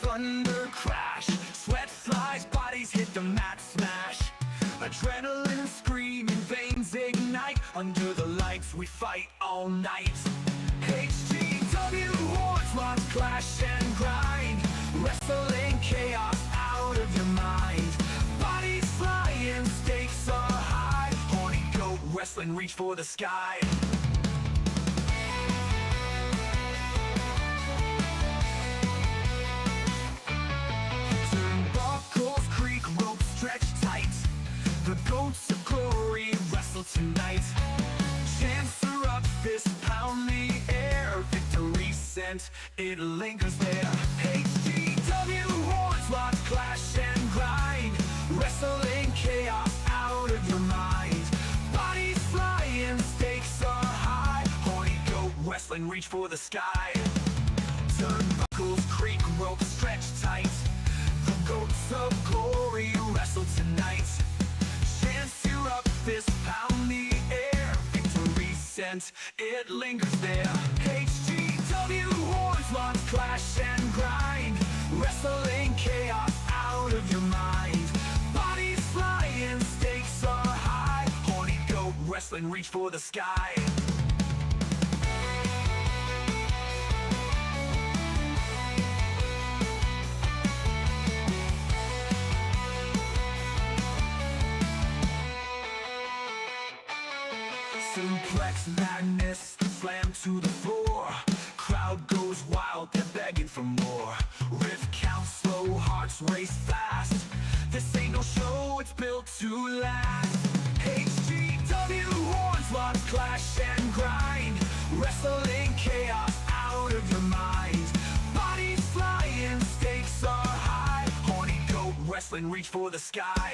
thunder crash, sweat flies, bodies hit the mat smash. Adrenaline screaming, veins ignite. Under the lights we fight all night. HGW horns, lots clash and grind. Wrestling chaos out of your mind. Bodies flying, stakes are high. Horny Goat wrestling, reach for the sky. Turnbuckles creak, ropes stretch tight. The goats of glory wrestle tonight. Chants are up, fist pound the air. Victory scent, it lingers there. HGW horns, lots clash and grind. Wrestling chaos out of your mind. Bodies flying, stakes are high. Horny Goat wrestling, reach for the sky. Turnbuckles creak, ropes stretch tight. The goats of glory wrestle tonight. Chants erupt, fist pound the air. Victory scent, it lingers there. HGW horns, lots clash and grind. Wrestling chaos out of your mind. Bodies flying, stakes are high. Horny Goat wrestling, reach for the sky. Suplex madness, slam to the floor. Crowd goes wild, they're begging for more. Riff counts slow, hearts race fast. This ain't no show, it's built to last. HGW horns, lots clash and grind. Wrestling chaos out of your mind. Bodies flying, stakes are high. Horny Goat wrestling, reach for the sky.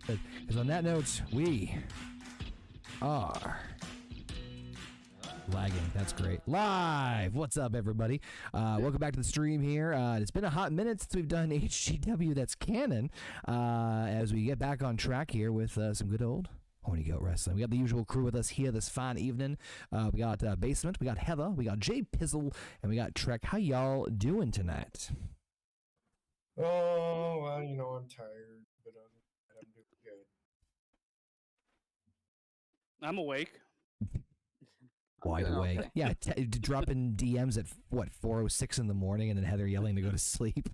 Because on that note, we are lagging. That's great. Live. What's up, everybody? Welcome back to the stream here. It's been a hot minute since we've done HGW That's Canon. As we get back on track here with some good old Horny Goat Wrestling. We got the usual crew with us here this fine evening. We got Basement, we got Heather, we got Jay Pizzle, and we got Trek. How y'all doing tonight? Oh, well, you know, I'm tired, but I'm doing good. I'm awake. Wide awake. Okay. Yeah, dropping DMs at, what, 4:06 in the morning, and then Heather yelling to go to sleep.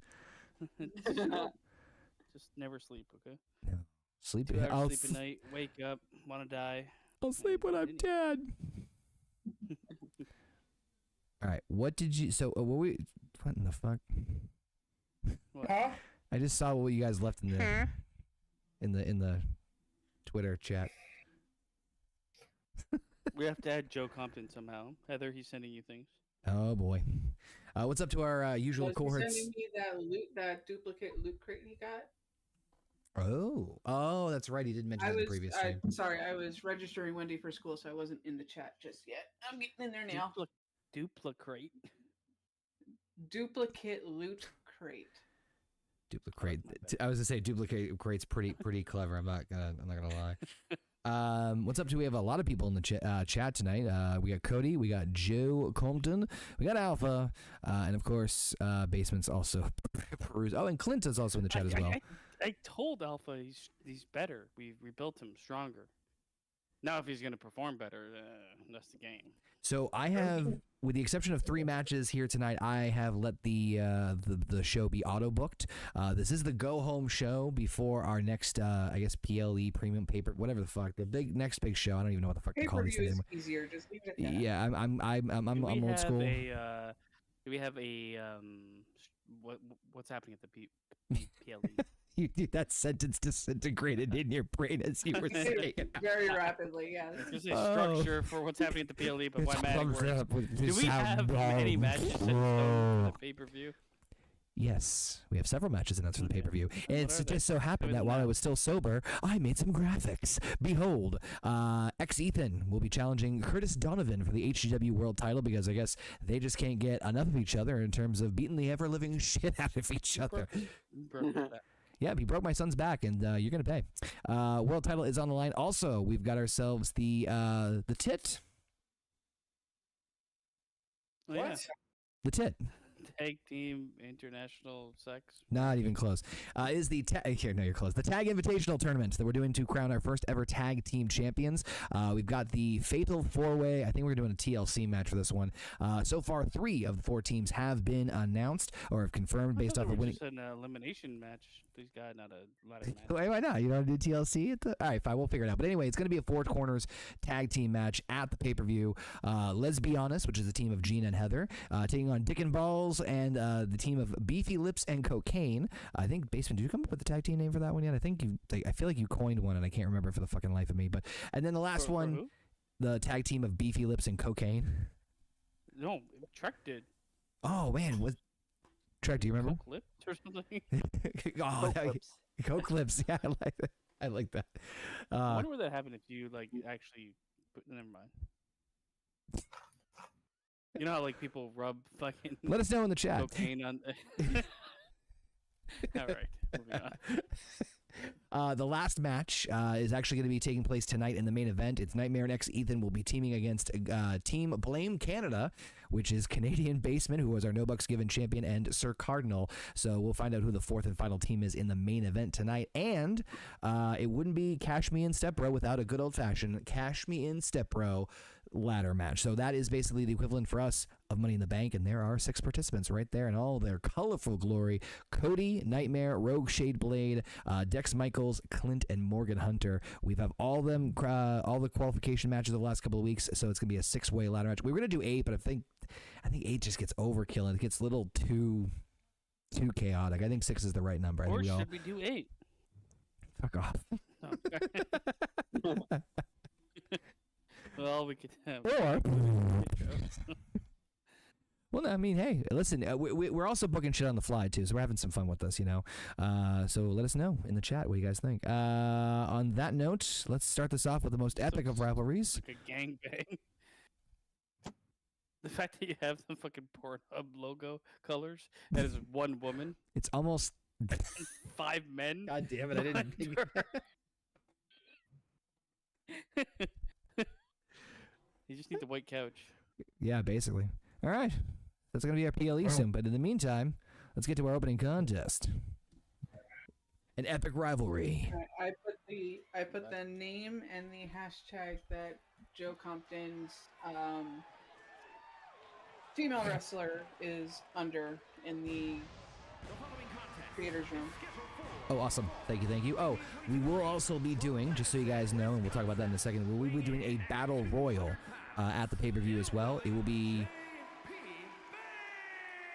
Just never sleep, okay? No. Sleep. 2 hours sleep at night, wake up, want to die. I'll sleep when I'm dead. All right, what did you... So, what in the fuck? What? Huh? I just saw what you guys left in the Twitter chat. We have to add Joe Compton somehow. Heather, he's sending you things. Oh boy. What's up to our usual cohorts? Sending me that duplicate loot crate he got. Oh, that's right. He did mention that in the previous stream. Sorry, I was registering Wendy for school, so I wasn't in the chat just yet. I'm getting in there now. Duplicate. Duplicate loot crate. Duplicate. I was gonna say duplicate crate's pretty clever. I'm not gonna lie. What's up to? We have a lot of people in the chat tonight. We got Cody, we got Joe Compton, we got Alpha, and of course, Basement's also peruse. Oh, and Clint is also in the chat as well. I told Alpha he's better. We rebuilt him stronger. Now, if he's going to perform better, that's the game. So I have, with the exception of 3 matches here tonight, I have let the show be auto booked. This is the go home show before our next, I guess, PLE premium paper, whatever the fuck, the next big show. I don't even know what the fuck to call these things anymore. Easier, just leave it at that. Yeah, I'm old school. Do we have a what's happening at the PLE? That sentence disintegrated in your brain as you were saying it. Very rapidly, yeah. There's a structure for what's happening at the PLE, but why magic works. Do we have any matches for the pay-per-view? Yes, we have several matches announced for the pay-per-view. And it's just so happened that while I was still sober, I made some graphics. Behold, Ethan will be challenging Curtis Donovan for the HGW World title because I guess they just can't get enough of each other in terms of beating the ever-living shit out of each other. Yeah, he broke my son's back, and you're going to pay. World title is on the line. Also, we've got ourselves the tit. Oh, yeah. The tit. Tag team international sex. Not even close. Is the here? No, you're close. The Tag Invitational Tournament that we're doing to crown our first ever tag team champions. We've got the Fatal 4-Way. I think we're doing a TLC match for this one. So far, 3 of the 4 teams have been announced or have confirmed based off of winning. Just an elimination match. These guys, not a ladder match. Why not? You don't do TLC? All right, fine. We'll figure it out. But anyway, it's going to be a 4 corners tag team match at the pay-per-view. Let's Be Honest, which is the team of Gina and Heather, taking on Dick and Balls and the team of Beefy Lips and Cocaine. I think, Basement, did you come up with the tag team name for that one yet? I feel like you coined one, and I can't remember for the fucking life of me. But and then the last one, the tag team of Beefy Lips and Cocaine. No, Trek did. Oh man, what? Trek, do you remember? Coke Lips or something? Coke Lips. Yeah, I like that. I wonder what that happened if you actually never mind. You know how people rub fucking. Let us know in the chat. Cocaine on. All right, moving on. The last match is actually going to be taking place tonight in the main event. It's Nightmare and Ethan will be teaming against Team Blame Canada, which is Canadian Basement, who was our No Bucks Given champion, and Sir Cardinal. So we'll find out who the 4th and final team is in the main event tonight. And it wouldn't be Cash Me In Step Bro without a good old-fashioned Cash Me In Step Bro ladder match. So that is basically the equivalent for us of Money in the Bank, and there are 6 participants right there in all their colorful glory. Cody, Nightmare, Rogue Shade Blade, Dex Michaels, Clint, and Morgan Hunter. We've have all the qualification matches of the last couple of weeks, so it's going to be a 6-way ladder match. We were going to do 8, but I think 8 just gets overkill, and it gets a little too chaotic. I think 6 is the right number. Or should we do 8? Fuck off. Well, we could have. Or Well, I mean, hey, listen, we're also booking shit on the fly, too, so we're having some fun with this, you know. So let us know in the chat what you guys think. On that note, let's start this off with the most epic of rivalries. Like a gangbang. The fact that you have the fucking Pornhub logo colors that is one woman, It's almost... 5 men. God damn it, I didn't think You just need the white couch. Yeah, basically. All right. That's going to be our PLE soon, but in the meantime, let's get to our opening contest. An epic rivalry. I put the name and the hashtag that Joe Compton's female wrestler is under in the creators room. Oh, awesome. Thank you. Oh, we will also be doing, just so you guys know, and we'll talk about that in a second, we'll be doing a battle royal at the pay-per-view as well. It will be...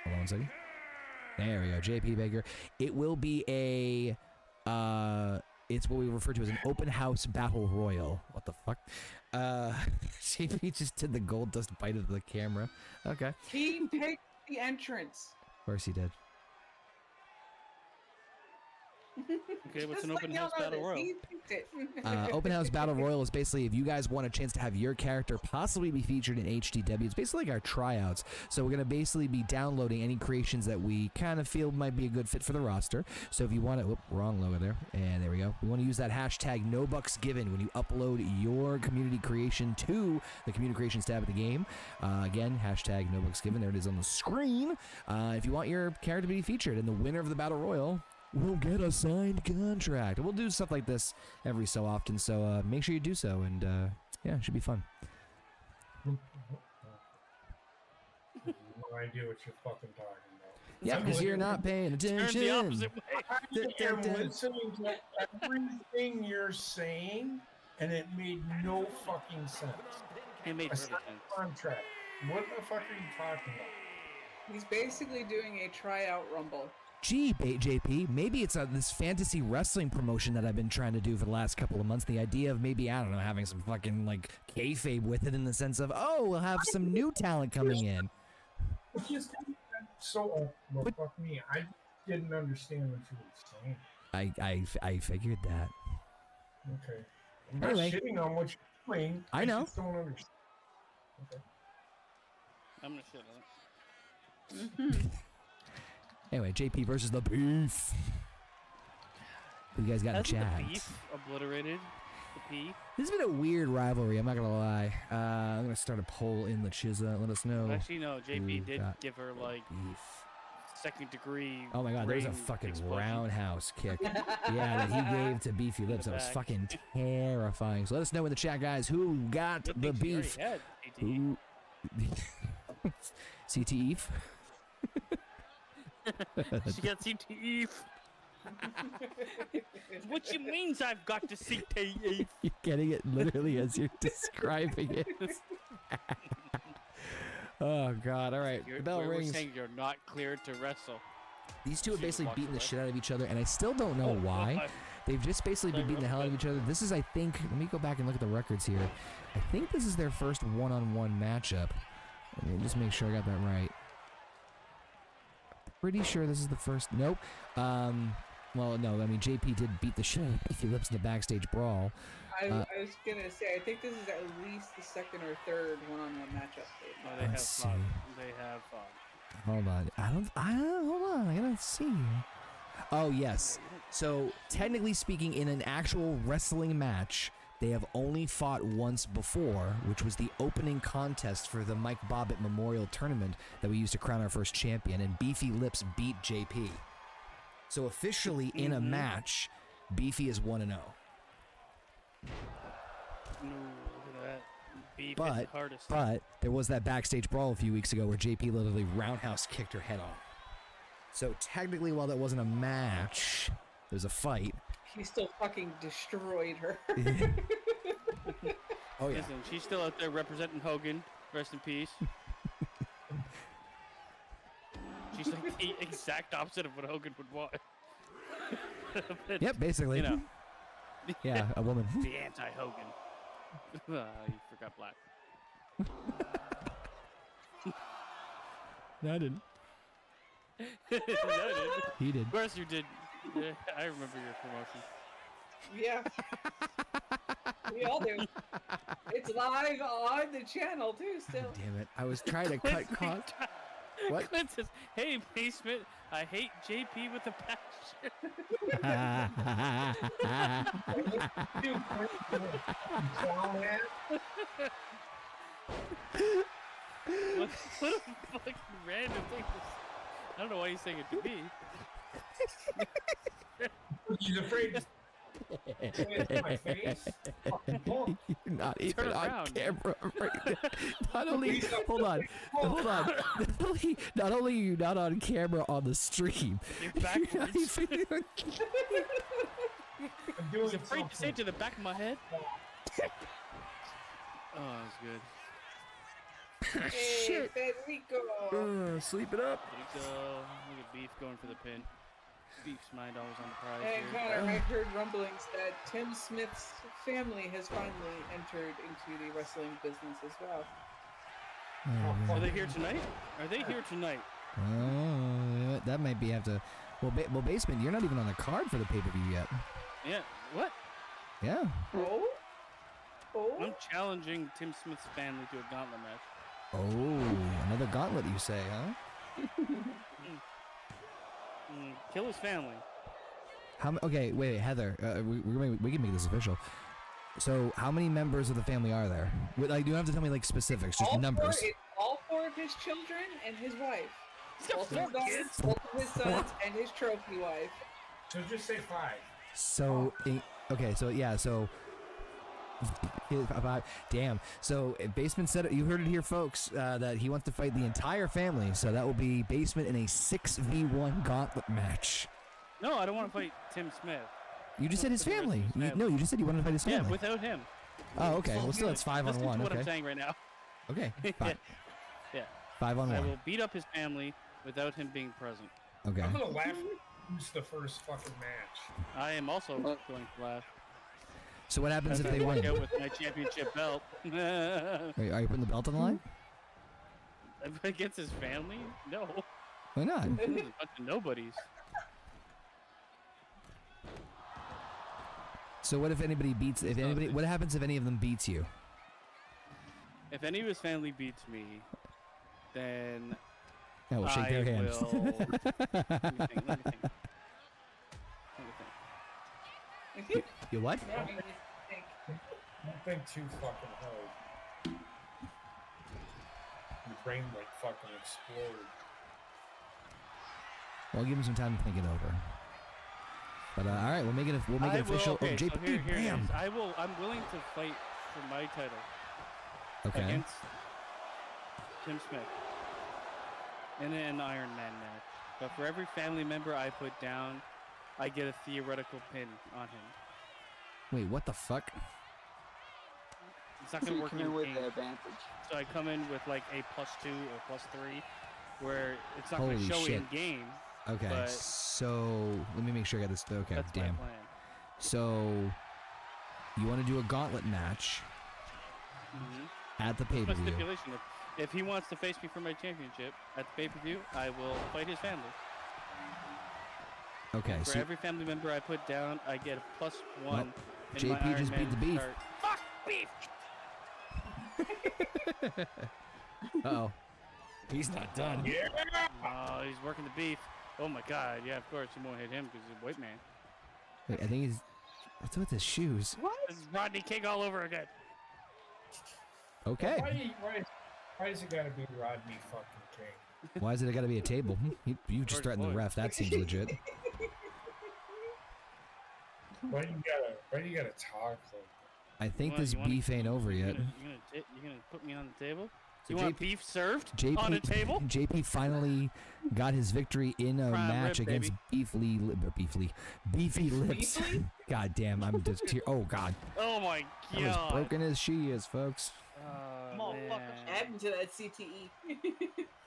Hold on one second. There we go, JP Baker. It will be a... it's what we refer to as an open house battle royal. What the fuck? JP just did the gold dust bite of the camera. Okay. He picked the entrance. Of course he did. Okay, what's Just an open let y'all house know battle this. royal? He picked it. Open House Battle Royal is basically if you guys want a chance to have your character possibly be featured in HGW. It's basically like our tryouts. So we're going to basically be downloading any creations that we kind of feel might be a good fit for the roster. So if you want to... wrong logo there. And there we go. We want to use that hashtag NoBucksGiven when you upload your community creation to the community creations tab of the game. Again, hashtag NoBucksGiven. There it is on the screen. If you want your character to be featured, and the winner of the Battle Royal... we'll get a signed contract. We'll do stuff like this every so often, so make sure you do so, and yeah, it should be fun. No idea what you're fucking talking about. Yeah, because you're not paying Turn attention. the opposite way. I am listening to everything you're saying, and it made no fucking sense. It made A perfect signed sense. contract. What the fuck are you talking about? He's basically doing a tryout rumble. Gee, JP, maybe it's this fantasy wrestling promotion that I've been trying to do for the last couple of months. The idea of maybe, I don't know, having some fucking, like, kayfabe with it in the sense of, oh, we'll have some new talent coming in. It's just so, well, fuck me. I didn't understand what you were saying. I figured that. Okay. I'm not Anyway. shitting on what you're doing. I know. just don't understand. Okay. I'm gonna shit on it. Anyway, JP versus the Beef. Who you guys got in the Hasn't chat? the beef obliterated the P? This has been a weird rivalry, I'm not gonna lie. I'm gonna start a poll in the Chizza. Let us know. Actually, no. who JP did got give her like beef. second degree. Oh my god, there's a brain fucking explosion. roundhouse kick. Yeah, that he gave to Beefy Lips. That was Back. fucking terrifying. So let us know in the chat, guys, who got Good the thing she already beef. had ATE. Who... CT Eve? She got CTE. What you means I've got to CTE? You're getting it literally as you're describing it. Oh god, alright. The bell We're rings. saying you're not cleared to wrestle. These two have She basically walked beaten the away. shit out of each other, and I still don't know why. God. They've just basically been beating the hell out of each other. This is, I think, let me go back and look at the records here. I think this is their first one-on-one matchup. Let me just make sure I got that right. Pretty sure this is the first. Nope. Well, no, I mean, JP did beat the shit out of Beefy Lips in the backstage brawl. I was gonna say, I think this is at least the second or third one-on-one matchup. No, they have Let's see. fun. They have fun. Hold on. Hold on. I gotta see. Oh, yes. So, technically speaking, in an actual wrestling match, they have only fought once before, which was the opening contest for the Mike Bobbitt Memorial Tournament that we used to crown our first champion, and Beefy Lips beat JP. So, officially, in a match, Beefy is 1-0. No, look at that. Beef hit the hardest. But there was that backstage brawl a few weeks ago where JP literally roundhouse kicked her head off. So technically, while that wasn't a match, there's a fight. He still fucking destroyed her. Oh yeah. Listen, she's still out there representing Hogan. Rest in peace. She's like the exact opposite of what Hogan would want. But, Yep, basically. You know, Yeah, a woman. the anti-Hogan. You forgot black. No, I didn't. No, I didn't. He did. Of course you did. Yeah, I remember your promotion. Yeah. We all do. It's live on the channel too. Still. Damn it! I was trying to cut costs. What? Clint says, "Hey, basement, I hate JP with a passion." Dude, clown ass. What a fucking random thing. I don't know why he's saying it to me. He's afraid to say it to my face. Fucking punk. You're not even Turn on around. camera right now. Not only, hold on. Not only are you not on camera on the stream, You're you're not backwards. even- I'm doing He's afraid to say something. it to the back of my head. Oh, that was good. Hey, Shit. Federico. Sleep it up. There you go. Look at Beef going for the pin. Beef's mind always on the prize And here. Connor, I heard rumblings that Tim Smith's family has finally entered into the wrestling business as well. Are they here tonight? Are they here tonight? Oh, that might be after. Well, basement, you're not even on the card for the pay-per-view yet. Yeah. What? Yeah. Oh? Oh? I'm challenging Tim Smith's family to a gauntlet match. Oh, another gauntlet, you say, huh? Kill his family. Okay, wait, Heather. We can make this official. So, how many members of the family are there? Like, you don't have to tell me like specifics, just numbers. All four of his children and his wife. He's got Both of 4 his daughters, kids. both of his sons and his trophy wife. So just say 5. So, okay, so yeah, so. Damn. So, Basement said, you heard it here, folks, that he wants to fight the entire family. So that will be Basement in a 6v1 gauntlet match. No, I don't want to fight Tim Smith. You just said his For the rest of family. his family. No, you just said you wanted to fight his family. Yeah, without him. Oh, okay. Well, still, it's 5 on Listen 1. to what Okay. I'm saying right now. Okay. 5. Yeah. 5 on I 1. will beat up his family without him being present. Okay. I'm gonna laugh who's the first fucking match. I am also going to laugh. So what happens As if I they walk win? out with my championship belt. Are you putting the belt on the line? Against his family? No. Why not? There's a bunch of nobodies. So what if anybody beats? If anybody, what happens if any of them beats you? If any of his family beats me, then Yeah, we'll shake I their hands. will. Let me think. You what? No, I mean, think. Don't think too fucking hard. Your brain might fucking explode. Well, give him some time to think it over. But all right, we'll make it official. Okay, oh, so JP, here it bam. is. I'm willing to fight for my title Okay. against Tim Smith in an Iron Man match. But for every family member I put down, I get a theoretical pin on him. Wait, what the fuck? It's not So gonna you work come in in with game. the advantage. So I come in with like a +2 or +3, where it's not Holy gonna show shit. in game. Okay, But- so let me make sure I got this. Okay, That's damn. my plan. So you want to do a gauntlet match at the My pay-per-view? stipulation: if he wants to face me for my championship at the pay-per-view, I will fight his family. Okay, For so every family member I put down, I get a +1. Well, in JP my Iron just beat Man the beef. start. Fuck beef! uh-oh. He's not done. Yeah! Oh, he's working the beef. Oh my God! Yeah, of course you won't hit him because he's a white man. Wait, I think he's. What's with his shoes? This is Rodney King all over again. Okay. Why does it gotta be Rodney fucking King? Why is it got to be a table? You just George threatened the Floyd. ref. That seems legit. Why do you gotta talk like I think What, this you wanna- beef ain't over yet. You're gonna put me on the table? So You want JP beef served JP, on a table? JP finally got his victory in a Prime match rib, against Beefy Lips. Beefly? God damn, I'm just here. Oh God, Oh my I'm as God! broken as she is, folks. Oh, man. What happened to that CTE?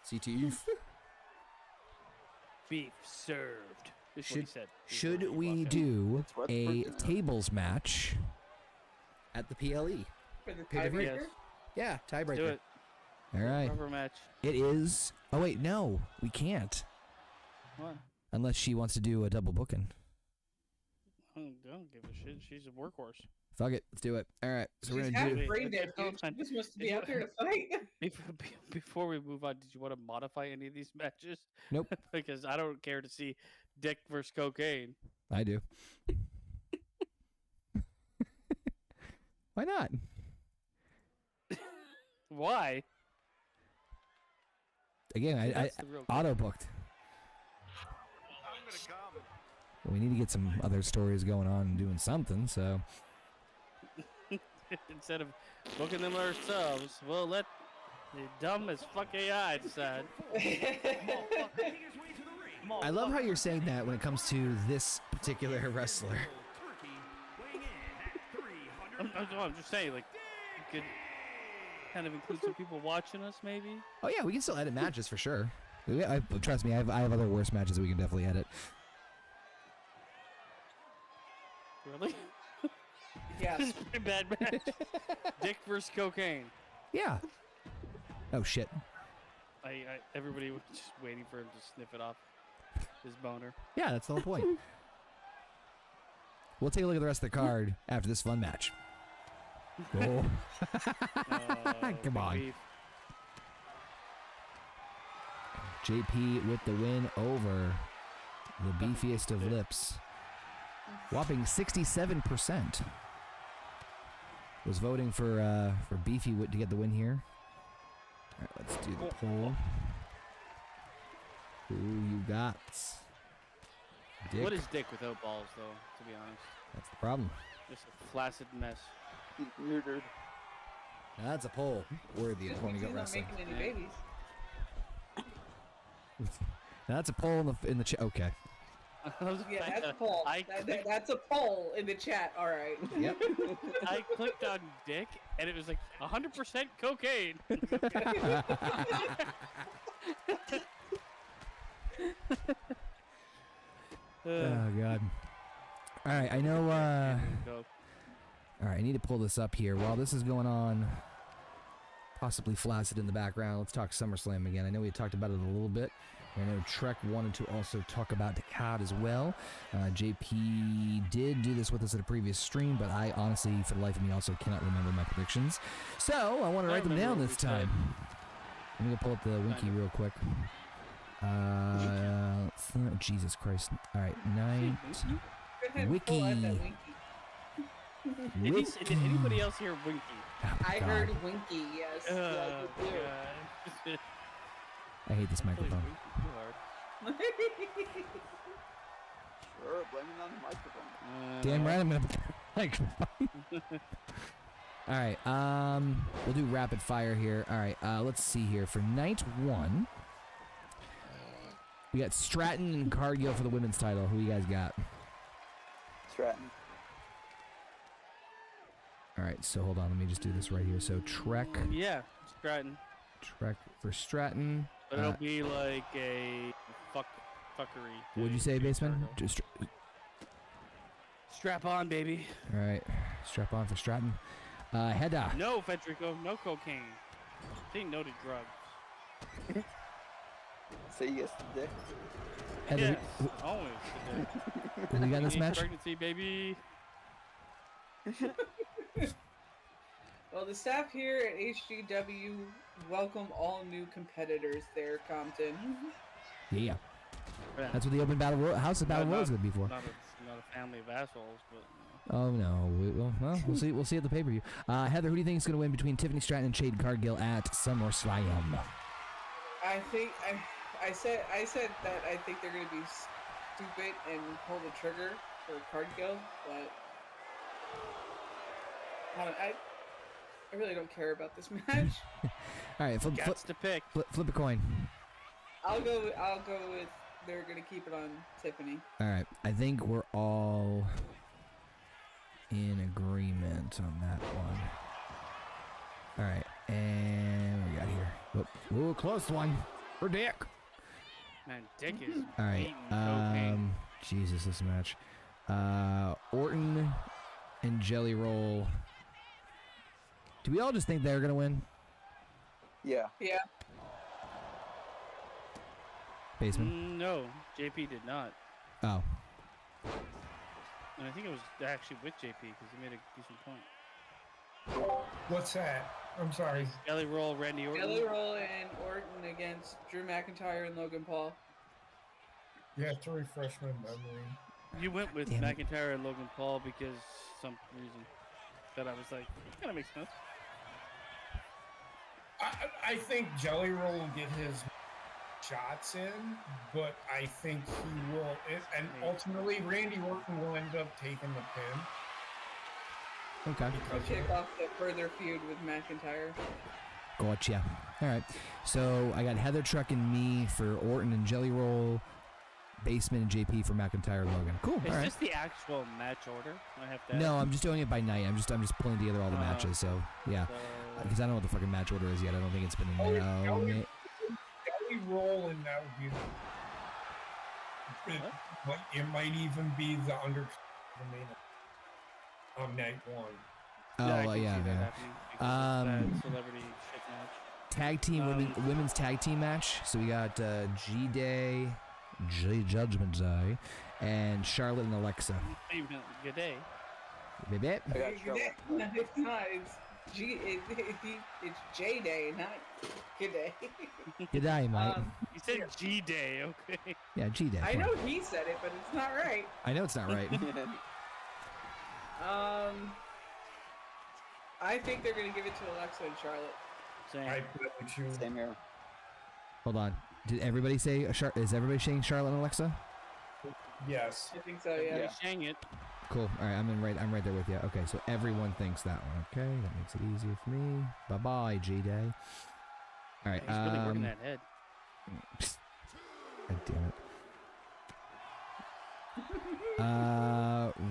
CTE. Beef served. Is what he Should said. should we Walk out. do That's what's a working out. tables match at the PLE? For the Pay-per-view. tiebreaker? Yeah, Do tiebreaker. it. All right. Rubber match. It is. Oh wait, no, we can't. What? Unless she wants to do a double booking. I don't give a shit. She's a workhorse. Fuck it, let's do it. All right, so we're She's gonna half do. brain dead, dude. She just wants to be out there to fight. Before we move on, did you want to modify any of these matches? Nope. Because I don't care to see Dick versus cocaine. I do. Why not? Why? Again, I That's the real auto booked. We need to get some other stories going on and doing something. So Instead of booking them ourselves, we'll let the dumb as fuck AI decide. I love how you're saying that when it comes to this particular wrestler. I'm just saying, like, you could kind of include some people watching us, maybe. Oh yeah, we can still edit matches for sure. Trust me, I have other worse matches that we can definitely edit. Really? Yeah. This is a pretty bad match. Dick versus cocaine. Yeah. Oh shit. Everybody was just waiting for him to sniff it off his boner. Yeah, that's the whole point. We'll take a look at the rest of the card after this fun match. Oh. Come on. Beef. JP with the win over the beefiest of lips. Whopping 67% was voting for Beefy to get the win here. All right, let's do the poll. Who you got? Dick. What is Dick without balls, though, to be honest? That's the problem. Just a flaccid mess. He's murdered. Now that's a poll worthy of Horny Goat He's not Wrestling. making any babies. Now that's a poll in the chat. Okay. Yeah, that's a poll. That's a poll in the chat. All right. Yep. I clicked on Dick, and it was like 100% cocaine. Oh god. All right, I know. All right, I need to pull this up here while this is going on. Possibly flaccid in the background. Let's talk SummerSlam again. I know we had talked about it a little bit. I know Trek wanted to also talk about the card as well. JP did do this with us at a previous stream, but I honestly, for the life of me, also cannot remember my predictions. So I want to write them down this time. Let me go pull up the wiki real quick. Jesus Christ. All right, night. Go ahead and pull out that winky. Did anybody else hear Winky? Oh, I God. heard winky, yes. Yeah, I did too. God. I hate this microphone. Sure, blame it on the microphone. Damn right I'm gonna microphone. All right, we'll do rapid fire here. All right, let's see here. For night one, we got Stratton and Cargill for the women's title. Who you guys got? Stratton. All right, so hold on. Let me just do this right here. So Trek Yeah, Stratton. for Stratton. But it'll be like a fuckery. What'd you say, Baseman? Just Strap on, baby. all right. Strap on for Stratton. Hedda. No, Federico, no cocaine. Say no to drugs. Say yes to Dick. Heather, Yes, always. who you got in this Teenage match? Pregnancy, baby. Well, the staff here at HGW welcome all new competitors there, Compton. Yeah. Yeah. That's what the open House of Battle Royal is gonna be for. Not a family of assholes, but Oh no! We'll see. We'll see at the pay-per-view. Heather, who do you think is going to win between Tiffany Stratton and Jade Cargill at SummerSlam? I think I said that I think they're gonna be stupid and pull the trigger for Cargill, but I really don't care about this match. All right, flip to pick. a coin. I'll go with they're gonna keep it on Tiffany. All right, I think we're all in agreement on that one. All right, and what we got here? Ooh, close one for Dick. Man, Dick is All right, eating cocaine. Jesus, this match. Orton and Jelly Roll. Do we all just think they're gonna win? Yeah. Yeah. Basement. No, JP did not. Oh. And I think it was actually with JP because he made a decent point. What's that? I'm sorry. Jelly Roll, Randy Orton. Jelly Roll and Orton against Drew McIntyre and Logan Paul. You have to refresh my memory. You went with Damn it. McIntyre and Logan Paul because some reason that I was like, kind of makes sense. I think Jelly Roll will get his shots in, but I think he will, and ultimately Randy Orton will end up taking the pin. Okay. To kick off the further feud with McIntyre. Gotcha. All right. So I got Heather trucking me for Orton and Jelly Roll, Basement and JP for McIntyre and Logan. Cool. Is All right. this the actual match order? I have to. No, I'm just doing it by night. I'm just pulling together all the matches. So yeah, So, because I don't know what the fucking match order is yet. I don't think it's been in Oh, there. Jelly Roll, and that would be. It might even be the under the main on night one. Oh I can yeah, see that yeah. happening because it's that celebrity shit match. Tag team women's tag team match. So we got G Day, J Judgment Day, and Charlotte and Alexa. Good day. Baby. I got Charlotte. It's not. It's J Day, not Good Day. Good day, mate. You said G Day, okay? Yeah, G Day. I know he said it, but it's not right. I know it's not right. I think they're gonna give it to Alexa and Charlotte. Same. I bet you. Same here. Hold on. Did everybody say is everybody saying Charlotte and Alexa? Yes. I think so, yeah. Yeah. Saying it. Cool. All right, I'm right there with you. Okay, so everyone thinks that one. Okay, that makes it easier for me. Bye bye, G Day. All right. He's really working that head. God damn it.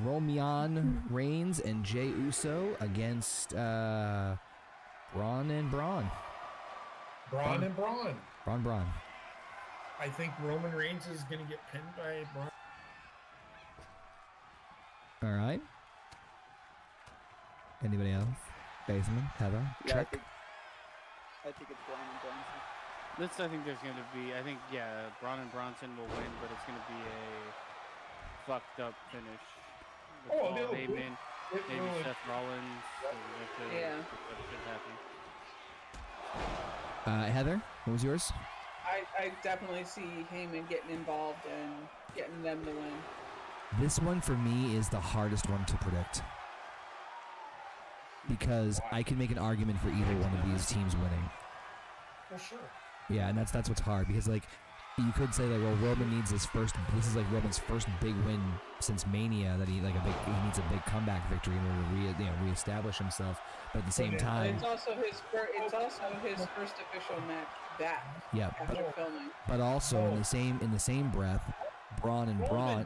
Roman Reigns and Jey Uso against Braun and Braun. Braun and Braun. Braun. I think Roman Reigns is going to get pinned by Braun. All right. Anybody else? Basement, Heather, Yeah, check. I think it's Braun and Bronson. I think there's going to be, Braun and Bronson will win, but it's going to be a fucked up finish. With Paul no, Heyman, maybe Seth Rollins. Yeah. What should happen. Heather, what was yours? I definitely see Heyman getting involved and getting them to win. This one for me is the hardest one to predict. Because I can make an argument for either one of these teams winning. For sure. Yeah, and that's what's hard because like you could say like, well, Roman needs this is like Roman's first big win since Mania that he needs a big comeback victory in order to reestablish himself. But at the same time, It's also his first official match back yeah, after filming. but also in the same breath, Braun and Braun.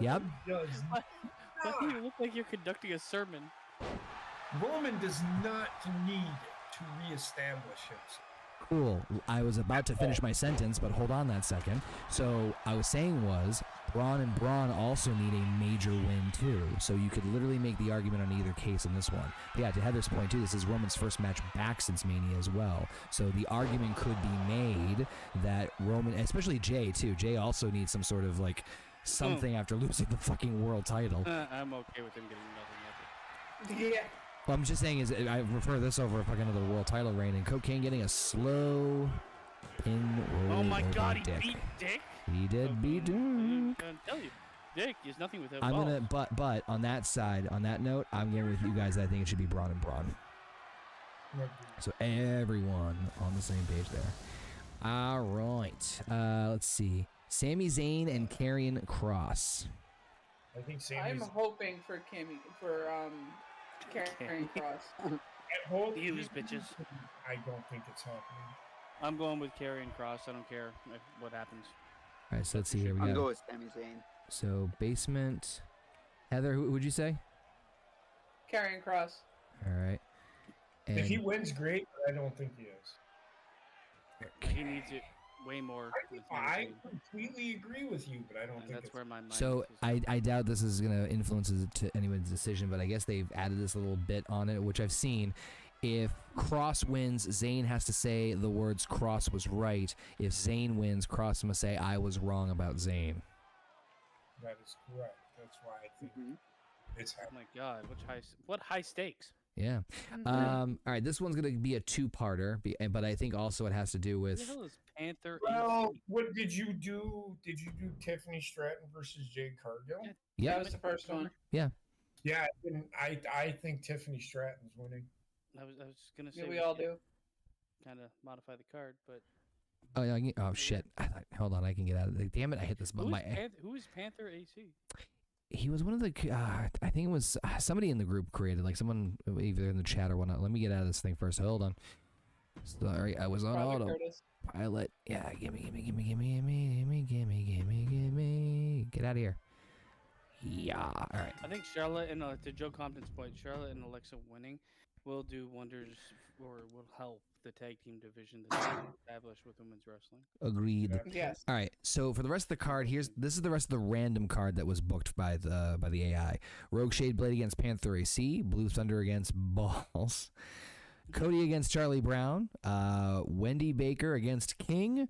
Yep. Does Why do you look like you're conducting a sermon? Roman does not need to reestablish himself. Cool. I was about to finish my sentence, but hold on that second. So I was saying Braun and Braun also need a major win too. So you could literally make the argument on either case in this one. But yeah, to Heather's point too, this is Roman's first match back since Mania as well. So the argument could be made that Roman, especially Jey too. Jey also needs some sort of like something after losing the fucking world title. I'm okay with him getting nothing ever. Yeah. What I'm just saying is I prefer this over fucking another world title reign and Cocaine getting a slow pin roll. Oh my over god, he Dick. beat Dick? He did beat Dick. I'm gonna tell you. Dick is nothing without I'm balls. gonna but on that note, I'm going with you guys. I think it should be Braun and Braun. So everyone on the same page there. All right. Let's see. Sami Zayn and Karrion Kross. I think I'm Sammy's. hoping for Karrion Kross. Use bitches. I don't think it's happening. I'm going with Karrion Kross. I don't care what happens. All right, so let's see. Here we I'm go. going with Sami Zayn. So basement. Heather, who would you say? Karrion Kross. All right. And If he wins, great, but I don't think he is. He needs it way more. with I Zayn. completely agree with you, but I don't And think that's it's. where my mind So is. I doubt this is going to influence to anyone's decision, but I guess they've added this little bit on it, which I've seen. If Cross wins, Zayn has to say the words Cross was right. If Zayn wins, Cross must say I was wrong about Zayn. That is correct. That's why I think it's Oh happening. my God, what high stakes? Yeah. All right, this one's going to be a two-parter, but I think also it has to do Who the with... hell is Panther Well, AC? what did you do? Did you do Tiffany Stratton versus Jade Cargill? Yeah. That was the first one. Yeah, I think Tiffany Stratton's winning. I was gonna say Yeah, we all do. kind of modify the card, but Oh, yeah, oh shit. Hold on, I can get out of it. Damn it, I hit this button. who is Panther AC? He was one of the, I think it was somebody in the group created, like someone either in the chat or whatnot. Let me get out of this thing first. Hold on. Sorry, I was on Probably auto. Curtis. Pilot. Yeah, gimme. Get out of here. Yeah, all right. I think Charlotte and to Joe Compton's point, Charlotte and Alexa winning will do wonders or will help the tag team division that's established with women's wrestling. Agreed. Yes. All right. So for the rest of the card, this is the rest of the random card that was booked by the AI. Rogue Shade Blade against Panther AC. Blue Thunder against Balls. Cody against Charlie Brown. Wendy Baker against King.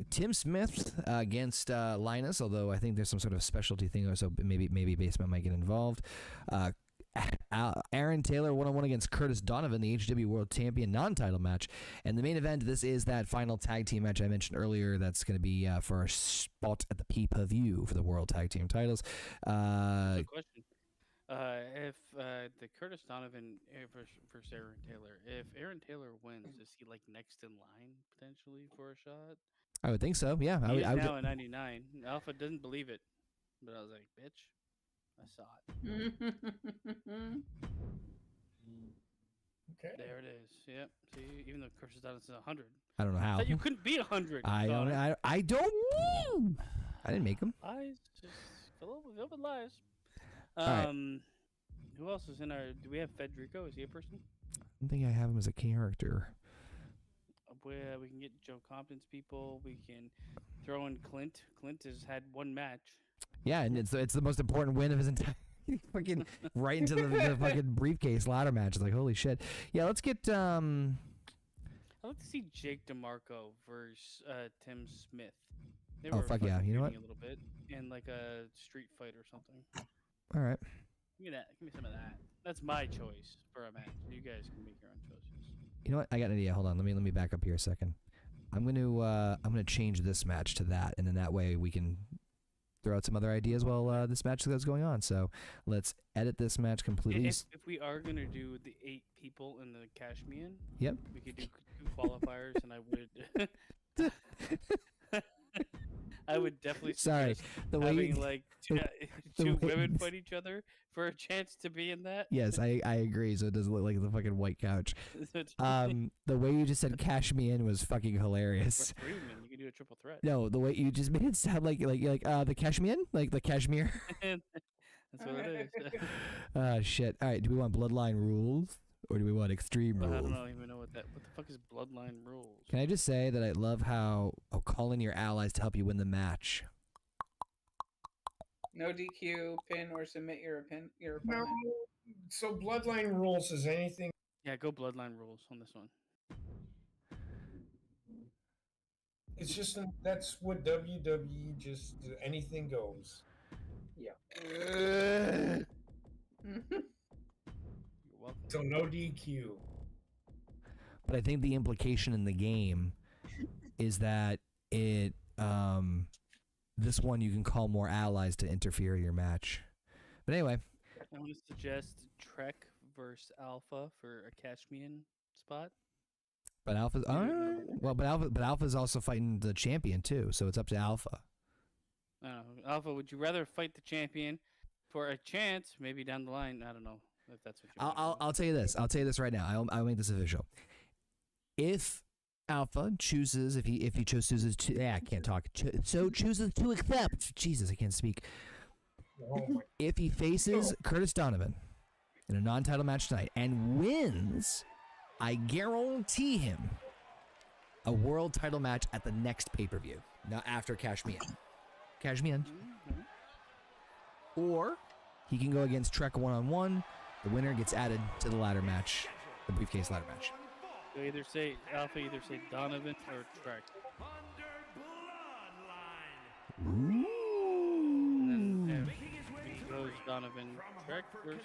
Tim Smith against Linus, although I think there's some sort of specialty thing, so maybe Basement might get involved. Aaron Taylor 1-on-1 against Curtis Donovan, the HGW World Champion non-title match. And the main event, this is that final tag team match I mentioned earlier that's going to be for a spot at the pay-per-view for the World Tag Team titles. Good question. If the Curtis Donovan versus Aaron Taylor, if Aaron Taylor wins, is he like next in line potentially for a shot? I would think so, yeah. He is I would, now at 99. Alpha doesn't believe it, but I was like, bitch, I saw it. Okay. There it is. Yep. See, even though Curtis Donovan is 100. I don't know how. Thought you couldn't be 100. I don't. I don't. I didn't make them. Lies. Just fill with lies. right. Who else is in our? Do we have Federico? Is he a person? I don't think I have him as a character. We can get Joe Compton's people. We can throw in Clint. Clint has had one match. Yeah, and it's the most important win of his entire. Fucking right into the fucking briefcase ladder match. It's like, holy shit. Yeah, let's get. I'd like to see Jake DeMarco versus Tim Smith. They Oh, fuck yeah. You know what? A little bit in like a street fight or something. All right. Give me that. Give me some of that. That's my choice for a match. You guys can make your own choices. You know what? I got an idea. Hold on. Let me back up here a second. I'm gonna change this match to that, and then that way we can throw out some other ideas while this match is going on. So let's edit this match completely. If we are gonna do the 8 people in the Cashmian, Yep. we could do 2 qualifiers, and I would definitely Sorry, suggest the way having you, like the two way- women fight each other for a chance to be in that. yes, I agree. So it doesn't look like the fucking white couch. The way you just said "cash me in" was fucking hilarious. Or 3 women, you could do a triple threat. No, the way you just made it sound like the cashmere, like the cashmere. That's what it is. Shit. All right. Do we want bloodline rules or do we want extreme But rules? I don't even know what the fuck is bloodline rules. Can I just say that I love how call in your allies to help you win the match. No DQ, pin, or submit your No, opponent. so bloodline rules is anything. Yeah, go bloodline rules on this one. It's just that's what WWE just anything goes. Yeah. You're welcome. So no DQ. But I think the implication in the game is that it this one you can call more allies to interfere in your match. But anyway, I want to suggest Trek versus Alpha for a Cashmian spot. but Alpha's but Alpha's also fighting the champion too, so it's up to Alpha. I don't know. Alpha, would you rather fight the champion for a chance, maybe down the line? I don't know if that's what you want. I'll tell you this. I'll tell you this right now. I'll make this official. If Alpha chooses, if he chooses to, I can't talk. So chooses to accept. Jesus, I can't speak. Oh my. If he faces Curtis Donovan in a non-title match tonight and wins, I guarantee him a world title match at the next pay-per-view. Now after Cash Me In. Cash Me In. Or he can go against Trek one-on-one. The winner gets added to the ladder match the briefcase ladder match. You either say Alpha, either say Donovan or Trek. And then if it goes Donovan, Trek versus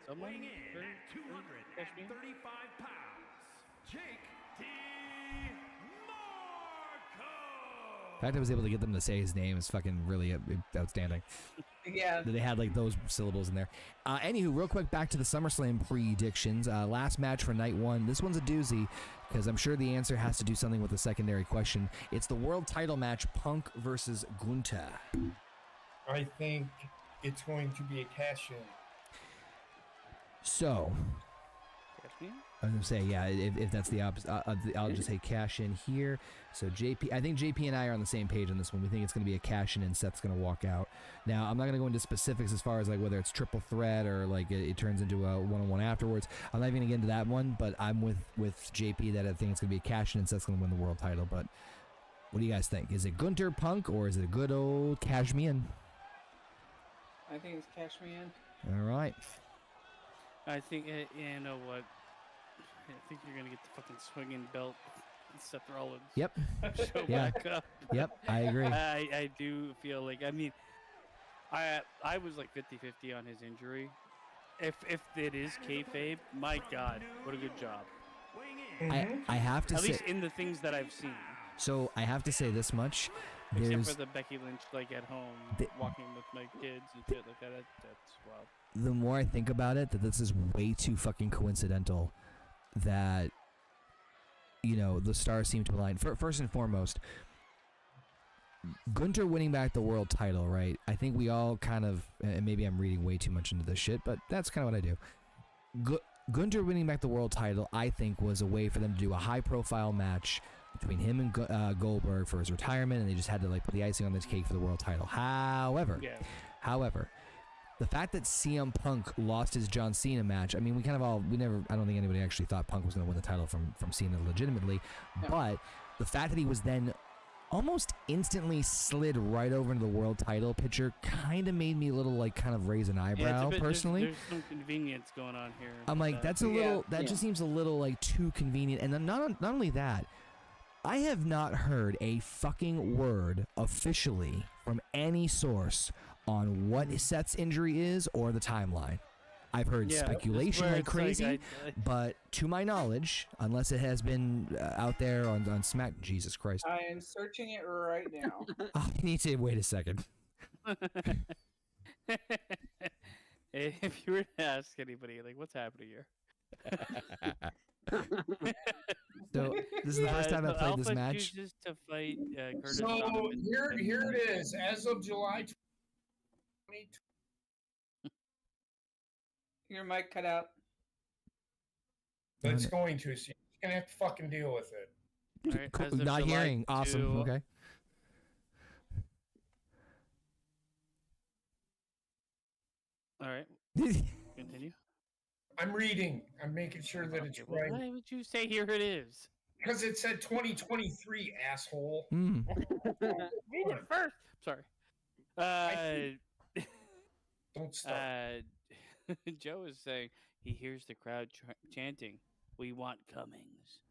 someone for catch me. The fact I was able to get them to say his name is fucking really outstanding. Yeah. That they had like those syllables in there. Anywho, real quick, back to the SummerSlam predictions. Last match for night one. This one's a doozy because I'm sure the answer has to do something with the secondary question. It's the world title match, Punk versus Gunther. I think it's going to be a cash-in. So, Catch me. I was gonna say, yeah, if that's the opposite, I'll just say cash in here. So JP, I think JP and I are on the same page on this one. We think it's gonna be a cash in and Seth's gonna walk out. Now, I'm not gonna go into specifics as far as like whether it's triple threat or like it turns into a one-on-one afterwards. I'm not even gonna get into that one, but I'm with JP that I think it's gonna be a cash in and Seth's gonna win the world title. But what do you guys think? Is it Gunther Punk or is it a good old cash me in? I think it's cash me in. All right. I think, you know what? I think you're gonna get the fucking swinging belt, Seth Rollins. Yep. Show Yeah. back up. Yep. I agree. I do feel like, I mean, I was like 50-50 on his injury. If it is kayfabe, my God, what a good job. I have to At say, least in the things that I've seen. so I have to say this much. Except There's for the Becky Lynch, like at home, walking with my kids and shit like that. That's wild. the more I think about it, that this is way too fucking coincidental that, you know, the stars seem to align. First and foremost, Gunther winning back the world title, right? I think we all kind of, and maybe I'm reading way too much into this shit, but that's kind of what I do. Gunther winning back the world title, I think, was a way for them to do a high-profile match between him and Goldberg for his retirement, and they just had to like put the icing on this cake for the world title. However, the fact that CM Punk lost his John Cena match, I mean, I don't think anybody actually thought Punk was going to win the title from Cena legitimately, but the fact that he was then almost instantly slid right over into the world title picture kind of made me a little like kind of raise an eyebrow personally. There's some convenience going on here. I'm like, that's a little, just seems a little like too convenient. And then not only that, I have not heard a fucking word officially from any source on what Seth's injury is or the timeline. I've heard speculation like crazy, but to my knowledge, unless it has been out there on Smack, Jesus Christ. I am searching it right now. I need to wait a second. If you were to ask anybody, like, what's happening here? So this is the first time I've played this match. Chooses to fight Curtis So Donovan. here it is. As of July 2020. Your mic cut out. It's going to. So you're going to have to fucking deal with it. All right, as of Not July hearing. Awesome. to- Okay. All right, continue. I'm reading. I'm making sure that it's Okay, well, right. why would you say here it is? Because it said 2023, asshole. Mm. Read it first. Sorry. Don't stop. Joe is saying he hears the crowd chanting, "We want Cummings.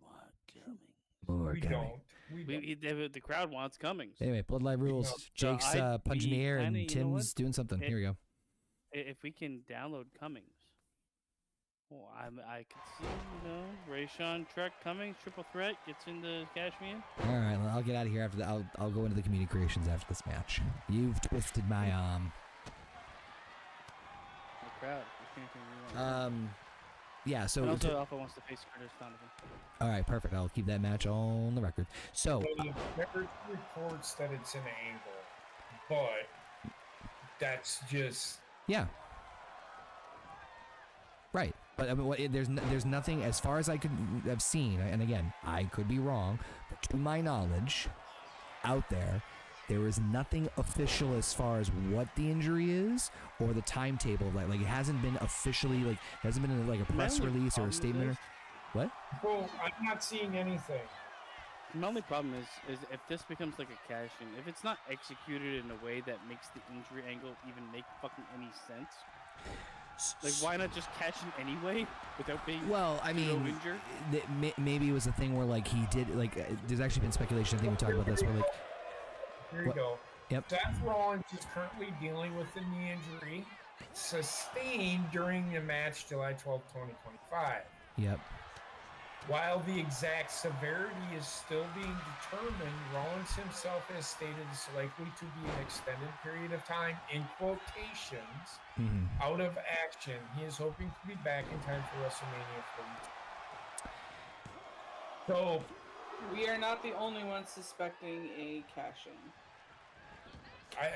Want Cummings." More we coming. don't. We don't. The crowd wants Cummings. Anyway, Bloodline rules. No. Jake's punching the air, and kinda, you know Tim's what? doing something. Here we go. If we can download Cummings, well, I could see, Rayshawn, Trek, Cummings, triple threat gets into Cashman. All right, well, I'll get out of here after that. I'll go into the community creations after this match. You've twisted my arm. The crowd. is chanting, "We want Yeah. Cummings." So. And also, Alpha wants to face Curtis Donovan. All right, perfect. I'll keep that match on the record. So. There's reports that it's an angle, but that's just. Yeah. Right. But I mean, there's nothing as far as I could have seen, and again, I could be wrong, but to my knowledge, out there is nothing official as far as what the injury is or the timetable. Like it hasn't been officially hasn't been like a press release or a statement. What? Well, I'm not seeing anything. My only problem is if this becomes like a cash-in, if it's not executed in a way that makes the injury angle even make fucking any sense, Like, why not just cash in anyway without being Well, I mean, injured? maybe it was a thing where like he did like. There's actually been speculation. I think we talked about this. Where like, Here you What? go. Yep. Seth Rollins is currently dealing with a knee injury sustained during the match July 12, 2025. yep. While the exact severity is still being determined, Rollins himself has stated it's likely to be an extended period of time, in quotations, Mm-hmm. out of action. He is hoping to be back in time for WrestleMania 42. So, We are not the only ones suspecting a cash-in. I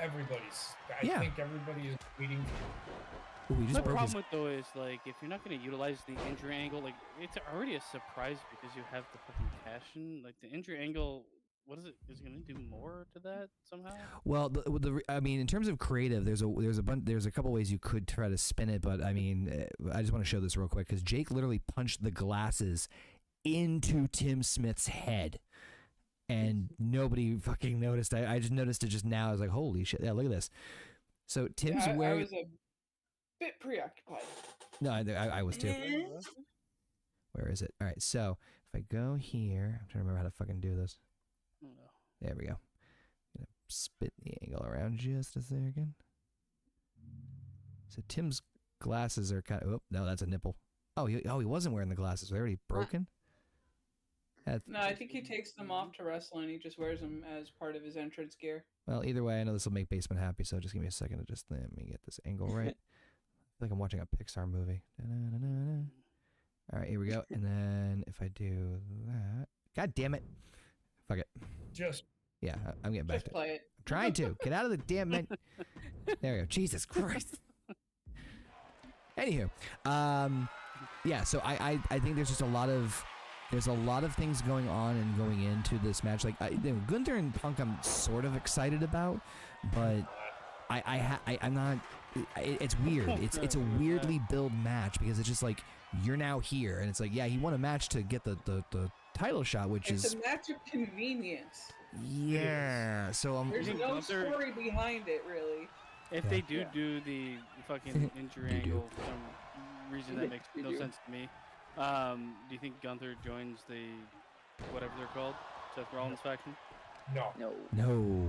Yeah. think everybody is waiting. Ooh, he My just broke his. problem with though is like if you're not going to utilize the injury angle, like it's already a surprise because you have the fucking cash in. Like the injury angle, what is it? Is it going to do more to that somehow? Well, I mean, in terms of creative, there's a couple ways you could try to spin it, but I mean, I just want to show this real quick because Jake literally punched the glasses into Tim Smith's head, and nobody fucking noticed. I just noticed it just now. I was like, holy shit! Yeah, look at this. So Tim's I wearing. was a bit preoccupied. No, I was too. Where is it? All right, so if I go here, I'm trying to remember how to fucking do this. Oh, no. There we go. Gonna spit the angle around just a second. So Tim's glasses are kind of. Oh no, that's a nipple. Oh, he wasn't wearing the glasses. They're already broken. No, I think he takes them off to wrestle and he just wears them as part of his entrance gear. Well, either way, I know this will make Basement happy. So just give me a second to just let me get this angle right. I feel like I'm watching a Pixar movie. Da-na-na-na-na. All right, here we go. And then if I do that, God damn it, fuck it. Just Yeah, I'm getting back Just to it. play it. I'm trying to get out of the damn menu. There we go. Jesus Christ. Anywho, yeah. So I think there's just a lot of things going on and going into this match. Like Gunther and Punk, I'm sort of excited about, but I'm not. It's weird. It's a weirdly built match because it's just like you're now here, and it's like, yeah, he won a match to get the title shot, which It's is a match of convenience. yeah. So There's think no Gunther- story behind it, really. If Yeah. they do the fucking injury angle for some reason that makes They no do. sense to me, do you think Gunther joins the whatever they're called, Seth Rollins faction? no. no.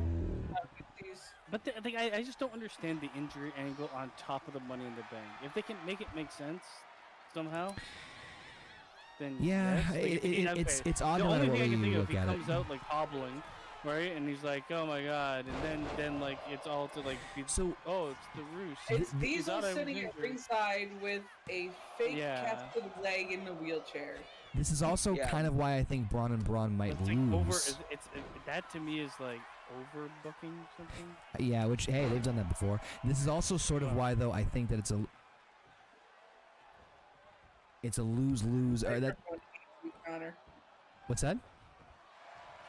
These- But I just don't understand the injury angle on top of the Money in the Bank. If they can make it make sense somehow, then Yeah, yes. Like, it's odd the no matter only what thing I way can you think of, look he at it. comes out like hobbling, right? And he's like, "Oh my god!" And then like it's all to like, be, So oh, it's the roost. It's He Diesel thought I was sitting at injured. ringside with a fake Yeah. casted leg in the wheelchair. this is also Yeah. kind of why I think Braun and Braun might It's like lose. that to me is like overbooking something. Yeah, which hey, they've done that before. This is also sort of why though I think that it's a lose-lose. Or that Microphone hates you, Connor. what's that?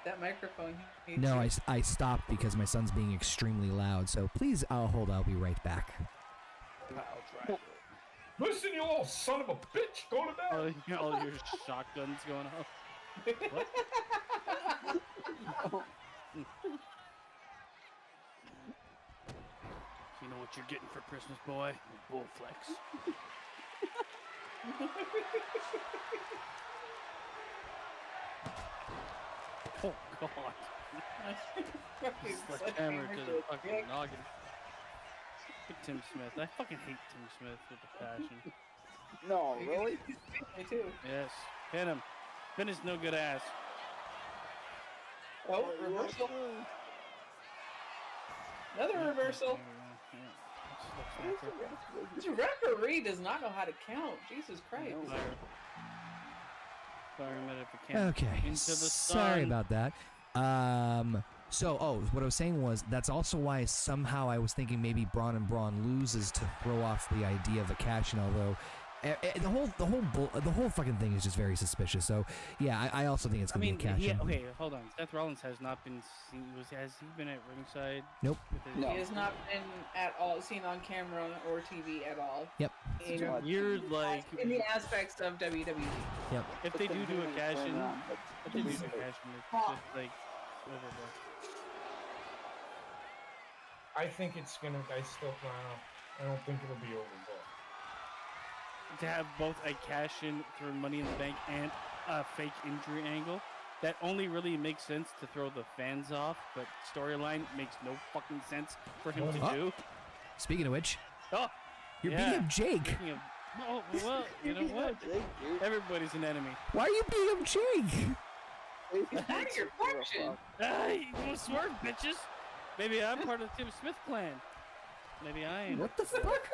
That microphone hates No, you. I stopped because my son's being extremely loud. So please, I'll be right back. Listen, you little son of a bitch, go to bed. All your shotguns going off. You know what you're getting for Christmas, boy? Bullflex. Oh God! Fucking Sledgehammer to the dick. fucking noggin. Look at Tim Smith. I fucking hate Tim Smith with a passion. No, really? Me too. Yes, pin him. Pin his no good ass. Oh, reversal. Another reversal. This referee does not know how to count. Jesus Christ. Fire him at a can. Okay, Into the sorry sun. about that. What I was saying was that's also why somehow I was thinking maybe Braun and Braun loses to throw off the idea of a cash in. Although the whole fucking thing is just very suspicious. So yeah, I also think it's I gonna mean, be a cash in. okay, hold on. Seth Rollins has not been seen. Has he been at ringside? Nope. with his- No. He has not been at all seen on camera or TV at all. Yep. It's weird, like In the aspects of WWE. Yep. if they do a cash in, if they do a But cash in, it's just like overboard. I think it's gonna. I don't think it'll be overbooked. to have both a cash-in through Money in the Bank and a fake injury angle. That only really makes sense to throw the fans off, but storyline makes no fucking sense for him to do. Speaking of which, Oh, you're yeah. beating up Jake. Speaking of, oh, well, you know what? Everybody's an enemy. Why are you beating up Jake? He's part of your faction. You wanna swerve, bitches? Maybe I'm part of the Tim Smith clan. Maybe I am. What the fuck?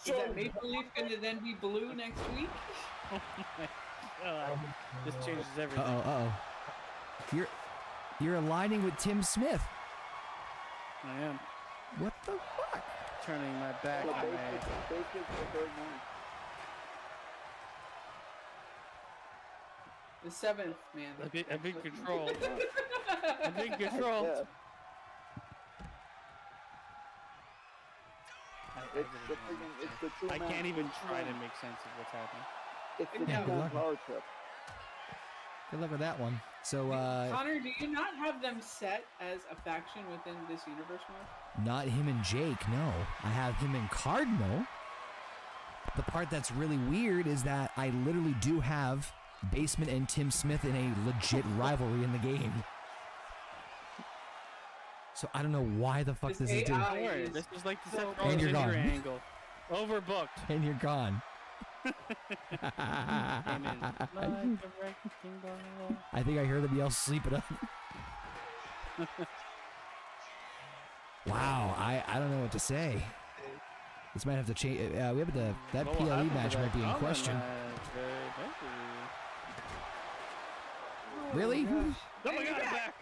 Is that Maple Leaf going to then be blue next week? Oh my god. This changes everything. Uh-oh. You're aligning with Tim Smith. I am. What the fuck? Turning my back on The 7th, man. I'm in control. I'm in control. Yeah. It's the I can't even try to make sense of what's happening. It's the Yeah, good two-man luck. power trip. Good luck with that one. So, Connor, do you not have them set as a faction within this universe more? not him and Jake, no. I have him and Cardinal. The part that's really weird is that I literally do have Basement and Tim Smith in a legit rivalry in the game. So I don't know why the fuck this is doing. AI Don't worry, is this is like the so Seth And Rollins you're injury gone. angle. Overbooked. And you're gone. Amen. Like a wrecking ball. I think I heard him yell, "Sleep it up." Wow, I don't know what to say. This might have to change. We have that Well, what PLE happened to match that might be in common question. match? Really? Oh my god, I'm back!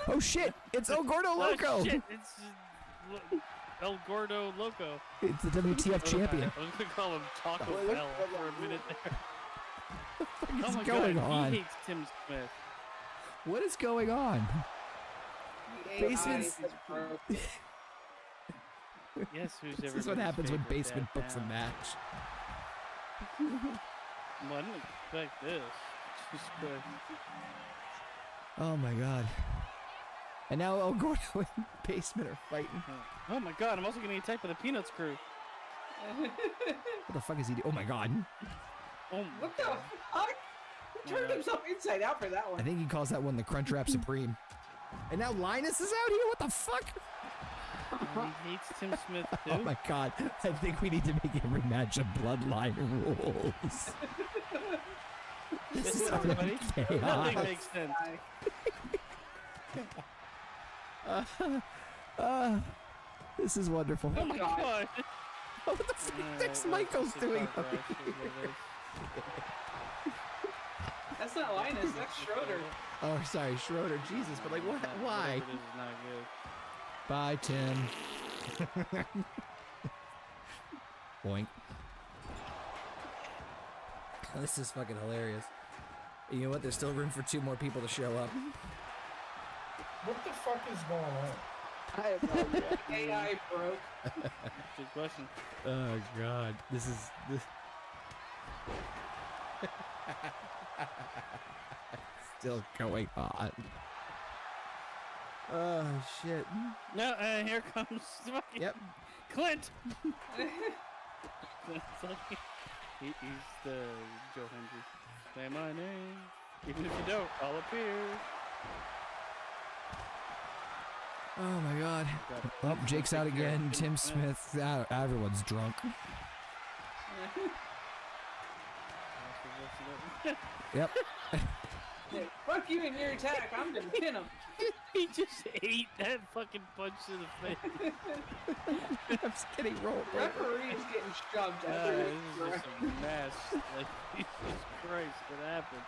Oh shit! It's El Gordo Loco. Oh shit, it's El Gordo Loco. It's the WTF champion. I was gonna call him Taco Wait, Bell what's for a minute there. What's Oh my going god, on? he hates Tim Smith. What is going on? the AI Basement's- is broke. Yes, who's This is what everybody's happens when favorite Basement dad books a now? match. Well, I didn't expect this. Just, Oh my god. And now El Gordo and Basement are fighting. oh my god, I'm also getting attacked by the Peanuts crew. What the fuck is he doing? Oh my god. Oh my What the god. fuck? He turned himself inside out for that I one. think he calls that one the Crunchwrap Supreme. And now Linus is out here? What the fuck? He hates Tim Smith too. Oh my god. I think we need to make every match a bloodline rules. This is everybody. Nothing chaos. makes sense. This is wonderful. Oh my God. god. What the fuck is Michael's Just a doing? car crash is what it is. That's not Linus, that's Schroeder. Oh, sorry, Schroeder. Jesus, but like, what? Why? Whatever it is not good. Bye, Tim. Boink. This is fucking hilarious. You know what? There's still room for 2 more people to show up. What the fuck is going on? I have no idea. AI broke. Good question. Oh god, this is this. Still going on. Oh shit. No, here comes fucking Yep. Clint. It's like, he's the Joe Hendry. Say my name. Even if you don't, I'll appear. Oh my god. Oh, Jake's out again. Tim Smith out. Everyone's drunk. Yep. Fuck you and your attack, I'm gonna pin him. He just ate that fucking punch to the face. I'm just getting rolled. Referee is getting shoved This after is just a mess. Like, Jesus Christ, what happened?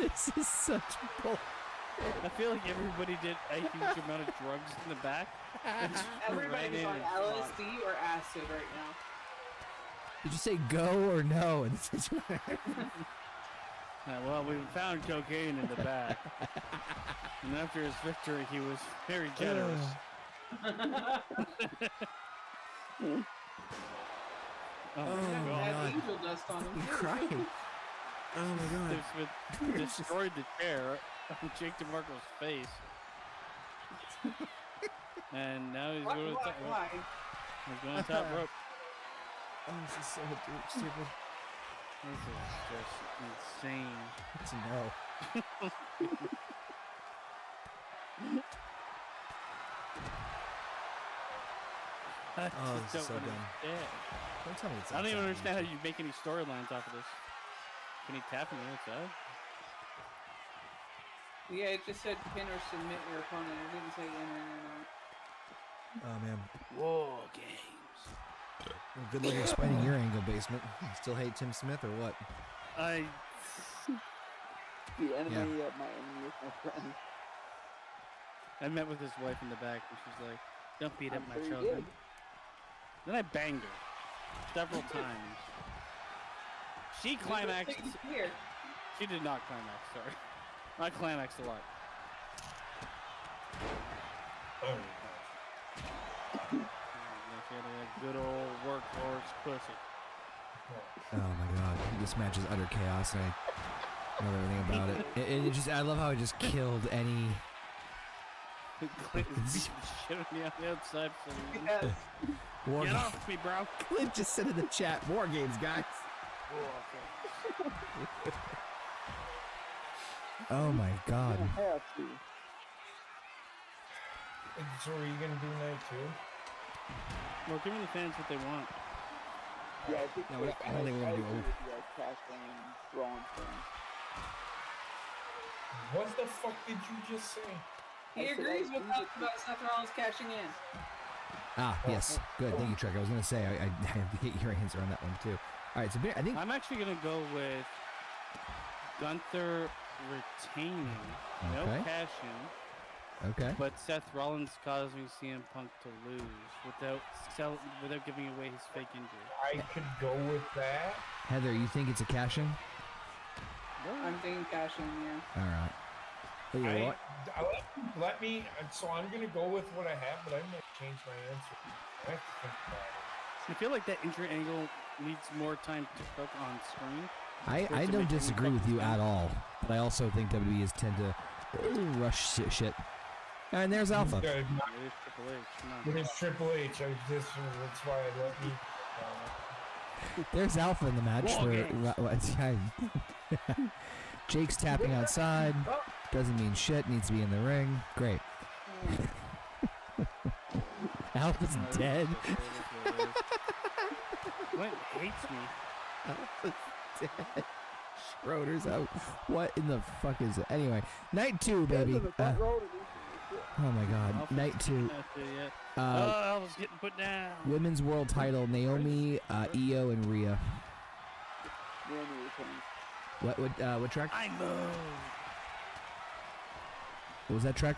this is such bull. I feel like everybody did a huge amount of drugs in the back. and just ran Everybody's in on and fought. LSD or acid right now. Did you say go or no? And this is Well, we found cocaine in the back. And after his victory, he was very generous. Oh, Oh, my my god. Had God. angel dust on him. I'm crying. Oh my god. Tim Smith destroyed the chair on Jake DeMarco's face. And now he's Why? going to top rope. Why? He's going to top rope. Oh, this is so stupid. This is just insane. It's a no. I Oh, just this is so don't dumb. understand. Don't tell me it's I don't even outside. understand how you make any storylines off of this. Can he tap on the outside? Yeah, it just said pin or submit your opponent. It didn't say enter or not. Oh, man. War games. Well, good luck explaining your angle, Basement. You still hate Tim Smith or what? I The enemy of my enemy is my friend. met with his wife in the back, and she's like, "Don't beat up I'm my sure you children." did. Then I banged her several times. She climaxed. Here. She did not climax. Sorry, I climaxed a lot. Oh, She had a good old workhorse pussy. Oh my God! This match is utter chaos, and I know everything about it. It just—I love how it just killed any. Clint is beating the shit out of me on the outside for some reason. Yes. War Get Games. off me, bro. Clint just said in the chat, "War Games, guys." Oh my God! You don't have to. so are you gonna do night two? Well, giving the fans what they want. Yeah, I think No, I don't think we're gonna do it. Cash Lane, Rollins thing. What the fuck did you just say? He I said agrees I with think us about Seth Rollins cashing in. Ah, yes, good. Thank you, Trek. I was gonna say I have to get your answer on that one too. All right, so I think I'm actually gonna go with Gunther retaining, no Okay. cash-in, okay. but Seth Rollins causing CM Punk to lose without giving away his fake injury. I could go with that. Heather, you think it's a cash-in? I'm thinking cashing, yeah. All right. But you know what? Let me. So I'm gonna go with what I have, but I might change my answer. I have to think about it. I feel like that injury angle needs more time to cook on screen. I to don't make any disagree with fucking you at sense. all, but I also think WWE tend to rush shit. And there's Alpha. Yeah, It is Triple H. Come on. It is Triple H. That's why I let me. There's Alpha in the match. War For Jake's tapping outside. Doesn't mean shit. Needs to be in the ring. Great. Alpha's dead. Clint hates me. Alpha's dead. Schroeder's out. What in the fuck is it? Anyway, night two, baby. Oh my God, Alpha's night two. not there yet. Uh, Alpha's getting put down. Women's World Title: Naomi, Io, and Rhea. Naomi retains. What track? I know. What was that track?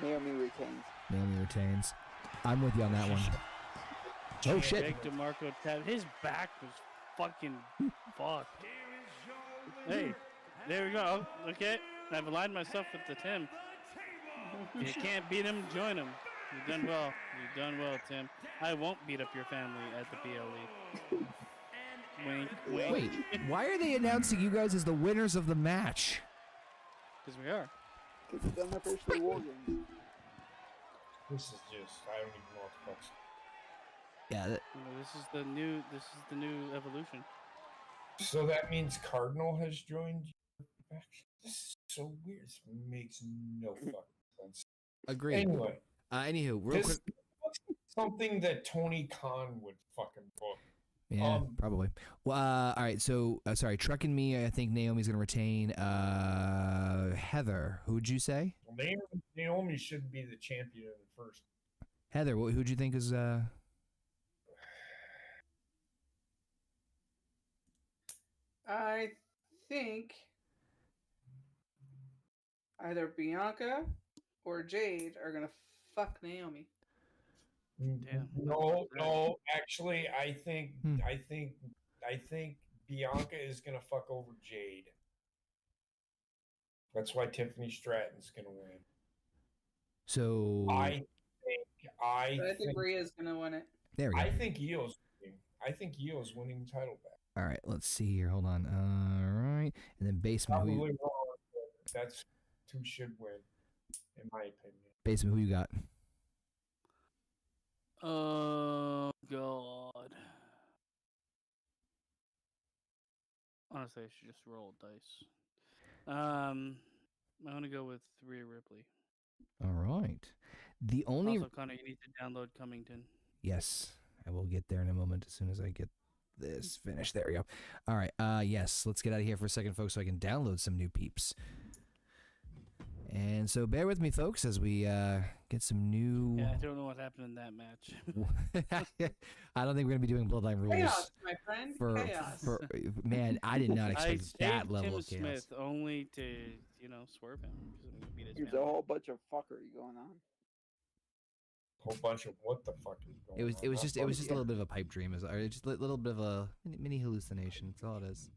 Naomi retains. Naomi retains. I'm with you on that one. Oh shit! Jake DeMarco tapped. His back was fucking fucked. Hey, there we go. Okay, I've aligned myself with the Tim. You can't beat him, join him. You've done well. You've done well, Tim. I won't beat up your family at the PLE. Wink, wink. Wait, why are they announcing you guys as the winners of the match? Because we are. Because we've done the first three war games. This is just. I don't even know what the fuck's. Yeah. You know, this is the new evolution. So that means Cardinal has joined you back. This is so weird. This makes no fucking sense. Agreed. Anyway, Anywho, real this quick. looks like something that Tony Khan would fucking book. Yeah, probably. Well, all right. So, sorry, Truck and me. I think Naomi's gonna retain. Heather, who'd you say? Naomi should be the champion in the first. Heather, who'd you think is? I think either Bianca or Jade are gonna fuck Naomi. Damn. No. Actually, I think Hmm. Bianca is gonna fuck over Jade. That's why Tiffany Stratton's gonna win. So I But I think think Rhea's gonna win it. there we go. I think Io's winning. I think Io's winning the title back. All right, let's see here. Hold on. All right, and then Basement. Who Probably you, wrong, but that's who should win, in my opinion. Basement? Who you got? Oh God. Honestly, I should just roll dice. I'm gonna go with Rhea Ripley. All right. The only Also, Connor, you need to download Cummington. yes, I will get there in a moment as soon as I get this finished. There we go. All right. Yes, let's get out of here for a second, folks, so I can download some new peeps. And so bear with me, folks, as we get some new. Yeah, I don't know what happened in that match. I don't think we're gonna be doing Bloodline rules. Chaos, my friend. For, Chaos. for man, I did not I expect saved that level Tim of chaos. Smith only to, swerve him. 'Cause I'm gonna beat his There's man a up. whole bunch of fuckery going on. Whole bunch of what the fuck is going It was on? it was just Not it was just a funny. little bit of a pipe dream, or just a little bit of a mini hallucination. That's all it is.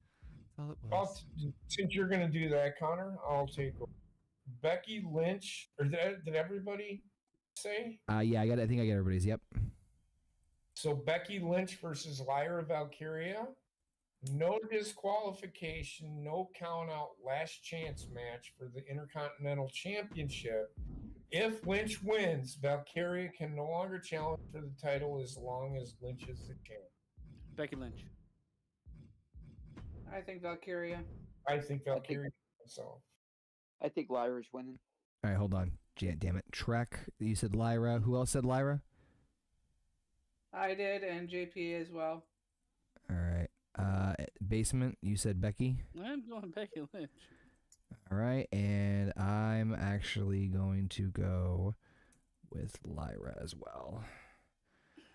That's all it Well, was. since you're gonna do that, Connor, I'll take Becky Lynch. Or did everybody say? Yeah, I think I got everybody's. Yep. So Becky Lynch versus Lyra Valkyria. No disqualification, no count out, last chance match for the Intercontinental Championship. If Lynch wins, Valkyria can no longer challenge for the title as long as Lynch is the champ. Becky Lynch. I think Valkyria. I think Valkyria myself. I think Lyra's winning. All right, hold on. Damn it. Trek. You said Lyra. Who else said Lyra? I did, and JP as well. All right. Basement. You said Becky. I'm going Becky Lynch. All right, and I'm actually going to go with Lyra as well.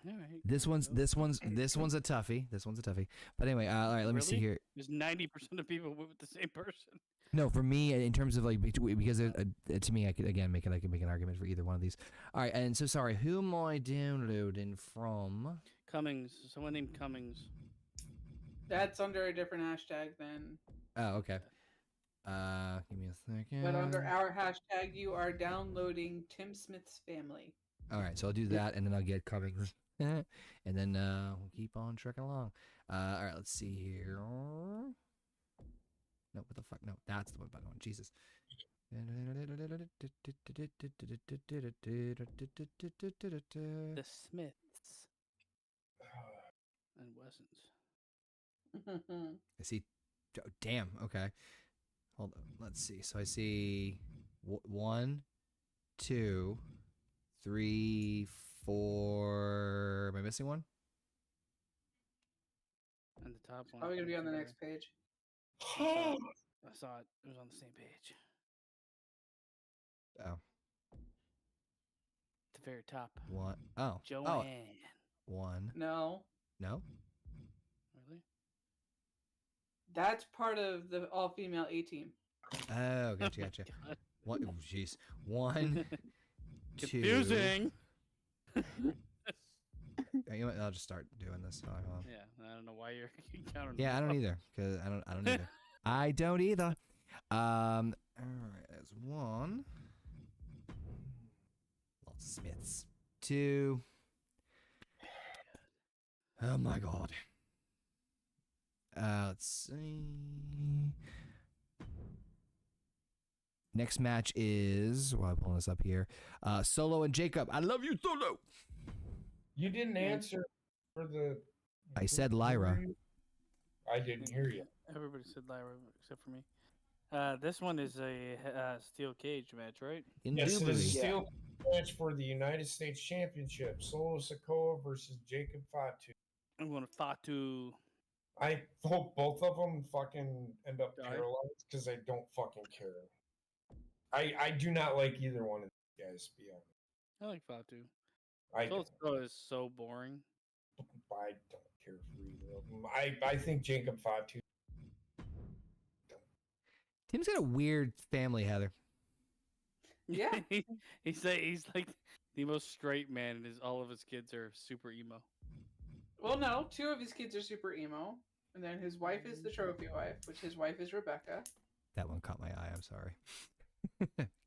All right. This one's a toughie. This one's a toughie. But anyway, all right. Let me see Really? here. There's 90% of people with the same person. No, for me, in terms of like because to me, I could make an argument for either one of these. All right, and so sorry. Who am I downloading from? Cummings. Someone named Cummings. That's under a different hashtag than. Oh, okay. Give me a second. But under our hashtag, you are downloading Tim Smith's family. All right, so I'll do that, and then I'll get Cummings, and then we'll keep on trekking along. All right, let's see here. No, what the fuck? No, that's the one button. Jesus. The Smiths. And wasn't. I see. Oh, damn. Okay. Hold on. Let's see. So I see 1, 2, 3, 4. Am I missing one? And the top one. Probably gonna be on the next page. I saw it. It was on the same page. Oh. At the very top. One. Oh. Joanne. Oh. 1. No, No. Really? that's part of the all-female A team. Oh, gotcha. God. One. Oh, jeez. 1, 2. Confusing. You know what, I'll just start doing this. Hold on. Yeah, I don't know why you're counting. Yeah, I don't either. Cause I don't either. I don't either. All right, that's 1. Lots of Smiths. 2. Oh my God. Let's see. Next match is while I'm pulling this up here. Solo and Jacob. I love you, Solo. You didn't answer for the. I said Lyra. I didn't hear you. Everybody said Lyra except for me. This one is a steel cage match, right? Yes, it Indubitably. is still match for the United States Championship. Solo Sikoa versus Jacob Fatu. I'm going to Fatu. I hope both of them fucking end up Die. paralyzed because I don't fucking care. I do not like either one of these guys, to be honest. I like Fatu. I don't, Solo is so boring. I don't care for either of them. I think Jacob Fatu. Tim's got a weird family, Heather. Yeah. he's like the most straight man, and all of his kids are super emo. Well, no, 2 of his kids are super emo, and then his wife is the trophy wife, which his wife is Rebecca. That one caught my eye. I'm sorry.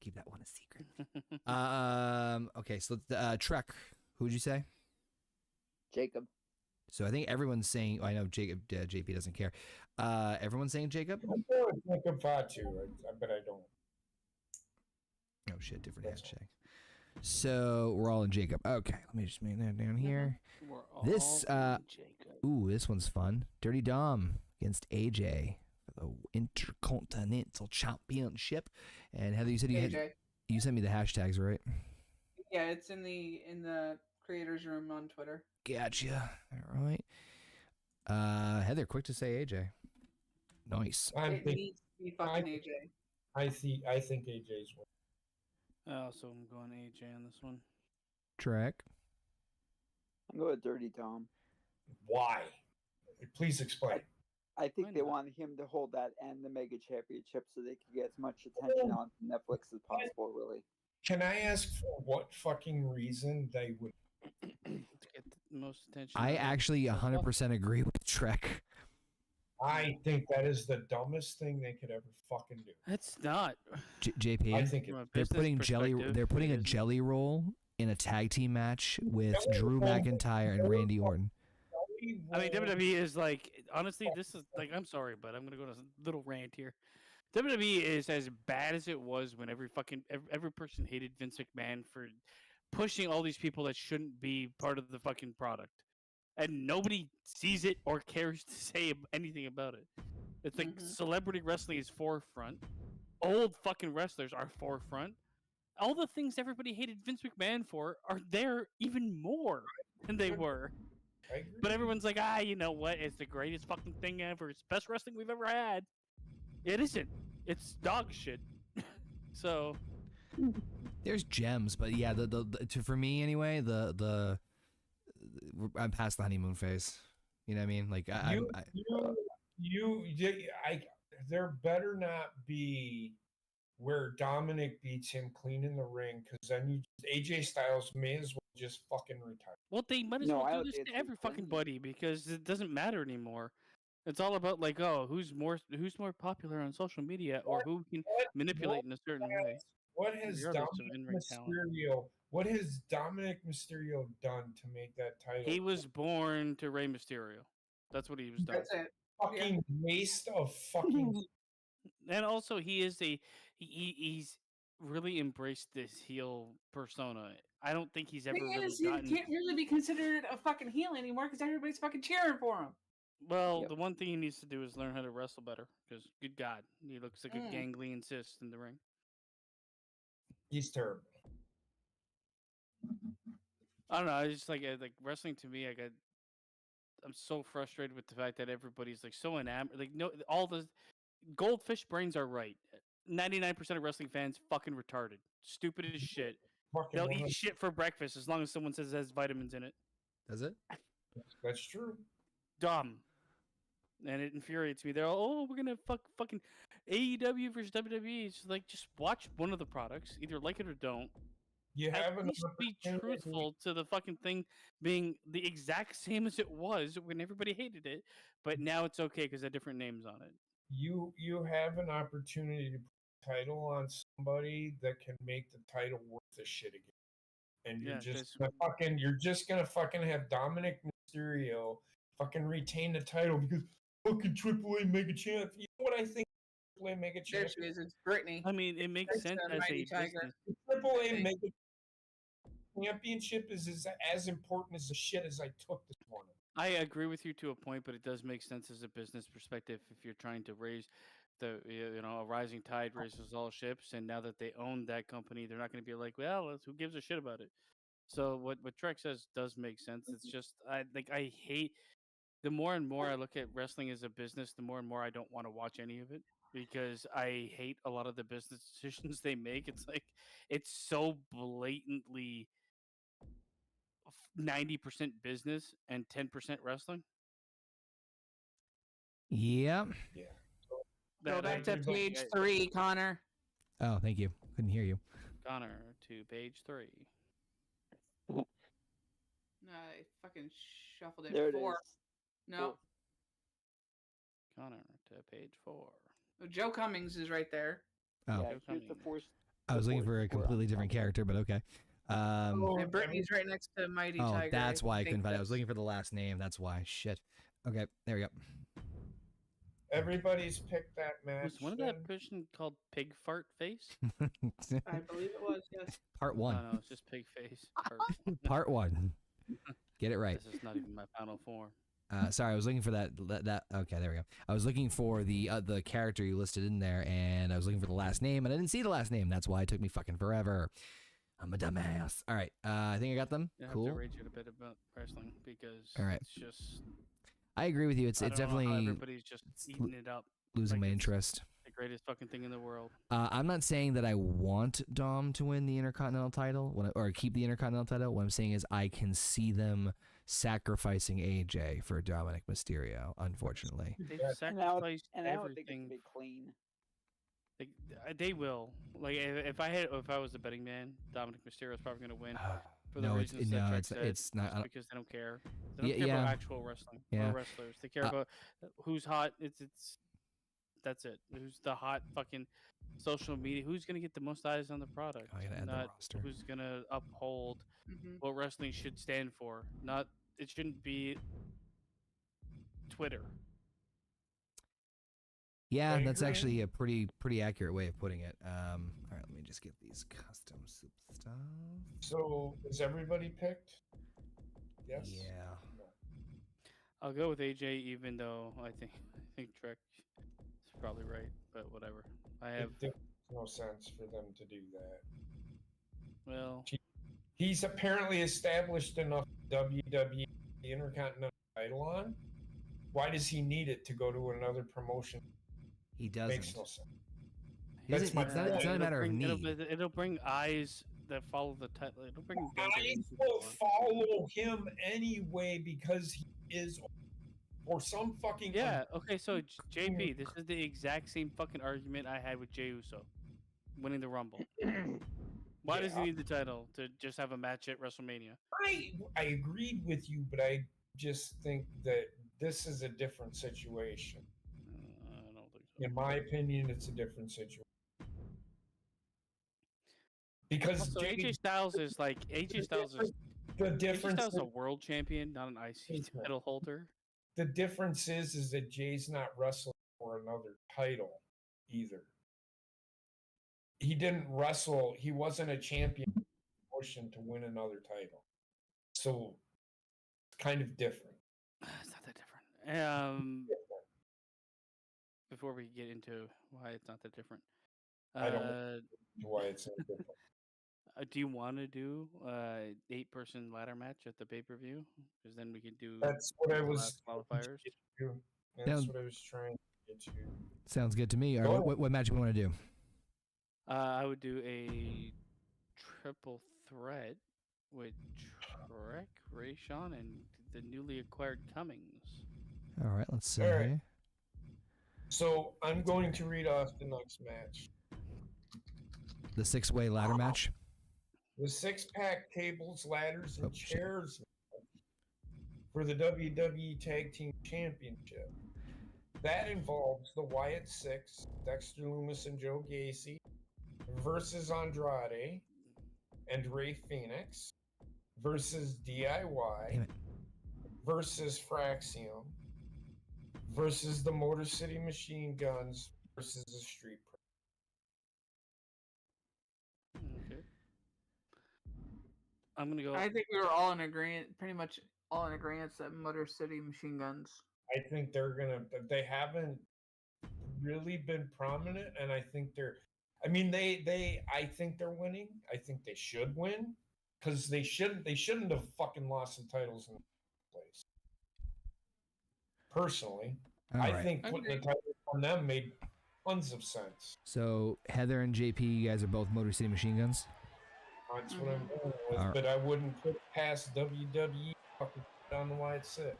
Keep that one a secret. Okay, so Trek. Who would you say? Jacob. So I think everyone's saying. I know Jacob. JP doesn't care. Everyone's saying Jacob. I'm going with Jacob Fatu, but I don't. Oh shit! Different That's hashtag. So we're all in Jacob. Okay, let me just make that down here. We're This, all in Jacob. Ooh, this one's fun. Dirty Dom against AJ for the Intercontinental Championship. And Heather, you said you sent me the hashtags, right? Yeah, it's in the creators room on Twitter. Gotcha. All right. Heather, quick to say AJ. Nice. It needs to be fucking AJ. I think AJ's winning. So I'm going AJ on this one. Track. I'm going with Dirty Tom. Why? Please explain. I think Why they not? wanted him to hold that and the Mega Championship so they could get as much attention on Netflix as possible, really. Can I ask for what fucking reason they would? To get the most attention. I actually 100% agree with Trek. I think that is the dumbest thing they could ever fucking do. It's not. JP. I think it, From a They're business putting jelly. perspective, They're putting it a isn't. jelly roll in a tag team match with Jelly Drew roll. McIntyre and Randy Orton. I mean, WWE is like, honestly, this is like, I'm sorry, but I'm gonna go to a little rant here. WWE is as bad as it was when every person hated Vince McMahon for pushing all these people that shouldn't be part of the fucking product, and nobody sees it or cares to say anything about it. It's like celebrity wrestling is forefront. Old fucking wrestlers are forefront. All the things everybody hated Vince McMahon for are there even more than they were. I agree. But everyone's like, you know what? It's the greatest fucking thing ever. It's the best wrestling we've ever had. It isn't. It's dog shit. So There's gems, but yeah, for me anyway, I'm past the honeymoon phase. You know what I mean? Like there better not be where Dominic beats him clean in the ring, because then AJ Styles may as well just fucking retire. well, they might as No, well I do don't this think to it's every fucking funny. buddy because it doesn't matter anymore. It's all about like, who's more popular on social media or who can manipulate in a certain way. What has Regardless of Dominic in-ring talent. Mysterio? What has Dominic Mysterio done to make that title? He was born to Rey Mysterio. That's what he was done. That's it. fucking waste of fucking. And also, he's really embraced this heel persona. I don't think he's ever Thing really is, he gotten. can't really be considered a fucking heel anymore because everybody's fucking cheering for him. Well, Yep. the one thing he needs to do is learn how to wrestle better. Because, good God, he looks like a gangly cyst in the ring. He's terrible. I don't know. I just like wrestling to me. I'm so frustrated with the fact that everybody's like so enamored. Like no, all the goldfish brains are right. 99% of wrestling fans fucking retarded, stupid as shit. Fucking They'll one eat of- shit for breakfast as long as someone says it has vitamins in it. Does it? That's true. Dumb. And it infuriates me. They're all, we're gonna fucking AEW versus WWE. It's like just watch one of the products, either like it or don't. You have At least be truthful to the fucking thing being the exact same as it was when everybody hated it, but now it's okay because there are different names on it. You have an opportunity to put a title on somebody that can make the title worth the shit again. And Yeah, you're just gonna fucking have Dominic Mysterio fucking retain the title because fucking AAA Mega Champ. You know what I think? AAA Mega There Champ. she is. It's Brittany. I mean, it makes It's sense a as mighty a tiger. business. AAA Mega Championship is as important as the shit as I took this morning. I agree with you to a point, but it does make sense as a business perspective if you're trying to raise a rising tide raises all ships, and now that they own that company, they're not going to be like, well, who gives a shit about it? So what Trek says does make sense. It's just I hate the more and more I look at wrestling as a business, the more and more I don't want to watch any of it because I hate a lot of the business decisions they make. It's like it's so blatantly 90% business and 10% wrestling. Yeah. Yeah. Go That back I- to page 3, Connor. Oh, thank you. Couldn't hear you. Connor to page 3. No, I fucking shuffled it. There it 4. is. No, Connor to page 4. Oh, Joe Cummings is right there. Oh, Yeah, here's the coming. force. I was looking the for a force four completely on different top. character, but okay. And Brittany's right next to Mighty Oh, Tiger. that's why I think couldn't find it. I was that's- looking for the last name. That's why. Shit. Okay, there we go. Everybody's picked that match. Was one of that person called Pig Fart Face? I believe it was, yes. Part one. Oh, no, it's just Pig Face. Part one. Get it right. This is not even my final form. Sorry, I was looking for that. Okay, there we go. I was looking for the character you listed in there, and I was looking for the last name, and I didn't see the last name. That's why it took me fucking forever. I'm a dumbass. All right, I think I got them. I Cool. have to rage it a bit about wrestling because All right. it's just. I agree with you. It's I don't know how definitely everybody's just eating it up. losing like my it's interest. The greatest fucking thing in the world. I'm not saying that I want Dom to win the Intercontinental title or keep the Intercontinental title. What I'm saying is I can see them sacrificing AJ for Dominic Mysterio, unfortunately. They've And I don't sacrificed think it's everything. gonna be clean. They will. Like if I was a betting man, Dominic Mysterio is probably going to win for the No, reasons that Trek said, it's not. just because they don't care. They don't care Yeah. about actual wrestling Yeah. or wrestlers. They care about who's hot. It's that's it. Who's the hot fucking social media? Who's going to get the most eyes on the product? I gotta add the Not roster. who's going to uphold Mm-hmm. what wrestling should stand for. Not it shouldn't be Twitter. Yeah, I that's agree. actually a pretty accurate way of putting it. All right, let me just get these custom soup stuff. So is everybody picked? Yes. Yeah. I'll go with AJ, even though I think Trek is probably right, but whatever. I have It makes no sense for them to do that. well, He's apparently established enough WWE Intercontinental title on. Why does he need it to go to another promotion? He doesn't. Makes no sense. He That's doesn't- my it's not point. a matter of bring, need. it'll bring eyes that follow the title. It'll bring I WWE will on. follow him anyway because he is for some fucking Yeah. Okay. So JP, this is the exact same fucking argument I had with Jey Uso winning the Rumble. Why does he Yeah. need the title to just have a match at WrestleMania? I agreed with you, but I just think that this is a different situation. I don't think so. In my opinion, it's a different situation. Because Also, AJ Styles is like AJ Styles is the AJ difference Styles is a world champion, not an IC title holder. the difference is that Jay's not wrestling for another title either. He didn't wrestle. He wasn't a champion promotion to win another title. So it's kind of different. It's not that different. Before we get into why it's not that different, I don't know why it's so different. do you want to do 8-person ladder match at the pay-per-view? Because then we can do That's what I the was last qualifiers. That's what I was trying to get to. Sounds good to me. All Go right, ahead. what match do we want to do? I would do a triple threat with Trek, Rayshawn, and the newly acquired Cummings. All right, let's see. All right. So I'm going to read off the next match. The 6-way ladder match. The 6-pack tables, ladders, and Oh, shit. chairs for the WWE Tag Team Championship. That involves the Wyatt Six, Dexter Lumis and Joe Gacy, versus Andrade and Ray Phoenix, versus DIY, Damn it. versus Fraxium, versus the Motor City Machine Guns, versus the Street Okay. I'm gonna go. I think we were all in agreement, pretty much all in agreement that Motor City Machine Guns. I think they haven't really been prominent, and I think I think they're winning. I think they should win because they shouldn't have fucking lost the titles in the place. Personally, All I right. think putting the titles on them made tons of sense. So Heather and JP, you guys are both Motor City Machine Guns. That's what I'm going with, All right. but I wouldn't put past WWE fucking on the Wyatt Six.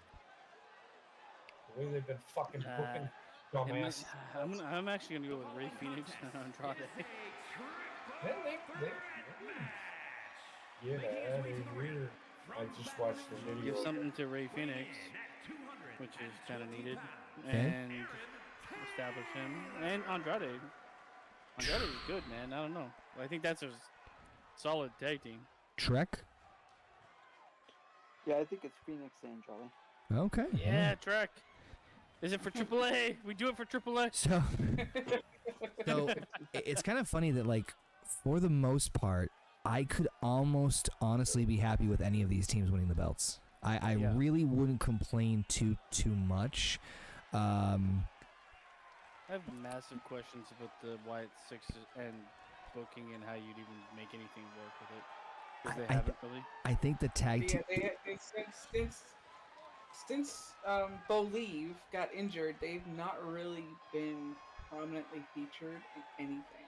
The way they've been fucking booking dumbass. I'm actually gonna go with Ray Phoenix and Andrade. Get out of here. I just watched the video. Give something to Ray Phoenix, which is kind of needed, Okay. and establish him. And Andrade. Andrade is good, man. I don't know. I think that's a solid tag team. Trek. Yeah, I think it's Phoenix and Andrade. Okay. Yeah, Trek. Is it for AAA? We do it for AAA. So it's kind of funny that, like, for the most part, I could almost honestly be happy with any of these teams winning the belts. I really wouldn't complain too much. I have massive questions about the Wyatt Six and booking and how you'd even make anything work with it. Because they haven't really. I think the tag team. Since Believe got injured, they've not really been prominently featured in anything.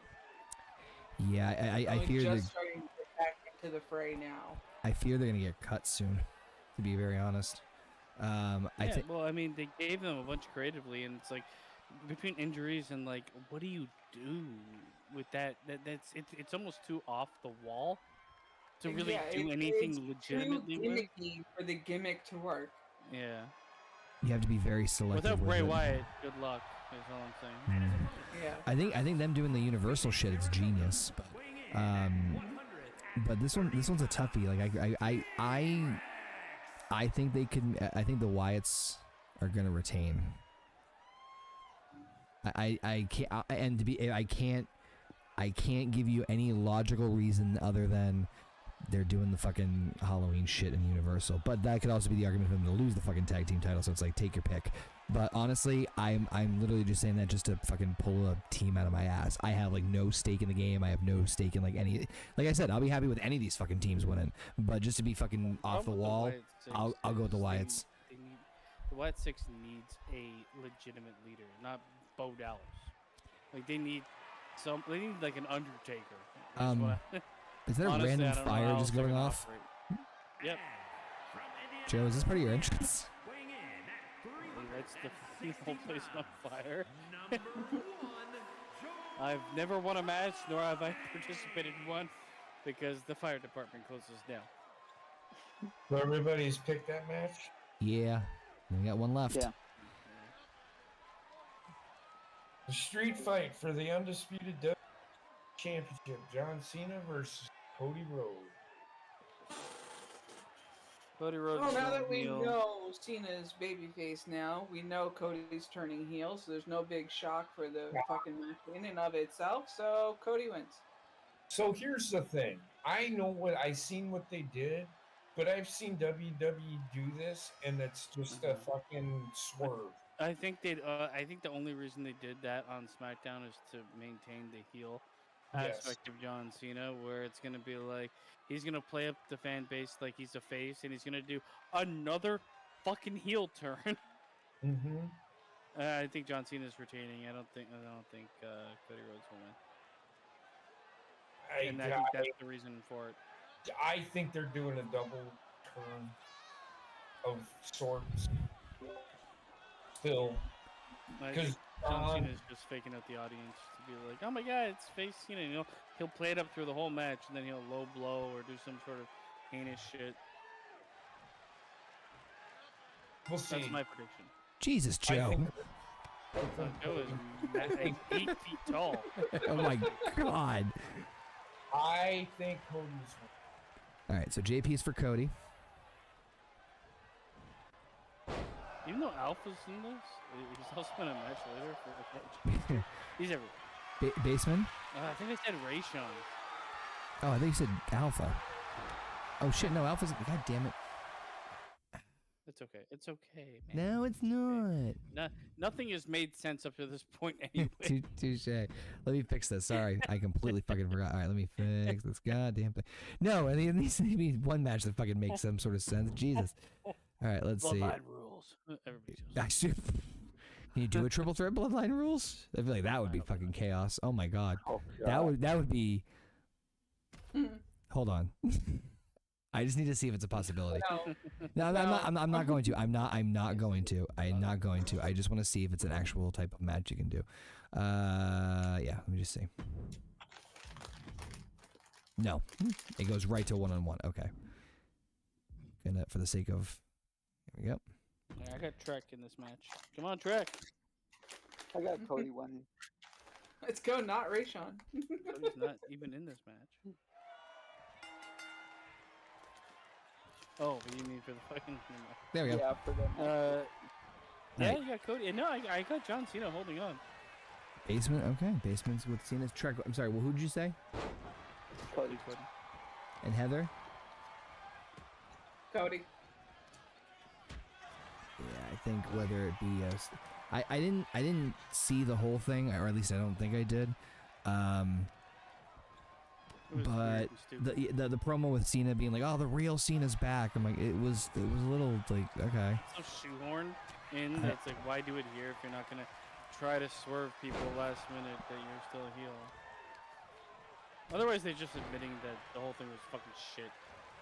Yeah, I fear just they're starting to get back into the fray now. I fear they're gonna get cut soon. To be very honest. Well, I mean, they gave them a bunch creatively, and it's like between injuries and like, what do you do with that? It's almost too off the wall to really do anything legitimately too gimmicky for the gimmick to work. Yeah. You have to be very selective. Without Bray with it. Wyatt, good luck. Is all I'm saying. Yeah. I think them doing the Universal shit is genius, but this one's a toughie. Like I think they can. I think the Wyatts are gonna retain. I can't give you any logical reason other than they're doing the fucking Halloween shit in Universal. But that could also be the argument for them to lose the fucking tag team title. So it's like, take your pick. But honestly, I'm literally just saying that just to fucking pull a team out of my ass. I have like no stake in the game. I have no stake in like any. Like I said, I'll be happy with any of these fucking teams winning. But just to be fucking off the wall, I'll go with the Wyatts. The Wyatt Six needs a legitimate leader, not Bo Dallas. Like they need like an Undertaker. Is there Honestly, a random fire just going off? Yep. Joe, is this part of your entrance? That's the whole place on fire. I've never won a match, nor have I participated in one, because the fire department closes down. So everybody's picked that match? Yeah. We got one left. Yeah. The street fight for the undisputed WWE Championship. John Cena versus Cody Rhodes. Cody Rhodes. Well, now that we know Cena's babyface now, we know Cody's turning heel, so there's no big shock for the fucking match in and of itself, so Cody wins. So here's the thing. I seen what they did, but I've seen WWE do this, and it's just a fucking swerve. I think I think the only reason they did that on SmackDown is to maintain the heel aspect of John Cena, where it's gonna be like he's gonna play up the fan base like he's a face, and he's gonna do another fucking heel turn. Mm-hmm. I think John Cena's retaining. I don't think Cody Rhodes will win. And I think that's the reason for it. I think they're doing a double turn of sorts. Still, because John Cena is just faking out the audience to be like, "Oh my God, it's face Cena." You know, he'll play it up through the whole match, and then he'll low blow or do some sort of heinous shit. we'll see. That's my prediction. Jesus, Joe. Joe is 8 feet tall. Oh my God. I think Cody's. All right, so JP's for Cody. Even though Alpha's in this, he's also in a match later for the match. He's everywhere. Baseman? I think I said Rayshawn. Oh, I think you said Alpha. Oh shit, no, Alpha's. God damn it. It's okay. It's okay, man. No, it's not. Nothing has made sense up to this point anyway. Touche. Let me fix this. Sorry, I completely fucking forgot. All right, let me fix this goddamn thing. No, I mean, it needs to be one match that fucking makes some sort of sense. Jesus. All right, let's see. Bloodline rules. Everybody I knows. should. Can you do a triple threat bloodline rules? I feel like that would be fucking chaos. Oh my God. That would be. Hold on. I just need to see if it's a possibility. No, I'm not going to. I'm not going to. I just want to see if it's an actual type of match you can do. Yeah, let me just see. No, it goes right to 1-on-1. Okay. Gonna, for the sake of, here we go. Yeah, I got Trek in this match. Come on, Trek. I got Cody winning. Let's go, not Rayshawn. Cody's not even in this match. Oh, but you need for the fucking. There we go. Yeah, for them. Yeah, Right. you got Cody. And no, I got John Cena holding on. Basement. Okay, basement's with Cena's track. I'm sorry. Well, who did you say? Cody. And Heather. Cody. Yeah, I think whether it be I didn't see the whole thing, or at least I don't think I did. It was weird But and stupid. the promo with Cena being like, "Oh, the real Cena's back," I'm like, it was a little like, okay. So shoehorned in. That's like, why do it here if you're not gonna try to swerve people last minute that you're still a heel? Otherwise, they're just admitting that the whole thing was fucking shit.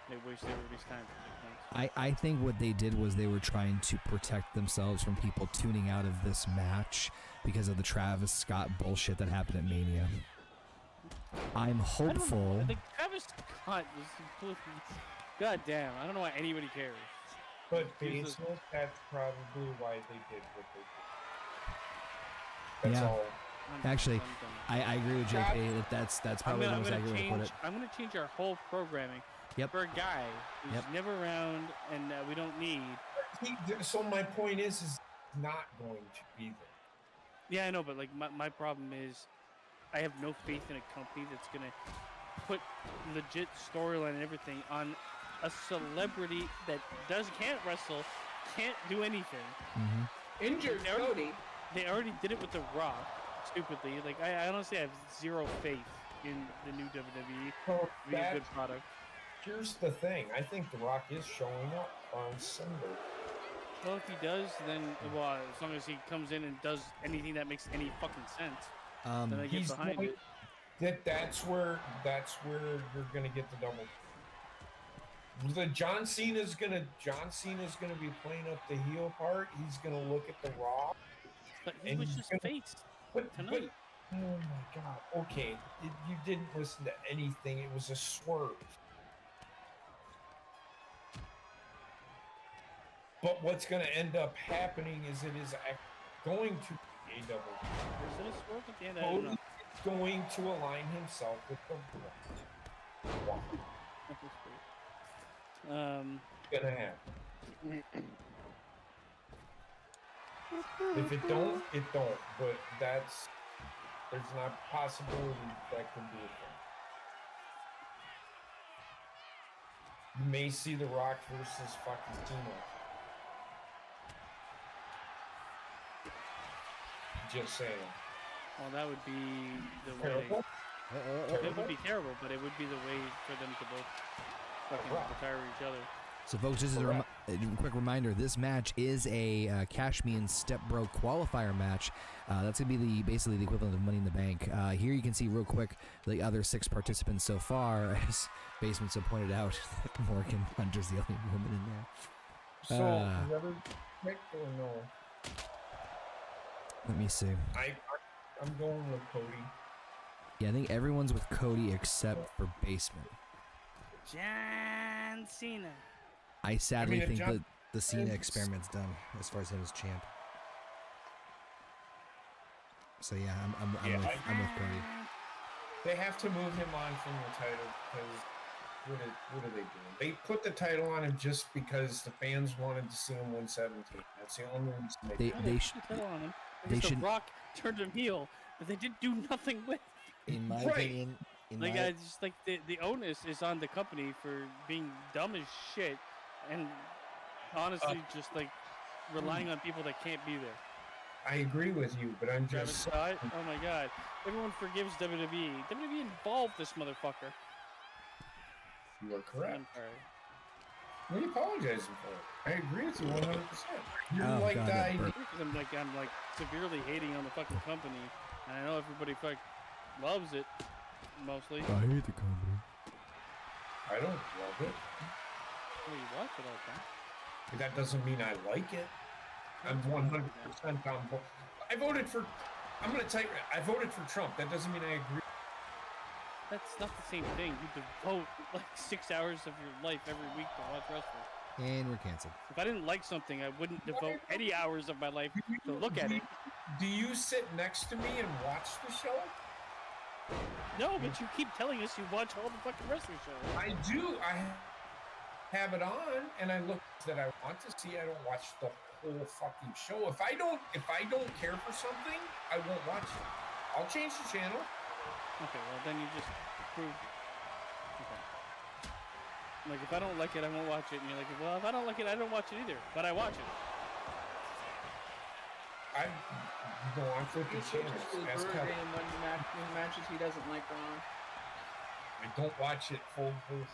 They wasted everybody's time for 6 months. I think what they did was they were trying to protect themselves from people tuning out of this match because of the Travis Scott bullshit that happened at Mania. I'm hopeful. Like Travis Scott was completely. God damn, I don't know why anybody cares. But Jesus. basement, that's probably why they did what they did. That's Yeah. all. Actually, I'm done. I agree with JP that that's probably the most accurate way to put it. I'm gonna change our whole programming Yep. for a guy who's Yep. never around and we don't need. So my point is not going to be there. Yeah, I know, but like my problem is, I have no faith in a company that's gonna put legit storyline and everything on a celebrity that can't wrestle, can't do anything. Hmm. Injured They already- Cody. They already did it with The Rock, stupidly. Like I honestly have zero faith in the new WWE So being a good that, product. here's the thing. I think The Rock is showing up on Sunday. Well, if he does, then well, as long as he comes in and does anything that makes any fucking sense, then I get He's behind going, it. that's where you're gonna get the double. John Cena's gonna be playing up the heel part. He's gonna look at The Rock. But he and was he's just gonna- face But tonight. oh my god. Okay, you didn't listen to anything. It was a swerve. But what's going to end up happening is it is going to be a double. Was it a swerve at the end? I don't know. Cody's going to align himself with the Rock. That was weird. It's gonna happen. If it don't, it don't. But there's not a possibility that could be a thing. You may see The Rock versus fucking Cena. Just saying. Well, that would be the way. Terrible. It would be terrible, but it would be the way for them to both fucking retire each other. So, folks, this is a quick reminder. This match is a Cash Me In Step Bro qualifier match. That's going to be basically the equivalent of Money in the Bank. Here you can see real quick the other 6 participants so far. As Basements have pointed out, Morgan Hunter's the only woman in there. So, whoever picked or no? Let me see. I'm going with Cody. Yeah, I think everyone's with Cody except for Basement. John Cena. I sadly if think John- that the Cena experiment's done as far as him as champ. So yeah, I'm with Cody. They have to move him on from the title because what are they doing? They put the title on him just because the fans wanted to see him win 17. That's the only reason they did. They Put should. the title on him. they Because should- The Rock turned him heel, but they didn't do nothing with. In my Right. opinion, Like I just like the onus is on the company for being dumb as shit, and honestly just like relying on people that can't be there. I agree with you, but I'm Travis just Scott, oh my god, everyone forgives WWE. WWE involved this motherfucker. you are correct. I'm sorry. What are you apologizing for? I agree with you 100%. You Oh, like God, the that idea. burp. Because I'm like severely hating on the fucking company, and I know everybody loves it mostly. I hate the company. I don't love it. Well, you watch it all the time. But that doesn't mean I like it. I'm 100% on board. I voted for. I'm gonna tell you. I voted for Trump. That doesn't mean I agree. That's not the same thing. You devote like 6 hours of your life every week to watch wrestling. And we're canceled. If I didn't like something, I wouldn't devote any hours of my life to look at it. Do you sit next to me and watch the show? No, but you keep telling us you watch all the fucking wrestling shows. I do. I have it on, and I look that I want to see. I don't watch the whole fucking show. If I don't care for something, I won't watch it. I'll change the channel. Okay, well then you just prove. Okay. Like if I don't like it, I won't watch it. And you're like, well, if I don't like it, I don't watch it either. But I watch it. I'm flipping He's such channels. a good Ask bird Kevin. game when matches he doesn't like are on. I don't watch it wholeheartedly.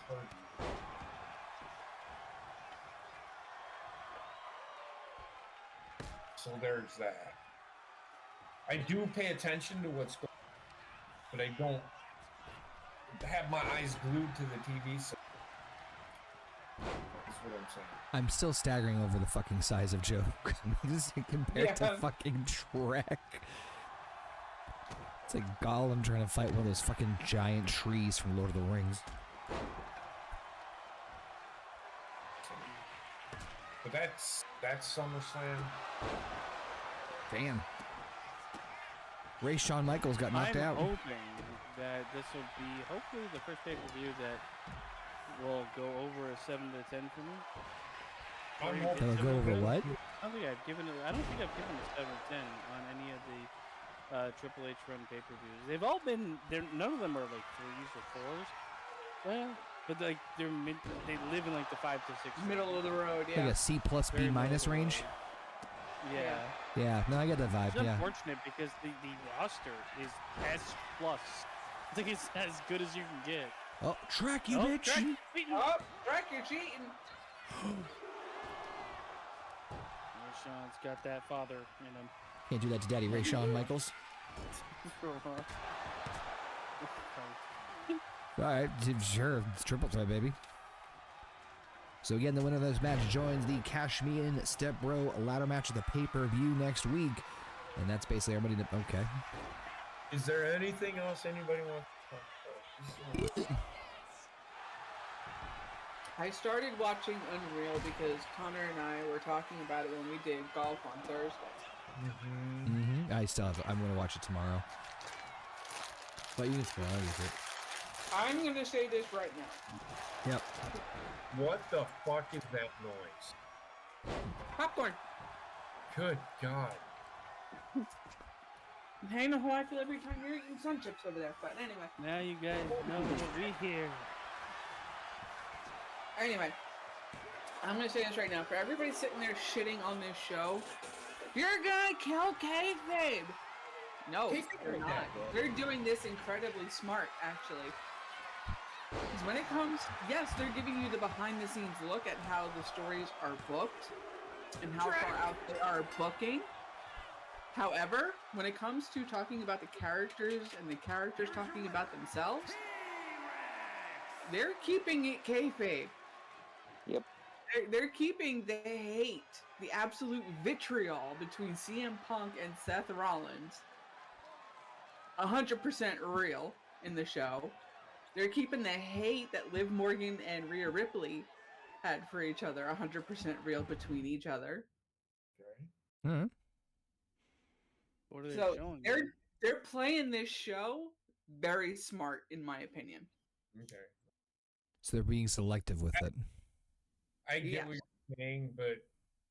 So there's that. I do pay attention to what's going on, but I don't have my eyes glued to the TV. So that's what I'm saying. I'm still staggering over the fucking size of Joe compared to fucking Shrek. It's like Gollum trying to fight one of those fucking giant trees from Lord of the Rings. But that's SummerSlam. Damn. Shawn Michaels got knocked out. I'm hoping that this will be hopefully the first pay-per-view that will go over a 7 to 10 for me. That'll go over what? I don't think I've given a 7 to 10 on any of the Triple H run pay-per-views. They've all been none of them are like 3s or 4s. Well, but like they live in like the 5 to 6 Middle of the road, yeah. Like a C plus B Very minus middle of the range? road. Yeah. Yeah, no, I get that vibe, It's yeah. unfortunate because the roster is S plus. I think it's as good as you can get. Oh, Trek, you Oh, bitch! Trek, cheating. Oh, Trek, you're cheating. Sean's got that father in him. Can't do that to Daddy Shawn Michaels. Alright, sure, it's triple threat, baby. So again, the winner of this match joins the Cash Me In Step Bro ladder match of the pay-per-view next week. And that's basically everybody. Okay. Is there anything else anybody wants to talk about? I started watching Unreal because Connor and I were talking about it when we did golf on Thursday. I'm gonna watch it tomorrow. But you can spoil it. I'm gonna say this right now. Yep. What the fuck is that noise? Popcorn. Good God. I know how I feel every time you're eating sun chips over there, but anyway. Now you guys know what we hear. Anyway, I'm gonna say this right now. For everybody sitting there shitting on this show, you're gonna kill kayfabe. No, they're not. They're doing this incredibly smart, actually. Because when it comes, yes, they're giving you the behind-the-scenes look at how the stories are booked and how far out they are booking. However, when it comes to talking about the characters and the characters talking about themselves, they're keeping it kayfabe. Yep. They're keeping the hate, the absolute vitriol between CM Punk and Seth Rollins 100% real in the show. They're keeping the hate that Liv Morgan and Rhea Ripley had for each other 100% real between each other. Okay. Mm-hmm. What are they So showing? they're playing this show very smart, in my opinion. Okay. So they're being selective with it. I get Yeah. what you're saying, but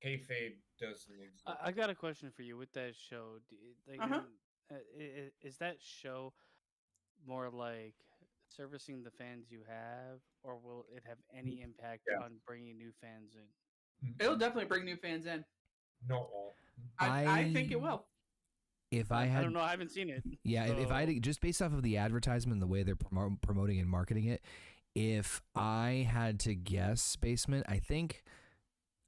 kayfabe doesn't exist. I got a question for you with that show. Is that show more like servicing the fans you have, or will it have any impact on bringing new fans in? It'll definitely bring new fans in. No. I think it will. If I I don't know. I haven't seen it. Yeah, if I had, just based off of the advertisement and the way they're promoting and marketing it, if I had to guess, Basement, I think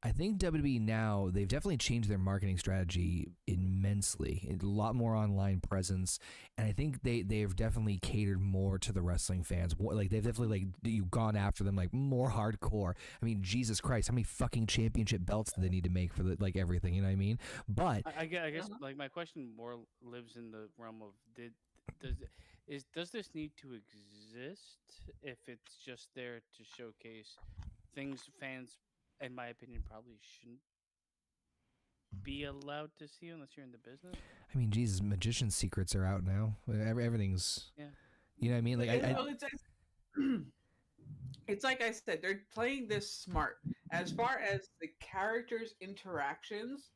WWE now, they've definitely changed their marketing strategy immensely. A lot more online presence, and I think they've definitely catered more to the wrestling fans. Like they've definitely you've gone after them like more hardcore. I mean, Jesus Christ, how many fucking championship belts do they need to make for everything? You know what I mean? But I guess like my question more lives in the realm of does this need to exist if it's just there to showcase things fans, in my opinion, probably shouldn't be allowed to see unless you're in the business? I mean, Jesus, magician's secrets are out now. Everything's, you know what I mean? Like It's like I said, they're playing this smart. As far as the characters' interactions,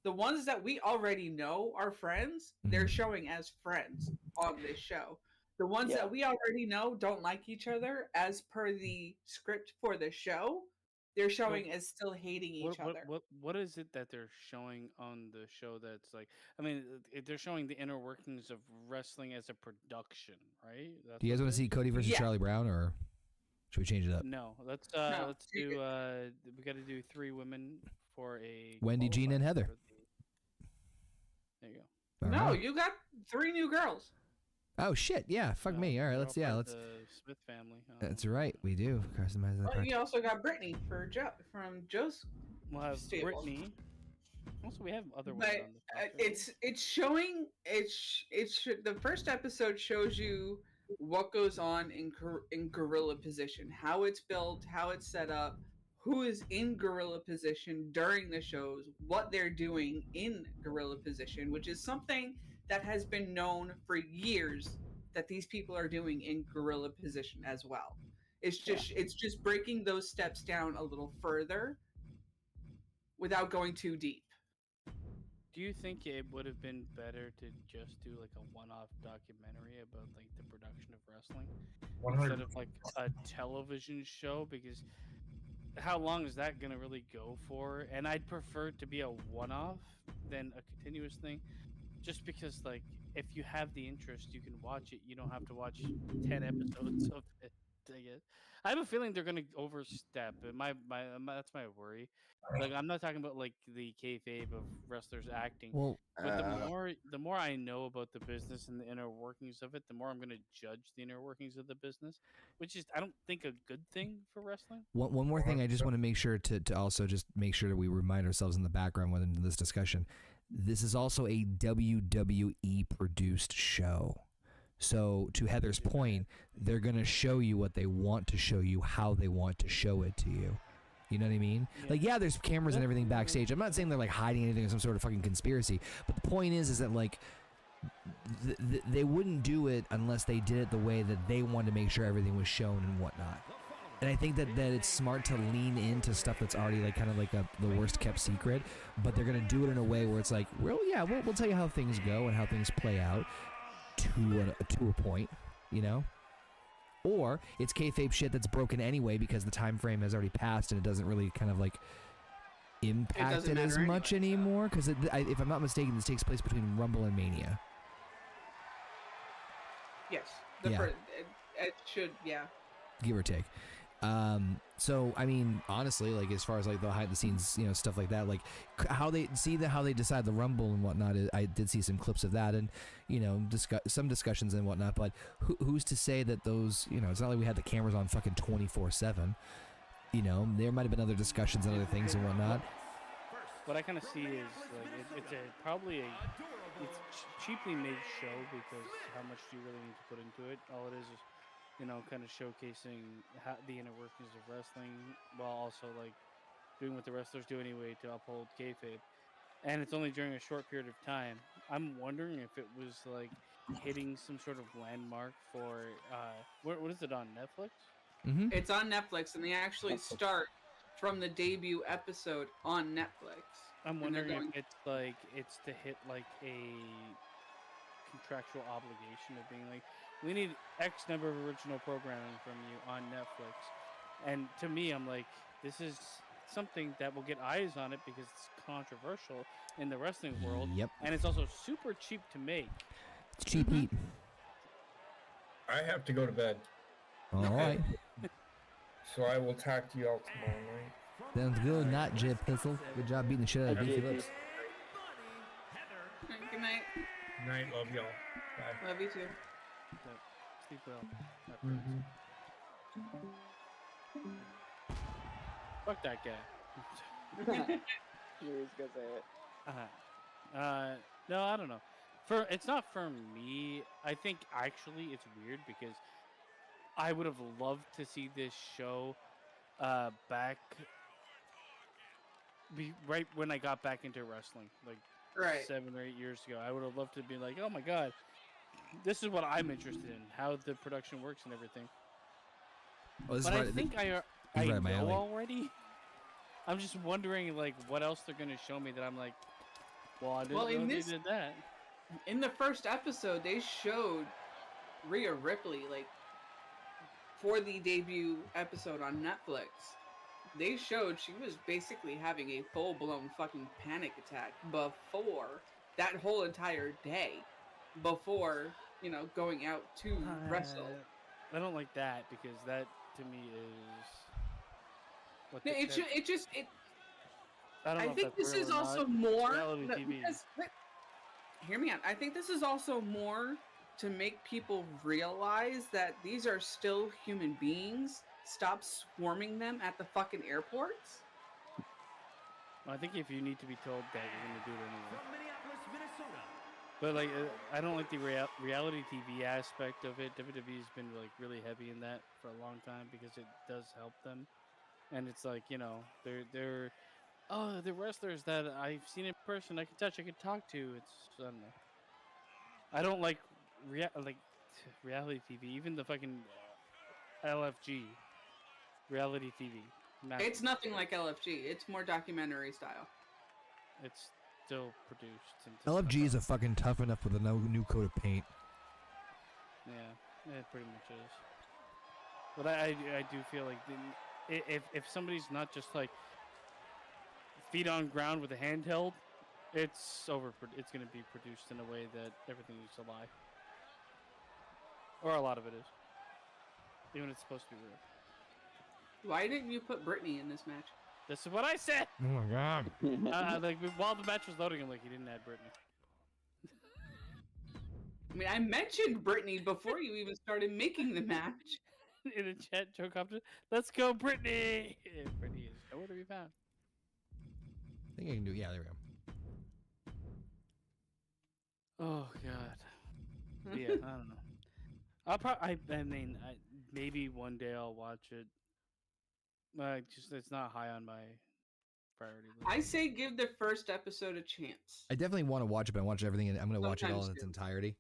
the ones that we already know are friends, they're showing as friends on this show. The ones that we already know don't like each other, as per the script for the show, they're showing as still hating each other. What is it that they're showing on the show that's like? I mean, they're showing the inner workings of wrestling as a production, right? That's Do you guys what want to it see is? Cody versus Yeah. Charlie Brown, or should we change it up? No, let's No, let's take do we got to do 3 women for a Wendy, Gina, and qualifier Heather. for there you go. All No, right. you got 3 new girls. Oh shit! Yeah, fuck No, me. All right, they're let's all part of let's. the Smith family. That's right. We do customize that Well, part. you also got Brittany for from Joe's. We'll have Stable. Brittany. Also, we have other But women on the roster. it's showing the first episode shows you what goes on in gorilla position, how it's built, how it's set up, who is in gorilla position during the shows, what they're doing in gorilla position, which is something that has been known for years that these people are doing in gorilla position as well. It's just breaking those steps down a little further without going too deep. Do you think it would have been better to just do like a one-off documentary about like the production of wrestling 100. instead of like a television show? Because how long is that gonna really go for? And I'd prefer it to be a one-off than a continuous thing, just because like if you have the interest, you can watch it. You don't have to watch 10 episodes of it. I have a feeling they're gonna overstep. That's my worry. Like I'm not talking about like the kayfabe of wrestlers acting, Well, but the more I know about the business and the inner workings of it, the more I'm gonna judge the inner workings of the business, which is I don't think a good thing for wrestling. one more thing I just want to make sure to also just make sure that we remind ourselves in the background when in this discussion. This is also a WWE produced show. So to Heather's point, they're going to show you what they want to show you, how they want to show it to you. You know what I mean? Like, yeah, there's cameras and everything backstage. I'm not saying they're like hiding anything or some sort of fucking conspiracy, but the point is that like they wouldn't do it unless they did it the way that they wanted to make sure everything was shown and whatnot. And I think that it's smart to lean into stuff that's already like kind of like the worst kept secret, but they're gonna do it in a way where it's like, well, yeah, we'll tell you how things go and how things play out to a point, you know. Or it's kayfabe shit that's broken anyway because the time frame has already passed and it doesn't really kind of like impact it as much anymore. Because if I'm not mistaken, this takes place between Rumble and Mania. Yes. It should, yeah. Give or take. So I mean, honestly, like as far as like the behind the scenes, you know, stuff like that, like how they decide the Rumble and whatnot. I did see some clips of that, and you know, some discussions and whatnot. But who's to say that those, you know, it's not like we had the cameras on fucking 24/7. You know, there might have been other discussions and other things and whatnot. What I kind of see is like it's cheaply made show because how much do you really need to put into it? All it is you know, kind of showcasing the inner workings of wrestling while also like doing what the wrestlers do anyway to uphold kayfabe. And it's only during a short period of time. I'm wondering if it was like hitting some sort of landmark for what is it on Netflix? Mm-hmm. It's on Netflix, and they actually start from the debut episode on Netflix. I'm wondering if it's to hit like a contractual obligation of being like, we need X number of original programming from you on Netflix. And to me, I'm like, this is something that will get eyes on it because it's controversial in the wrestling world. Yep. And it's also super cheap to make. It's cheap heat. I have to go to bed, All right. so I will talk to you all tomorrow night. Sounds good. Not Jeb Pistol. Good job beating the shit out of Beefy Lips. Good night. Night, love y'all. Bye. Love you too. So, sleep well. Fuck that guy. You was gonna say it. No, I don't know. It's not for me. I think actually it's weird because I would have loved to see this show back right when I got back into wrestling, like Right. 7 or 8 years ago. I would have loved to be like, oh my god, this is what I'm interested in, how the production works and everything. Oh, this But is I right, think I right up my know alley. already. I'm just wondering, like, what else they're gonna show me that I'm like, well, I didn't Well, in know this- they did that. In the first episode, they showed Rhea Ripley, like, for the debut episode on Netflix. They showed she was basically having a full-blown fucking panic attack before that whole entire day, before, you know, going out to wrestle. I don't like that because that to me is what No, the it char- just I don't I know if think that's this real is or also not. more. Reality no, TV. because- hear me out. I think this is also more to make people realize that these are still human beings. Stop swarming them at the fucking airports. I think if you need to be told that, you're gonna do it anyway. But like, I don't like the reality TV aspect of it. WWE's been like really heavy in that for a long time because it does help them. And it's like, you know, they're the wrestlers that I've seen in person, I can touch, I can talk to. It's I don't know. I don't like reality TV. Even the fucking LFG reality TV. It's nothing like LFG. It's more documentary style. It's still produced. LFG is a fucking tough enough with a new coat of paint. Yeah, it pretty much is. But I do feel like if somebody's not just like feet on ground with a handheld, it's it's going to be produced in a way that everything is a lie, or a lot of it is, even if it's supposed to be real. Why didn't you put Brittany in this match? This is what I said. Oh my god. Like while the match was loading, I'm like, he didn't add Brittany. I mean, I mentioned Brittany before you even started making the match. In the chat, Joe Compton, let's go, Brittany. Brittany is nowhere to be found. I think I can do. Yeah, there we go. Oh god. Yeah, I don't know. I mean, maybe one day I'll watch it. It's not high on my priority list. I say give the first episode a chance. I definitely want to watch it, but I watch everything, and I'm going to watch it all in Sometimes its too. entirety.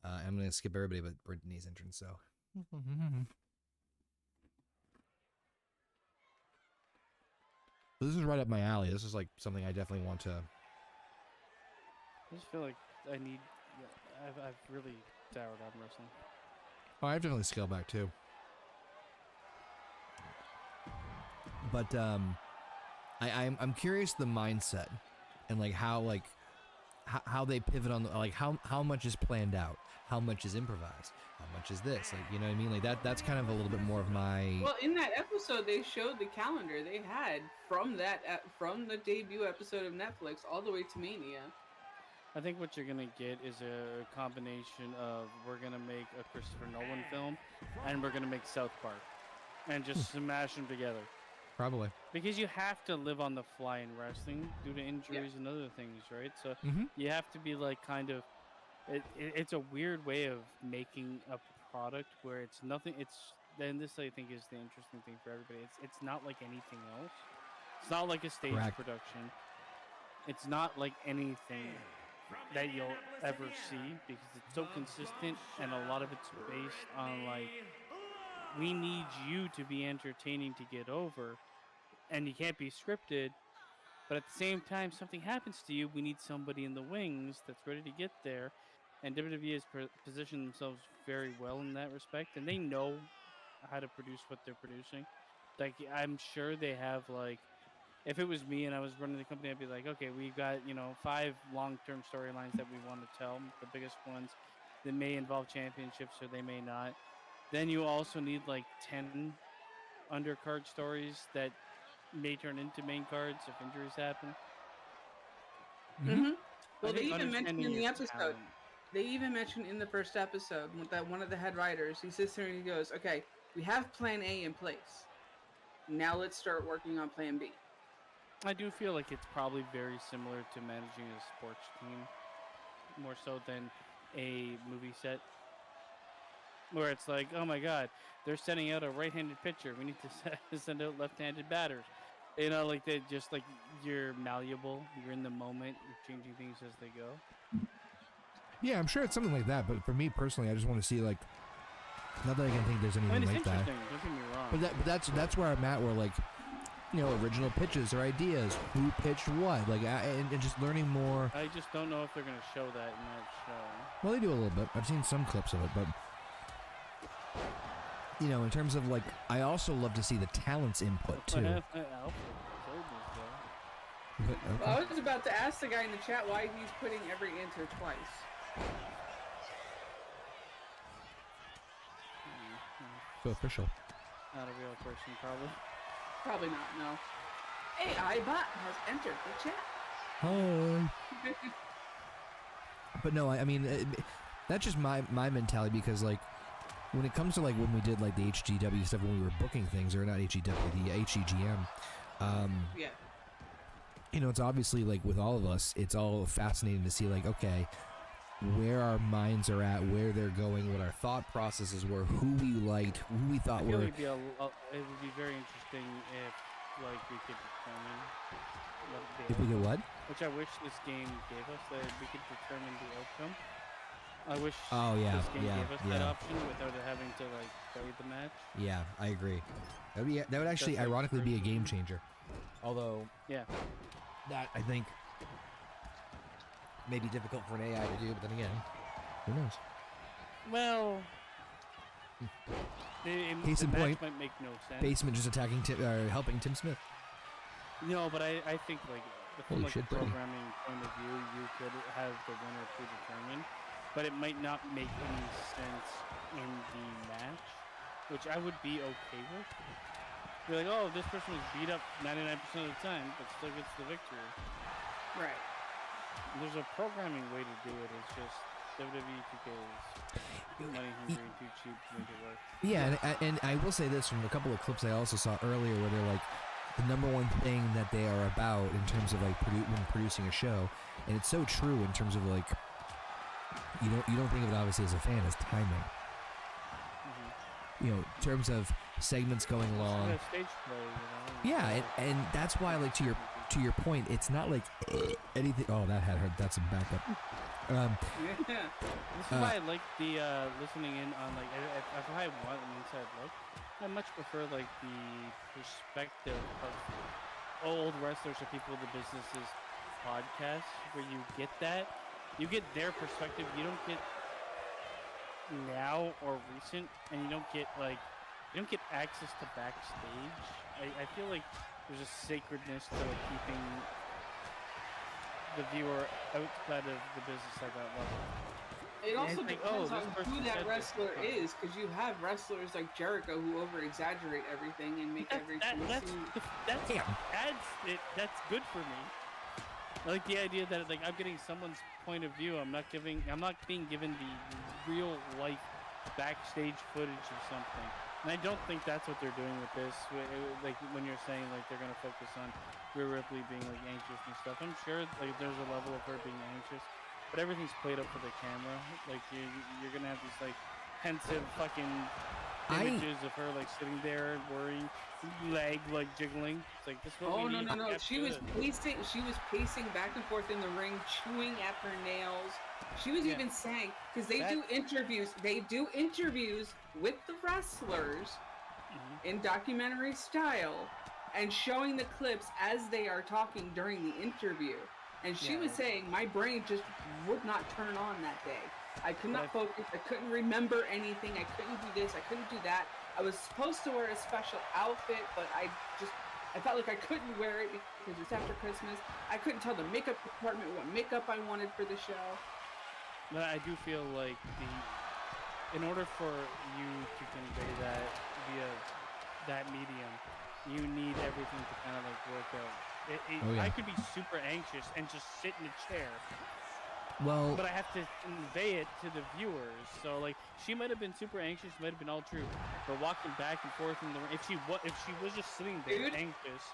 I'm going to skip everybody but Brittany's entrance. So. This is right up my alley. This is like something I definitely want to. I just feel like I need. I've really soured on wrestling. Oh, I've definitely scaled back too. But I'm curious the mindset and like how they pivot on like how much is planned out, how much is improvised, how much is this, like, you know what I mean, like that's kind of a little bit more of my. Well, in that episode, they showed the calendar they had from the debut episode of Netflix all the way to Mania. I think what you're gonna get is a combination of we're gonna make a Christopher Nolan film, and we're gonna make South Park, and just smash them together. Probably. Because you have to live on the fly in wrestling due to injuries and other things, right? So you have to be like kind of. It's a weird way of making a product where it's nothing. Then this I think is the interesting thing for everybody. It's not like anything else. It's not like a stage production. It's not like anything that you'll ever see because it's so consistent, and a lot of it's based on like we need you to be entertaining to get over, and you can't be scripted. But at the same time, something happens to you, we need somebody in the wings that's ready to get there. And WWE has positioned themselves very well in that respect, and they know how to produce what they're producing. Like, I'm sure they have, like, if it was me and I was running the company, I'd be like, okay, we've got, 5 long-term storylines that we want to tell. The biggest ones that may involve championships or they may not. Then you also need, like, 10 undercard stories that may turn into main cards if injuries happen. Well, they even mentioned in the your episode. talent. They even mentioned in the first episode that one of the head writers, he sits there and he goes, "Okay, we have Plan A in place. Now let's start working on Plan B." I do feel like it's probably very similar to managing a sports team, more so than a movie set, where it's like, oh my god, they're sending out a right-handed pitcher. We need to send out left-handed batters. Like they just like you're malleable. You're in the moment. You're changing things as they go. Yeah, I'm sure it's something like that. But for me personally, I just want to see like, not that I can think there's anything It's like that. interesting. Don't get me wrong. But that's where I'm at. Where like, original pitches or ideas, who pitched what, like, and just learning more. I just don't know if they're gonna show that in that show. Well, they do a little bit. I've seen some clips of it, but in terms of like, I also love to see the talent's input too. Well, I was about to ask the guy in the chat why he's putting every answer twice. So official. Not a real person, probably. Probably not, no. AI bot has entered the chat. Hi. But no, I mean, that's just my mentality, because like, when it comes to like when we did like the HGW stuff, when we were booking things, or not HGW, the HGGM, yeah. It's obviously like with all of us, it's all fascinating to see like, okay, where our minds are at, where they're going, what our thought processes were, who we liked, who we thought were. It would be very interesting if like we could determine what if we could what? Which I wish this game gave us, that we could determine the outcome. I wish this game gave us that option without having to like carry the match. Yeah, I agree. That would actually ironically be a game changer. Although, yeah, that I think may be difficult for an AI to do, but then again, who knows? Well, case in point, might make no sense. Basement just attacking helping Tim Smith. No, but I think like from like a Brady. programming point of view, you could have the winner predetermined, but it might not make any sense in the match, which I would be okay with. You're like, oh, this person was beat up 99% of the time, but still gets the victory. Right. There's a programming way to do it. It's just WWE 2K is money hungry and too cheap to make it work. Yeah, and I will say this from a couple of clips I also saw earlier, where they're like, the number one thing that they are about in terms of like when producing a show, and it's so true in terms of like, you don't think of it obviously as a fan as timing. In terms of segments going long. Stage play, Yeah, and that's why, like, to your point, it's not like anything. Oh, that had her. That's a backup. This is why I like the listening in on like if I want an inside look, I much prefer like the perspective of old wrestlers or people in the businesses podcast, where you get their perspective. You don't get now or recent, and you don't get access to backstage. I feel like there's a sacredness to like keeping the viewer outside of the business at that level. It also like, depends oh, on who that wrestler is, because you have wrestlers like Jericho who over-exaggerate everything and make everything seem... That's good for me. I like the idea that like I'm getting someone's point of view. I'm not being given the real life backstage footage of something. And I don't think that's what they're doing with this. Like when you're saying like they're gonna focus on Rhea Ripley being like anxious and stuff. I'm sure like there's a level of her being anxious, but everything's played up for the camera. Like you're gonna have these like pensive fucking images of her like sitting there worrying, leg like jiggling. It's like this. Oh no! She was pacing back and forth in the ring, chewing at her nails. She was even saying, because they do interviews with the wrestlers in documentary style, and showing the clips as they are talking during the interview. And she was saying, my brain just would not turn on that day. I could not focus. I couldn't remember anything. I couldn't do this. I couldn't do that. I was supposed to wear a special outfit, but I felt like I couldn't wear it because it's after Christmas. I couldn't tell the makeup department what makeup I wanted for the show. But I do feel like in order for you to convey that via that medium, you need everything to kind of like work out. I could be super anxious and just sit in a chair. Well, but I have to convey it to the viewers. So like, she might have been super anxious, might have been all true, but walking back and forth in the if she was just sitting there anxious,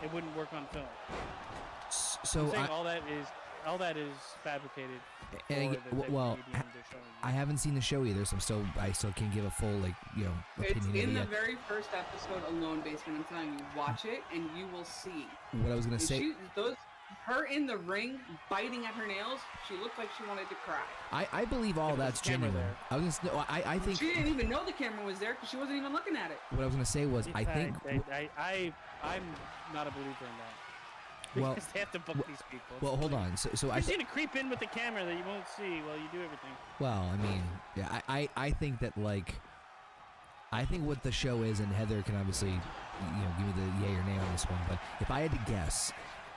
it wouldn't work on film. So all that is fabricated. And I haven't seen the show either, so I still can't give a full opinion. It's in the very first episode alone, Basement. I'm telling you, watch it and you will see. What I was gonna say. her in the ring biting at her nails, she looked like she wanted to cry. I believe all that's genuine. there. I was gonna, no, I think She didn't even know the camera was there because she wasn't even looking at it. what I was gonna say was I think I'm not a believer in that. Well, Because they have to book these people. well, hold on. So I You need to creep in with the camera that you won't see while you do everything. well, I mean, yeah, I think that like I think what the show is, and Heather can obviously give me the yay or nay on this one, but if I had to guess,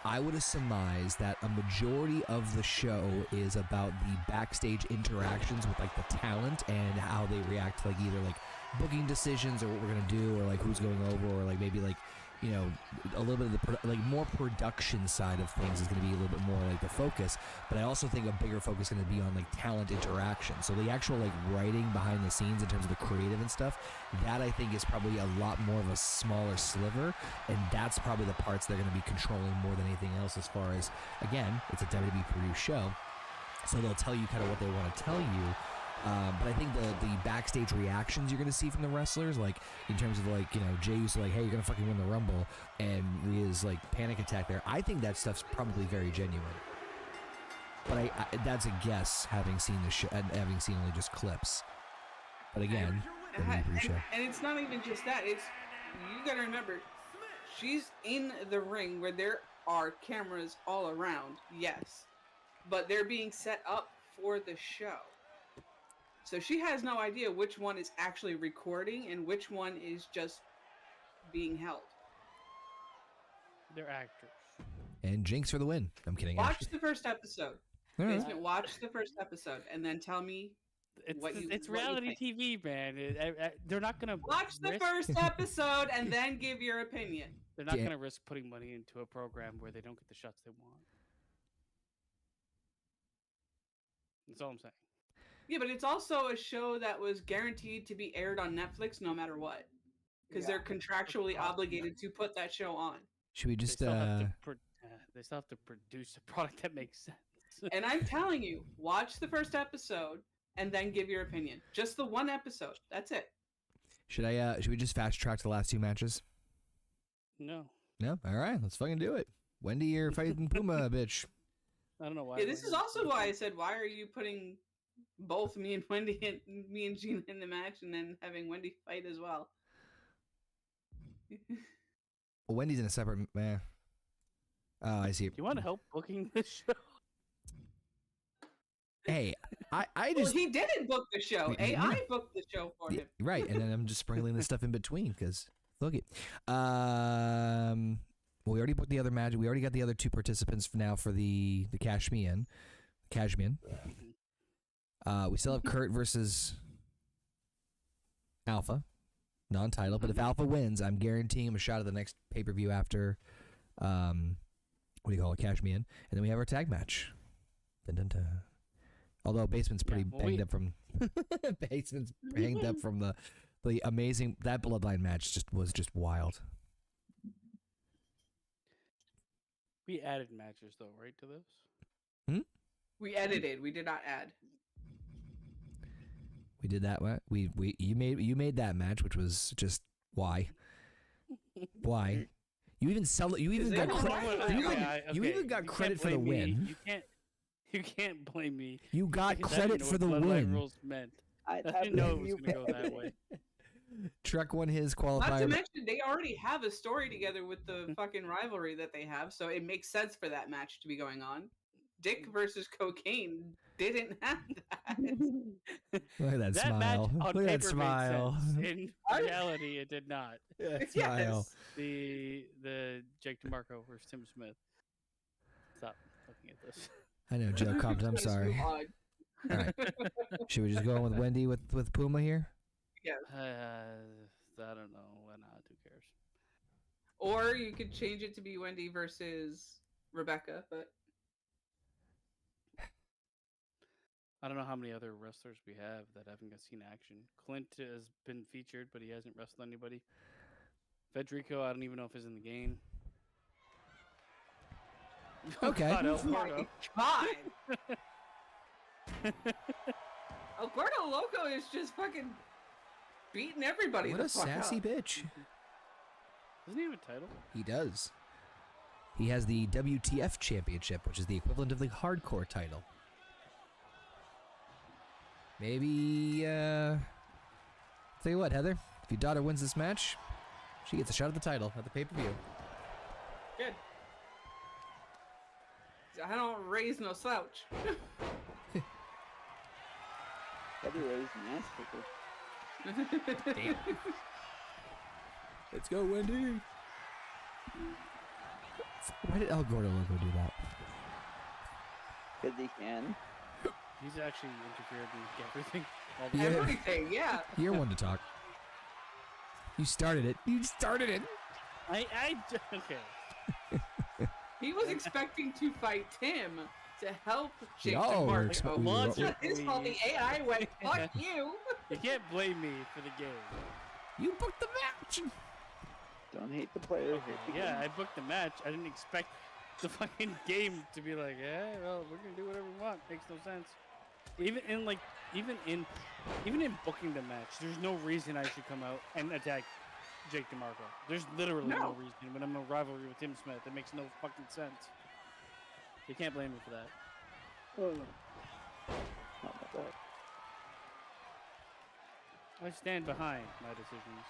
I would have surmised that a majority of the show is about the backstage interactions with like the talent and how they react to like either like booking decisions or what we're gonna do or like who's going over or like maybe like a little bit of the like more production side of things is going to be a little bit more like the focus, but I also think a bigger focus is going to be on like talent interaction. So the actual like writing behind the scenes in terms of the creative and stuff, that I think is probably a lot more of a smaller sliver, and that's probably the parts they're going to be controlling more than anything else. As far as, again, it's a WWE produced show, so they'll tell you kind of what they want to tell you. But I think the backstage reactions you're going to see from the wrestlers, like in terms of like, Jay used to like, hey, you're going to fucking win the Rumble, and Rhea's like panic attack there. I think that stuff's probably very genuine. But I that's a guess, having seen the show and having seen only just clips. But again, and it's not even just that. It's, you got to remember, she's in the ring where there are cameras all around, yes, but they're being set up for the show. So she has no idea which one is actually recording and which one is just being held. They're actors. And Jinx for the win. I'm kidding. Watch the first episode. Basement, watch the first episode and then tell me It's reality TV, man. They're not going to watch the first episode and then give your opinion. They're not going to risk putting money into a program where they don't get the shots they want. That's all I'm saying. Yeah, but it's also a show that was guaranteed to be aired on Netflix no matter what, because they're contractually obligated to put that show on. Should we just? They still have to produce a product that makes sense. And I'm telling you, watch the first episode and then give your opinion. Just the one episode. That's it. Should we just fast track to the last two matches? No. No. All right, let's fucking do it. Wendy, you're fighting Puma, bitch. I don't know why. Yeah, this is also why I said, why are you putting both me and Wendy and me and Gina in the match and then having Wendy fight as well? Well, Wendy's in a separate. Oh, I see. Do you want to help booking this show? Hey, I just. Well, he didn't book the show. AI booked the show for him. Right, and then I'm just sprinkling this stuff in between because look it. Well, we already booked the other match. We already got the other two participants for now for the Cashmian. We still have Kurt versus Alpha, non-title. But if Alpha wins, I'm guaranteeing him a shot at the next pay-per-view after, what do you call it, Cashmian. And then we have our tag match. Dun, dun, dun. Although Basement's pretty banged up from Basement's banged up from the amazing, that Bloodline match was just wild. We added matches though, right, to this? We edited. We did not add. We did that. You made that match, which was just why. You even got credit for the win. You can't blame me. You got credit for the win. Rules meant. I didn't know it was going to go that way. Truck won his qualifier. Not to mention, they already have a story together with the fucking rivalry that they have, so it makes sense for that match to be going on. Dick versus Cocaine didn't have that. Look at that smile. Match on Look at that smile. In reality, it did not. That smile. The Jake DeMarco versus Tim Smith. Stop looking at this. I know, Joe Compton. I'm sorry. All right. Should we just go on with Wendy with Puma here? Yeah. I don't know. Why not? Who cares? Or you could change it to be Wendy versus Rebecca, but I don't know how many other wrestlers we have that haven't seen action. Clint has been featured, but he hasn't wrestled anybody. Federico, I don't even know if he's in the game. Okay. Oh my God. Alberto Loco is just fucking beating everybody. What a sassy bitch. Doesn't he have a title? He does. He has the WTF Championship, which is the equivalent of the hardcore title. Maybe, tell you what, Heather, if your daughter wins this match, she gets a shot at the title at the pay-per-view. Good. I don't raise no slouch. Heather raised an ass kicker. Damn. Let's go, Wendy. Why did El Gordo Loco do that? Because he can. He's actually interfered with everything. Yeah. Everything, yeah. You're one to talk. You started it. You started it. Okay. He was expecting to fight Tim to help Jake Oh, we're DeMarco. we're- It's not his fault the AI went, fuck you. You can't blame me for the game. You booked the match. Don't hate the player. Okay, hate the yeah, game. I booked the match. I didn't expect the fucking game to be like, yeah, well, we're gonna do whatever we want. Makes no sense. Even in booking the match, there's no reason I should come out and attack Jake DeMarco. There's literally no reason when I'm in a rivalry with Tim Smith. It makes no fucking sense. You can't blame me for that. Oh. Not like that. I stand behind my decisions.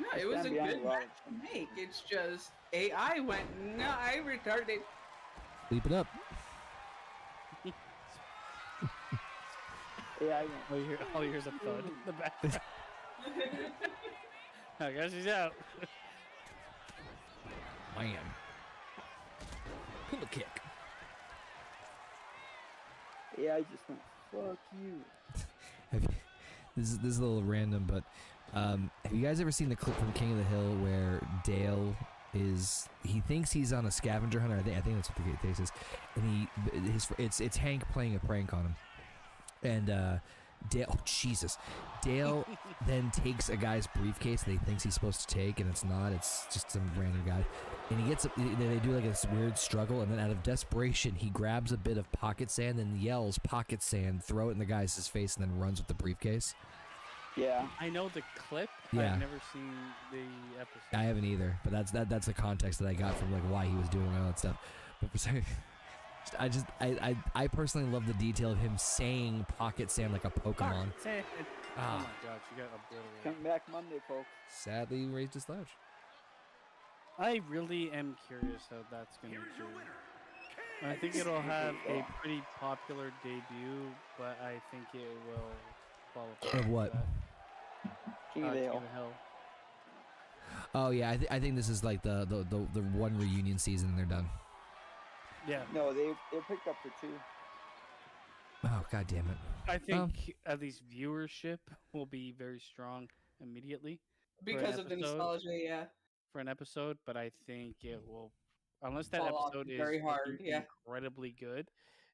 No, it was a stand behind good a lot match to make. It's just AI went, no, I retarded. Leap it up. Yeah, I went. All you hear is a thud in the background. I guess he's out. Man. Pull the kick. Yeah, I just went, fuck you. This is a little random, but have you guys ever seen the clip from King of the Hill where Dale he thinks he's on a scavenger hunt? I think that's what the case is, and it's Hank playing a prank on him, and Dale, oh Jesus, Dale then takes a guy's briefcase that he thinks he's supposed to take, and it's not. It's just some random guy, and he gets they do like this weird struggle, and then out of desperation, he grabs a bit of pocket sand and yells "pocket sand," throw it in the guy's face, and then runs with the briefcase. Yeah. I know the clip. Yeah. I've never seen the episode. I haven't either, but that's the context that I got from like why he was doing all that stuff. But for some, I personally love the detail of him saying "pocket sand" like a Pokemon. Oh my Ah. god, you got obliterated. Coming back Monday, folks. Sadly, he raised his slouch. I really am curious how that's going to do. I think it'll have a pretty popular debut, but I think it will fall apart. Of what? King of the King Hill. of the Hill. Oh yeah, I think this is like the one reunion season and they're done. Yeah. No, they picked up for 2. Oh god damn it! I think at least viewership will be very strong immediately Because of the episode. nostalgia, yeah. for an episode, but I think it will, unless that Fall off episode is very hard, fucking yeah. incredibly good,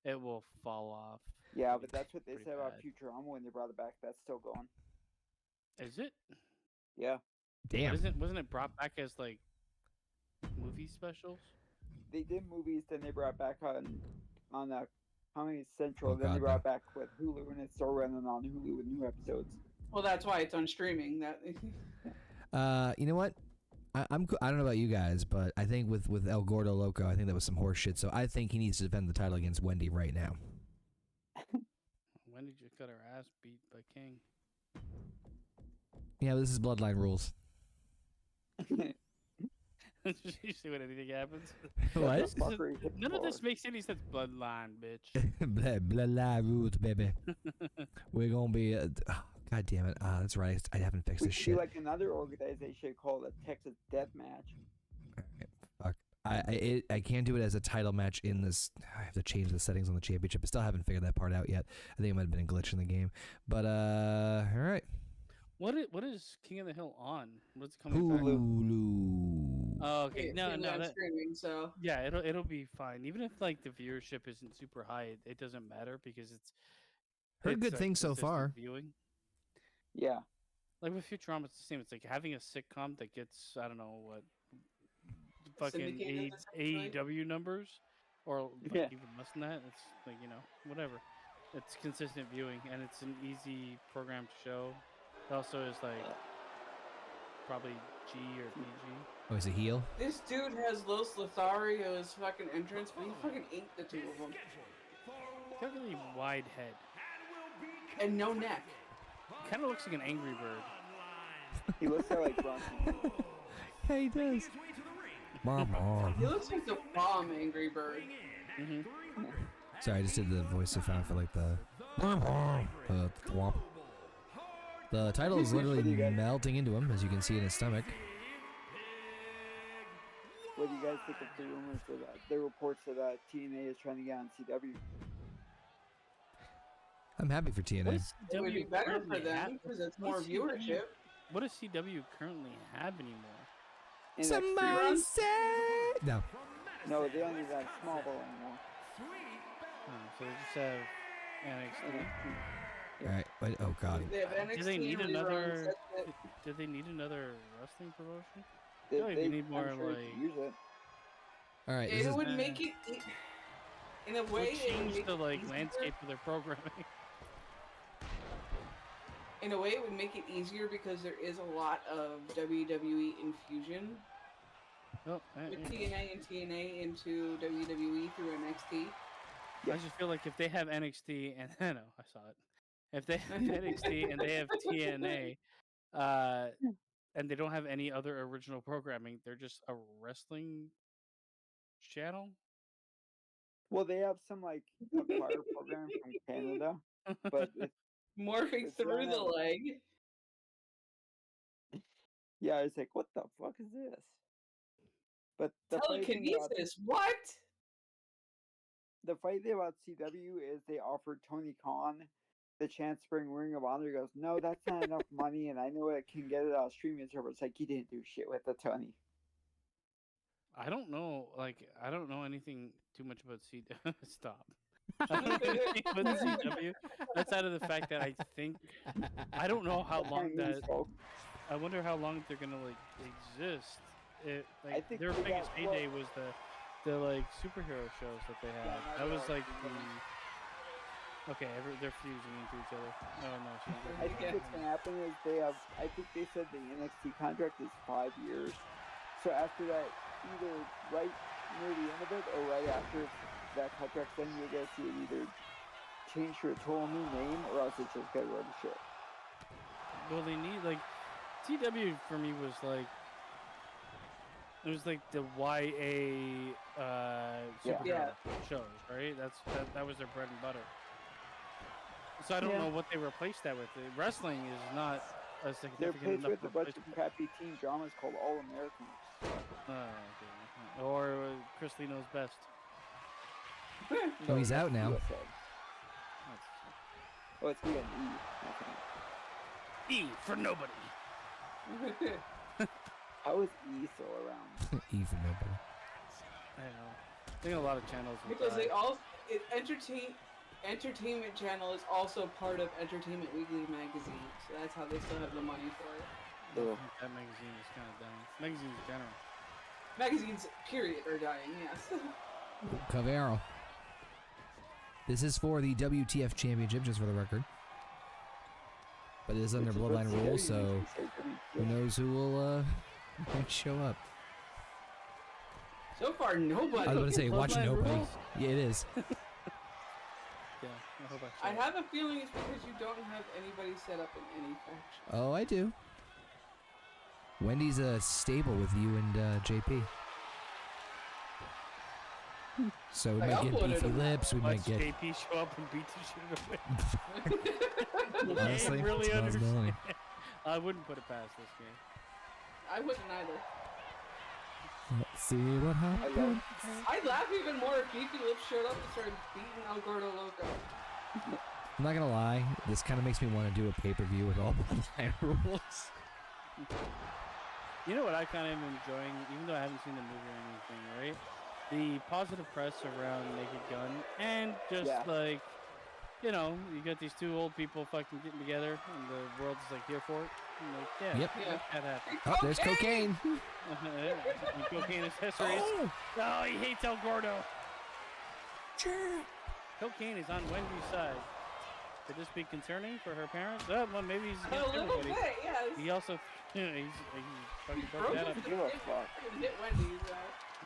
it will fall off. Yeah, but that's what they pretty said about bad. Futurama when they brought it back. That's still going. Is it? Yeah. Damn. Wasn't it brought back as like movie specials? They did movies, then they brought back on Comedy Central, Oh, then they God, brought back with Hulu, and it's still running on Hulu with new episodes. Well, that's why it's on streaming. That You know what? I don't know about you guys, but I think with El Gordo Loco, I think that was some horse shit. So I think he needs to defend the title against Wendy right now. When did you got her ass beat by King? Yeah, this is Bloodline rules. You see when anything happens? What? Fuckery hit None of forward. this makes any sense. Bloodline, bitch. Bloodline rules, baby. We're gonna be. God damn it! That's right. I haven't fixed We this should shit. do like another organization called a Texas Death Match. Fuck. I can't do it as a title match in this. I have to change the settings on the championship. I still haven't figured that part out yet. I think it might have been a glitch in the game. But all right. What is King of the Hill on? What's it coming back? Hulu. Oh, okay. it's No, gonna be no. on streaming. So Yeah, it'll be fine. Even if like the viewership isn't super high, it doesn't matter because it's Heard good like, things so consistent far. Viewing. Yeah. Like with Futurama, it's the same. It's like having a sitcom that gets I don't know what fucking Syndicated, essentially? AEW numbers, or like Yeah. even less than that. It's like whatever. It's consistent viewing and it's an easy program to show. It also is like probably G or PG. Oh, he's a heel? This dude has Los Lothario's fucking entrance, but he fucking ate the two of them. He's got a really wide head. And no neck. Kind of looks like an angry bird. He looks like Bronson. Yeah, he does. He looks like the bomb Angry Bird. Sorry, I just did the voice I found for like the thwomp. The title is literally melting into him, as you can see in his stomach. What do you guys think of the rumors that the reports that TNA is trying to get on CW? I'm happy for What TNA. does It would be CW better currently for them have? because it's more What's CW viewership. What does CW currently have anymore? NXT. Somebody say no. No, they don't even have Smallville anymore. Oh, so they just have NXT. NXT. All right. Wait, oh God. They have NXT Do they need reruns, another? that's it. Do they need another wrestling promotion? They, feel like we need more, I'm sure like- use it. All right. This It is would make it, in a way, Would it would change make the it like easier. landscape of their programming. In a way, it would make it easier because there is a lot of WWE infusion Oh, with TNA and TNA into WWE through NXT. I just feel like if they have NXT and I know I saw it. If they have NXT and they have TNA, and they don't have any other original programming, they're just a wrestling channel. Well, they have some like acquired program from Canada, but it's, Morphing It's through run the out. leg. yeah, it's like what the fuck is this? But the funny thing about Telekinesis. What? the funny thing about CW is they offered Tony Khan the chance to bring Ring of Honor. He goes, no, that's not enough money, and I know it can get it on streaming service. Like he didn't do shit with the Tony. I don't know. Like I don't know anything too much about CW. Stop. I don't know anything about CW outside of the fact that I don't know how long that. I wonder how long they're gonna like exist. It I like think their they biggest got- heyday was the like superhero shows that they had. Yeah, That no, was no, like no. okay, they're fusing into each other. Oh no, I think what's gonna happen is they have. I think they said the NXT contract is 5 years. So after that, either right near the end of it or right after that contract's done, you're gonna see it either change to a total new name or else it's just gonna go to shit. Well, they need like CW for me was like it was like the YA superhero shows, right? That was their bread and butter. So I don't know what they replaced that with. Wrestling is not a They're significant placed enough with a bunch of replacement. crappy teen dramas called All Americans. Okay. Or Chris Lee knows best. Oh, he's out now. USA. That's Oh, it's with an E. not an E for nobody. E. How is E still around? E for nobody. I don't know. I think a lot of channels will Because they die. all Entertainment Channel is also part of Entertainment Weekly magazine, so that's how they still have the money for it. Ugh. That magazine is kind of dying. Magazines in general. Magazines, period, are dying. Yes. Cavero. This is for the WTF Championship, just for the record. But it is under Which is what Bloodline CW rules, so usually says who knows who will show up. So far, nobody. I was going to say, watch Bloodline nobody. rules? Yeah, it is. Yeah, I hope I I have a feeling it's because you don't have anybody set up in any faction. Oh, I do. Wendy's stable with you and JP. So we I might get uploaded beefy him. lips. We Watch might get. JP show up and beat the shit away. Honestly, Game really it's a possibility. understand. I wouldn't put it past this game. I wouldn't either. Let's see what happens. I'd laugh even more if Beefy Lips showed up and started beating El Gordo Loco. I'm not gonna lie. This kind of makes me want to do a pay-per-view with all Bloodline rules. You know what I kind of am enjoying, even though I haven't seen the movie or anything, right? The positive press around Naked Gun, and just like, you know, you got these two old people fucking getting together, and the world's like here for it. And like, yeah, Yep. that happened. Oh, there's cocaine. And cocaine accessories. Oh, he hates El Gordo. Cocaine is on Wendy's side. Could this be concerning for her parents? Oh, well, maybe he's A against little everybody. bit, yes. He also, he fucking broke that up. Give a fuck. Hit Wendy's,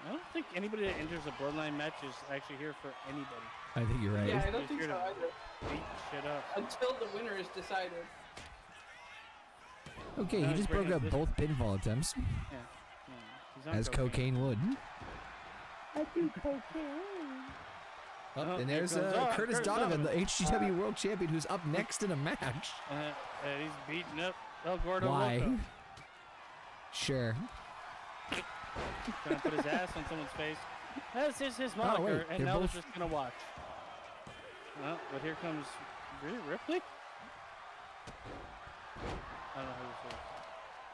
I don't think anybody that enters a Bloodline match is actually here for anybody. I think you're right. Yeah, I don't He's think here so to either. beat shit up. Until the winner is decided. Okay, No, he he's just broke bringing up this- both pinfall attempts, Yeah. He's on as cocaine would. I do cocaine. Oh, Oh, and here there's comes- Curtis Curtis Donovan, the Donovan. HGW World Champion, who's up next in a match. He's beating up El Gordo Why? Loco. Sure. Trying to put his ass on someone's face. That's just his moniker, wait, and they're now both- they're just gonna watch. Well, but here comes Ripley. I don't know who this is.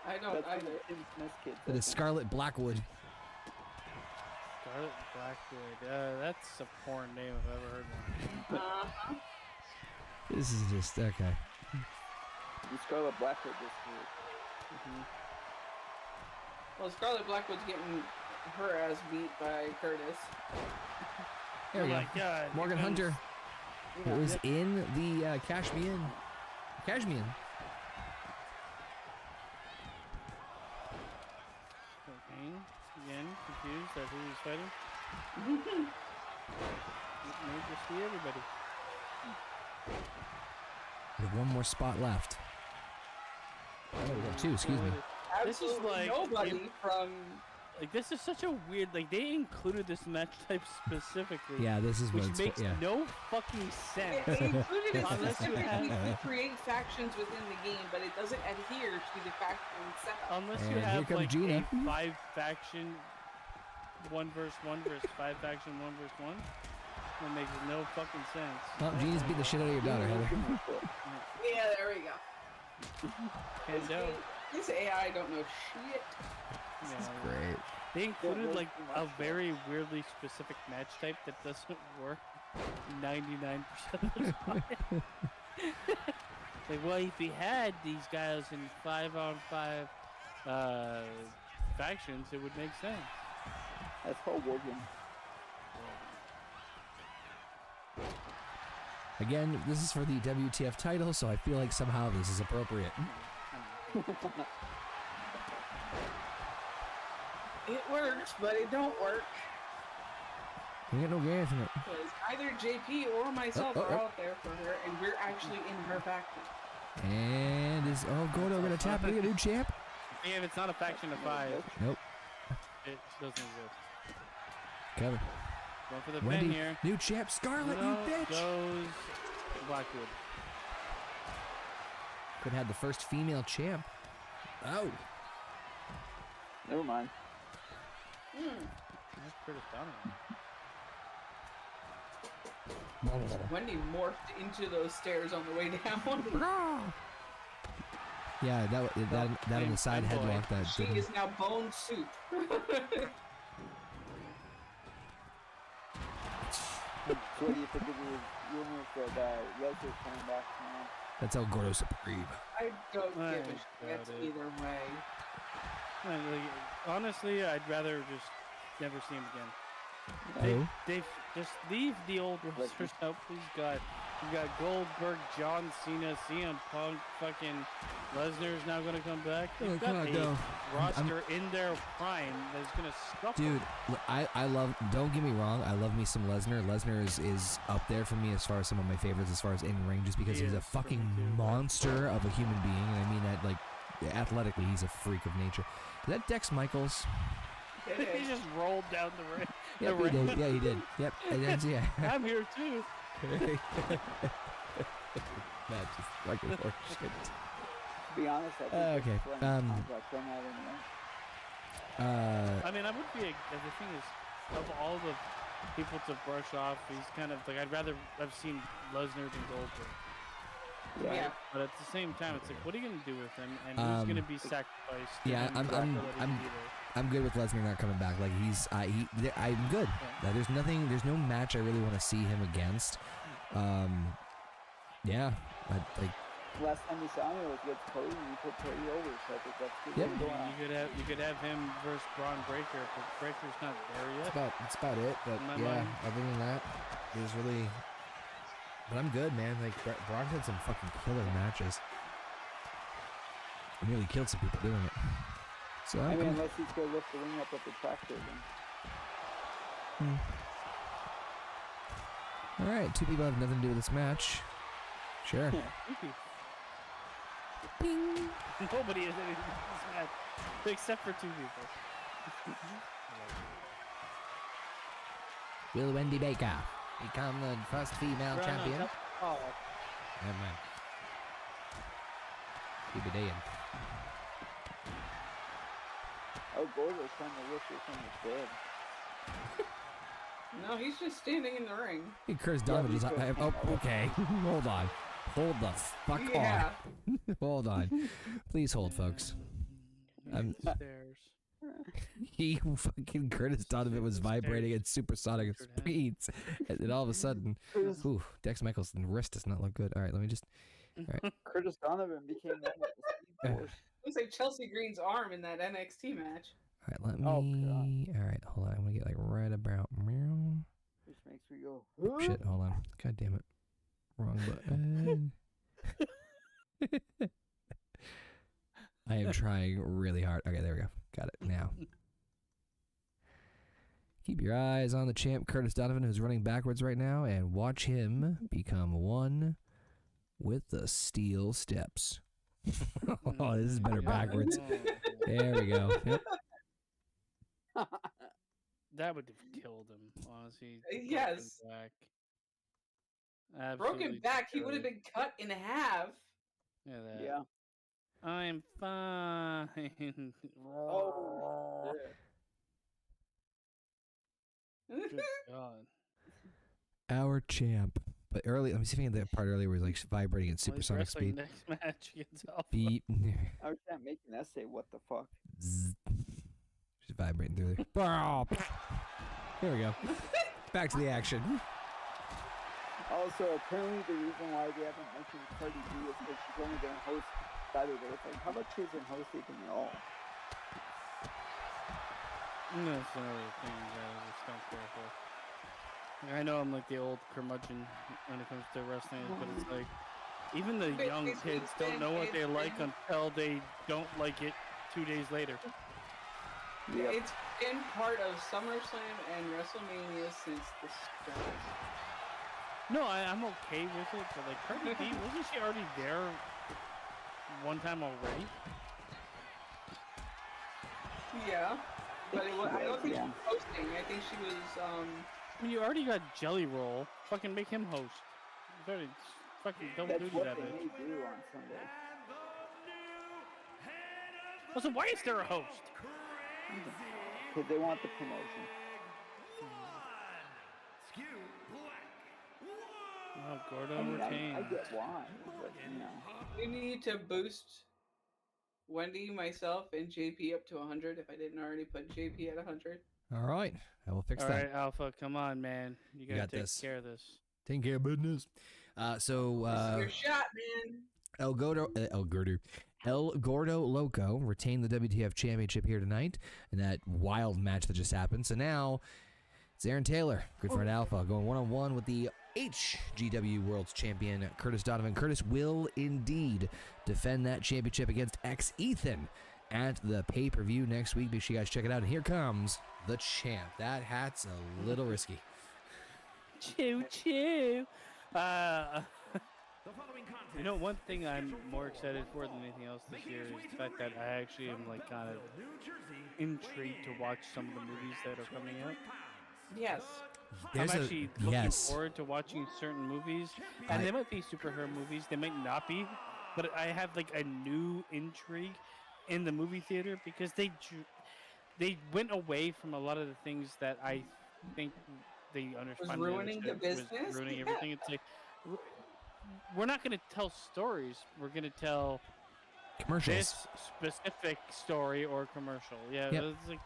I don't That's either. what the Tim Smith kid It is said. Scarlet Blackwood. Scarlet Blackwood. That's a porn name if I've ever heard one. Uh-huh. This is just okay. And Scarlet Blackwood this week. Well, Scarlet Blackwood's getting her ass beat by Curtis. There Oh we my go. God! Morgan here comes- Hunter. It was in the Cash Me In. Cash Me In. Cocaine. Again, confused at who he's fighting. Maybe just see everybody. We have one more spot left. Oh, we got two, excuse me. This is Absolutely like- nobody from. Like, this is such a weird. Like, they included this match type specifically. Yeah, this is what Which it's makes yeah. no fucking sense. They included it Unless you specifically have- to create factions within the game, but it doesn't adhere to the faction setup. Unless And you here have comes like Gina. a 5 faction 1 versus 1 versus 5 faction 1 versus 1. That makes no fucking sense. Oh, Genie's beat the shit out of your daughter, Heather. Yeah, there we go. Kendo. This AI don't know shit. Yeah. Great. They included like a very weirdly specific match type that doesn't work 99% of the time. Like, well, if he had these guys in 5-on-5 factions, it would make sense. That's Hulk Hogan. Again, this is for the WTF title, so I feel like somehow this is appropriate. It works, but it don't work. We got no gas in it. Because either JP or myself are out there for her, and we're actually in her faction. And is Gordo gonna tap into a new champ? Yeah, if it's not a faction of 5, Nope. it doesn't exist. Cover. Going for the pin Wendy, here. new champ, Scarlet, No, you bitch. goes Blackwood. Could have had the first female champ. Oh. Never mind. That's Curtis Donovan. Wendy morphed into those stairs on the way down. Yeah, that on the side Fanboy. headlock that She didn't. is now bone soup. So what do you think of the rumors that Leslie's coming back tomorrow? That's El Gordo Supreme. I don't I give a shit doubt it. either way. Like, honestly, I'd rather just never see him again. Oh. They just leave the old rosters out, please God. You got Goldberg, John Cena, CM Punk, fucking Lesnar's now gonna come back. You've got God, a no. roster in their prime that's gonna scuffle. Dude, I love, don't get me wrong, I love me some Lesnar. Lesnar is up there for me as far as some of my favorites as far as in ring, just because He he's a is for me fucking too. monster of a human being, and I mean that, like, athletically, he's a freak of nature. Is that Dex Michaels? He just rolled down the ring. Yep, he did. Yeah, he did. Yep, and that's, yeah. I'm here too. That's just fucking horseshit. To be honest, I think Okay, it's playing contract on that anyway. I mean, I would be. The thing is, of all the people to brush off, he's kind of like I'd rather have seen Lesnar than Goldberg. Yeah. But at the same time, it's like, what are you gonna do with him, and who's gonna be sacrificed? yeah, given I'm- the I'm- ability to I'm- be there? I'm good with Lesnar not coming back. Like I'm good. There's no match I really want to see him against. Yeah, like Last time we saw him was against Cody, and he put Cody over, so I think that's good. Yep. way to go out. You could have him versus Braun Breaker, but Breaker's not there yet. that's about it. But In my yeah, mind. other than that, there's But I'm good, man. Like, Brock had some fucking killer matches. I nearly killed some people doing it. So I mean, unless he's going to lift the ring up with the tractor, then. All right, 2 people have nothing to do with this match. Sure. Bing. Nobody has anything to do with this match, except for 2 people. Will Wendy Baker become the first female champion? Oh. Never mind. Keep it in. Oh, Gordo's trying to lift her from the bed. No, he's just standing in the ring. Hey, Curtis Donovan just... oh, okay. Hold on. Hold the fuck on. Hold on. Please hold, folks. Stairs. He fucking Curtis Donovan was vibrating at supersonic speeds, and then all of a sudden, ooh, Dex Michaels' wrist does not look good. All right, let me just. All right. Curtis Donovan became one with the Speed Force. Looks like Chelsea Green's arm in that NXT match. All right, let me. All right, hold on. I'm gonna get like right about. Which makes me go. Oh, shit, hold on. God damn it. Wrong button. I am trying really hard. Okay, there we go. Got it now. Keep your eyes on the champ, Curtis Donovan, who's running backwards right now, and watch him become one with the steel steps. Oh, this is better backwards. There we go. Yep. That would have killed him, honestly. Yes. Broken back, he would have been. been cut in half. Yeah, that. Yeah. I'm fine. Oh. Good God. Our champ. But early, let me see if I can get that part earlier where he's like vibrating at supersonic speed. Next match against Alpha. Beep. I was not making that say, what the fuck? Zzz. Just vibrating through there. There we go. Back to the action. Also, apparently the reason why they haven't mentioned Cardi B is because she's only going to host Saturday. It's like, how about she isn't hosting at all? That's another thing that I just don't care for. I know I'm like the old curmudgeon when it comes to wrestling, but it's like, even the young kids don't know what they like until they don't like it 2 days later. Yep. It's been part of SummerSlam and WrestleMania since the start. No, I'm okay with it, but like Cardi B, wasn't she already there one time already? Yeah, but I don't think she was hosting. I think she was. I mean, you already got Jelly Roll. Fucking make him host. You already fucking don't That's do what that. they may do on Sunday. Also, why is there a host? Because they want the promotion. Oh, Gordo I mean, retained. I get why, but you know. We need to boost Wendy, myself, and JP up to 100. If I didn't already put JP at 100. All right. I will fix All that. right, Alpha, come on, man. You gotta got take this. care of this. Taking care of business. This is your shot, man. El Gordo Loco retained the WTF Championship here tonight in that wild match that just happened. So now it's Aaron Taylor, good friend Alpha, going one-on-one with the HGW World's Champion Curtis Donovan. Curtis will indeed defend that championship against Ethan at the pay-per-view next week. Make sure you guys check it out. And here comes the champ. That hat's a little risky. Choo choo. You know, one thing I'm more excited for than anything else this year is the fact that I actually am like kind of intrigued to watch some of the movies that are coming out. Yes. I'm actually looking forward to watching certain movies, and they might be superhero movies, they might not be, but I have like a new intrigue in the movie theater because they went away from a lot of the things that I think they understand. Was ruining the business. Was ruining everything. It's like we're not going to tell stories. We're going to tell commercials. This specific story or commercial. Yeah, Yep. It's like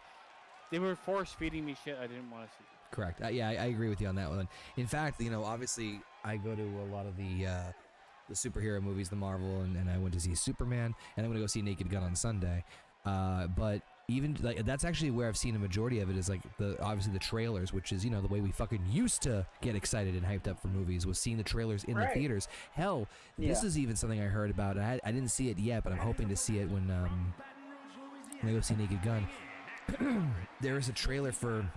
they were force feeding me shit I didn't want to see. Correct. Yeah, I agree with you on that one. In fact, you know, obviously, I go to a lot of the superhero movies, the Marvel, and I went to see Superman, and I'm going to go see Naked Gun on Sunday. But even like that's actually where I've seen a majority of it is like obviously the trailers, which is the way we fucking used to get excited and hyped up for movies was seeing the trailers in the theaters. Hell, this is even something I heard about. I didn't see it yet, but I'm hoping to see it when I go see Naked Gun. There is a trailer for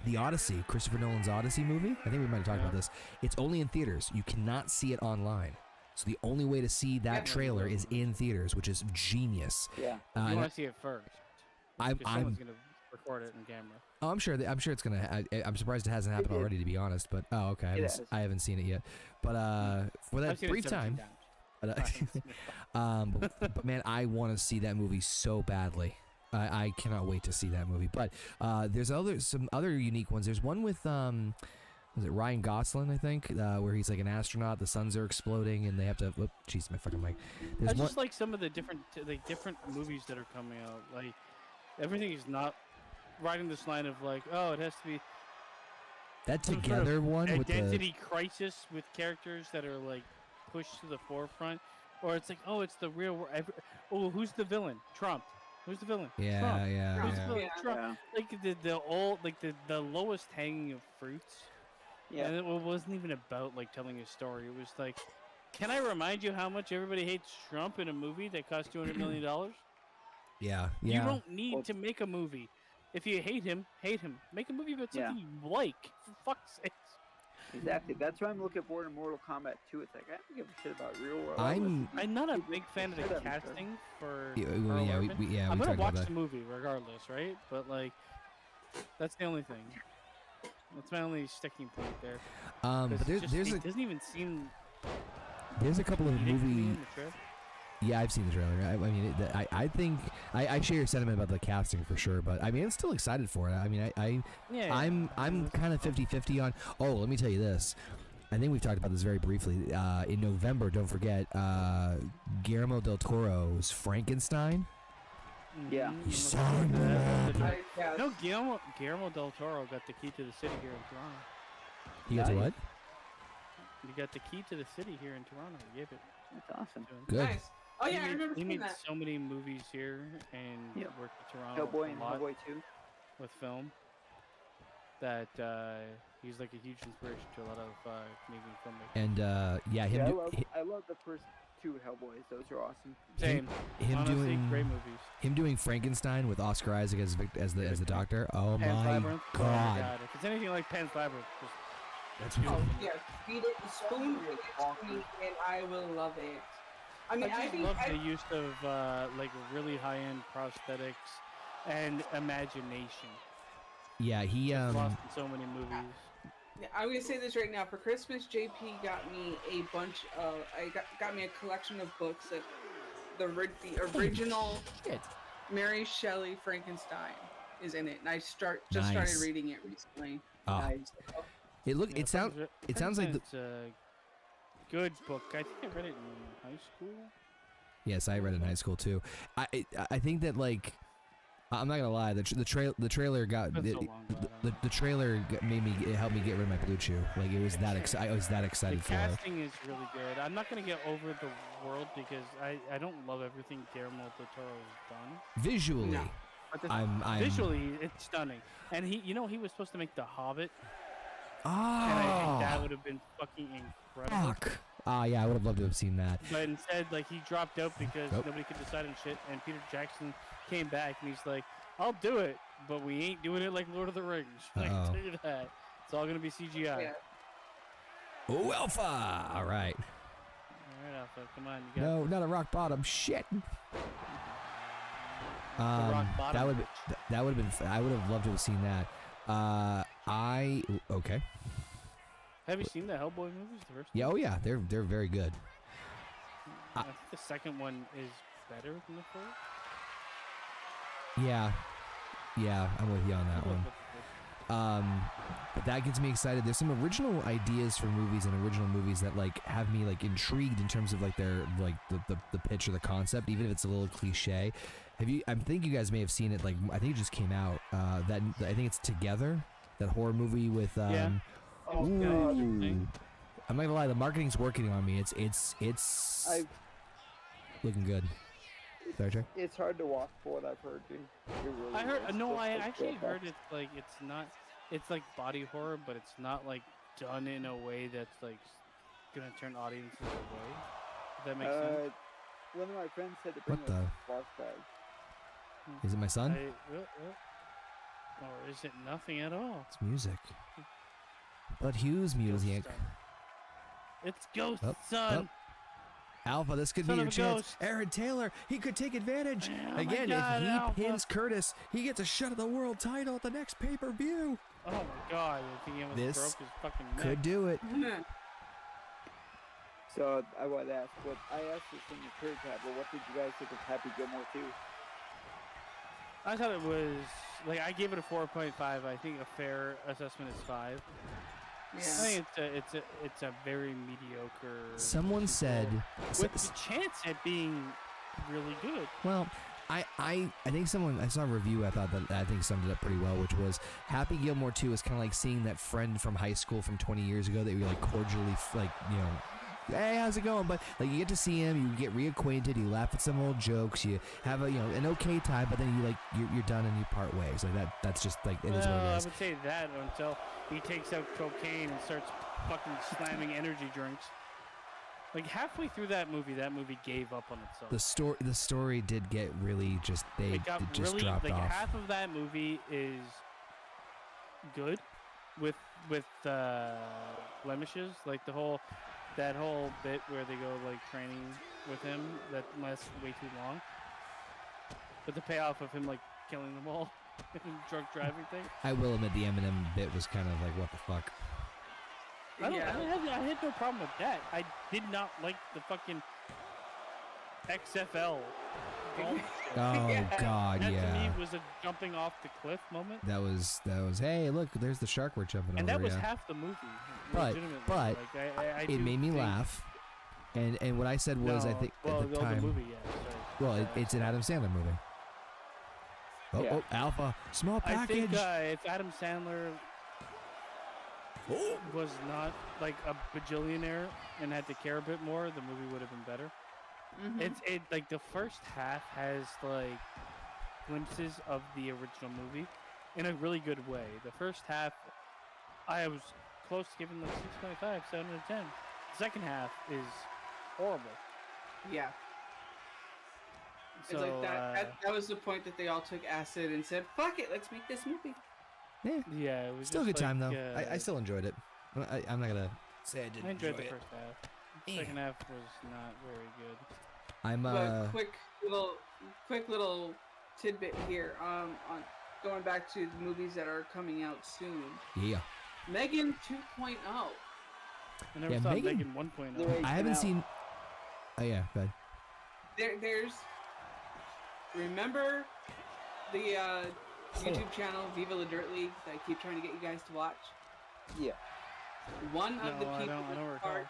the Odyssey, Christopher Nolan's Odyssey movie. I think we might have talked about this. It's only in theaters. You cannot see it online. So the only way to see that trailer is in theaters, which is genius. Yeah. You want to see it first. I'm someone's gonna record it in camera. Oh, I'm sure it's gonna. I'm surprised it hasn't happened already, to be honest. But okay, I haven't seen it yet. But for that brief time, but man, I want to see that movie so badly. I cannot wait to see that movie. But there's some other unique ones. There's one with was it Ryan Gosling, I think, where he's like an astronaut. The suns are exploding, and they have to. Whoop, jeez, my fucking mic. I just like some of the different movies that are coming out. Like everything is not riding this line of like, oh, it has to be that some Together sort of one with identity crisis with characters that are like pushed to the forefront, or it's like, oh, it's the real world. Oh, who's the villain? Trump. Who's the villain? Yeah, Trump. yeah, Who's yeah. the villain? Trump. Like the old, like the lowest hanging of fruits. Yeah. And it wasn't even about like telling a story. It was like, can I remind you how much everybody hates Trump in a movie that cost $200 million? Yeah. You don't need to make a movie. If you hate him, hate him. Make a movie about something you like. For fuck's sake. Exactly. That's why I'm looking forward to Mortal Kombat 2. It's like I don't give a shit about real world. I'm not a big fan of the casting for. Yeah, I'm gonna watch about the movie regardless, right? But like, that's the only thing. That's my only sticking point there. But it doesn't even seem. There's a couple of movie. Yeah, I've seen the trailer. I mean, I think I share your sentiment about the casting for sure, but I mean, I'm still excited for it. I mean, I'm kind of 50-50 on. Oh, let me tell you this. I think we've talked about this very briefly. In November, don't forget, Guillermo del Toro's Frankenstein. Yeah. You saw that? No, Guillermo del Toro got the key to the city here in Toronto. He got to what? He got the key to the city here in Toronto. He gave it. That's awesome. Good. Nice. Oh yeah, I remember he seeing made that. so many movies here and worked in Toronto Hellboy and a lot Hellboy 2. with film. That he's like a huge inspiration to a lot of Canadian filmmakers. And I love the first two Hellboys. Those are awesome. Same. Honestly, doing great movies. Him doing Frankenstein with Oscar Isaac as the doctor. Oh Pan's my Labyrinth. god! Oh my god! If it's anything like Pan's Labyrinth, That's Oh beautiful. yeah, feed it the spoon feed it to me, and I will love it. I mean, I just love the use of like really high-end prosthetics and imagination. Yeah, he lost in so many movies. I'm gonna say this right now. For Christmas, JP got me a bunch of. Got me a collection of books that the original Mary Shelley Frankenstein is in it, and I started reading it recently. Oh. It sounds like it's a good book. I think I read it in high school. Yes, I read it in high school too. I think that like. I'm not gonna lie. The trailer got the trailer made me helped me get rid of my Blue Chew. Like it was that I was that excited for it. The casting is really good. I'm not gonna get over the world because I don't love everything Guillermo del Toro has done. Visually, no. I'm visually it's stunning. And he was supposed to make The Hobbit. And I think that would have been fucking incredible. Fuck. Yeah, I would have loved to have seen that. But instead, like he dropped out because nobody could decide on shit, and Peter Jackson came back and he's like, "I'll do it, but we ain't doing it like Lord of the Rings." I can tell you that. It's all gonna be CGI. Yeah. Oh, Alpha! All right. All right, Alpha, come on. You got No, not a rock bottom. Shit. rock bottom. That would have been. I would have loved to have seen that. Okay. Have you seen the Hellboy movies? The first Yeah. Oh yeah. They're very good. I think the second one is better than the first. Yeah, I'm with you on that one. But that gets me excited. There's some original ideas for movies and original movies that like have me like intrigued in terms of like their like the pitch or the concept, even if it's a little cliche. I think you guys may have seen it. Like I think it just came out. I think it's Together, that horror movie with. I'm not gonna lie, the marketing's working on me. It's looking good. Sorry, Trey. It's hard to walk for what I've heard, dude. It really I heard is. no, Just I like actually the heard effects. it's not it's like body horror, but it's not like done in a way that's like gonna turn audiences away. If that makes sense. One of my friends said to bring What a the? box bag. Is it my son? Or is it nothing at all? It's music. But Hughes music. Ghost Son. It's Ghost Up, Son. up. Alpha, this could Son be of your a chance. ghost. Aaron Taylor, he could take advantage. Oh my Again, God, if he Alpha. pins Curtis, he gets a shot at the world title at the next pay-per-view. Oh my God! I think he almost This broke his fucking neck. Could do it. So I would ask, what I asked this in the third tab, but what did you guys think of Happy Gilmore 2? I thought it was like I gave it a 4.5. I think a fair assessment is 5. I Yeah. think it's a very mediocre. Someone said, with the chance at being really good. well, I think I saw a review I thought that I think summed it up pretty well, which was Happy Gilmore 2 is kind of like seeing that friend from high school from 20 years ago that you like cordially hey, how's it going? But like you get to see him, you get reacquainted, you laugh at some old jokes, you have an okay time, but then you're done and you part ways. Like that's just like it is what it is. I would say that until he takes out cocaine and starts fucking slamming energy drinks. Like halfway through that movie gave up on itself. The story did get really just It got just really dropped like off. half of that movie is good with blemishes, like that whole bit where they go like training with him that lasts way too long. But the payoff of him like killing them all and drunk driving thing. I will admit the Eminem bit was kind of like what the fuck. I had no problem with that. I did not like the fucking XFL. golf show. Oh God, That to yeah. me was a jumping off the cliff moment. That was. Hey, look, there's the shark we're jumping And over. that was yeah. half the movie. But- legitimately. but like, I It do made me think- laugh, and what I said was I No, think well, at the the time. movie, yeah. Sorry. Well, it's an Adam Sandler movie. Oh, Yeah. oh, Alpha, small I package. think if Adam Sandler was not like a bajillionaire and had to care a bit more, the movie would have been better. Mhm. It like the first half has like glimpses of the original movie in a really good way. The first half, I was close to giving like 6.5, 7 out of 10. The second half is horrible. Yeah. So It's like that was the point that they all took acid and said, "Fuck it, let's make this movie." yeah, it was Still a just good time like, though. I still enjoyed it. I'm not gonna say I didn't I enjoyed enjoy the it. first half. The second half was not very good. I'm But quick little tidbit here. On going back to the movies that are coming out soon. yeah. Megan 2.0. I never Yeah, saw Megan- Megan 1.0. There is- I haven't now- seen. Oh yeah, go ahead. There's remember the YouTube channel Viva La Dirt League that I keep trying to get you guys to watch. Yeah. One of the No, I people don't that's recall.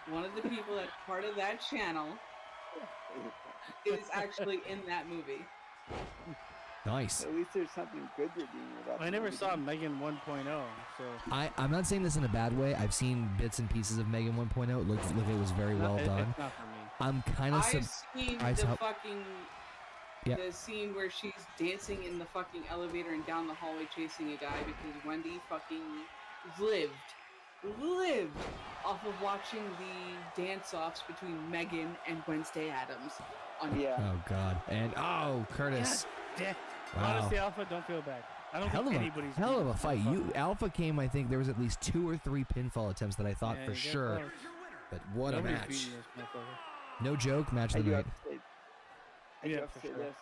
one of the people that's part of that channel is actually in that movie. Nice. At least there's something good redeeming about I the never movie. saw Megan 1.0, so I'm not saying this in a bad way. I've seen bits and pieces of Megan 1.0. It looked like it was very well done. It's not for me. I'm kind of I've seen I the saw- fucking Yeah. the scene where she's dancing in the fucking elevator and down the hallway chasing a guy because Wendy fucking lived off of watching the dance-offs between Megan and Wednesday Adams on Yeah. Oh God. And Curtis. Yeah. Wow. Honestly, Alpha, don't feel bad. I don't Hell think of anybody's hell of beating a fight. that You fucker. Alpha came. I think there was at least 2 or 3 pinfall attempts that I thought Yeah, for you get sure. close. But what Nobody's a match! beating this motherfucker. No joke. Match I of do the have night. to say, Yeah, have for to say sure. this,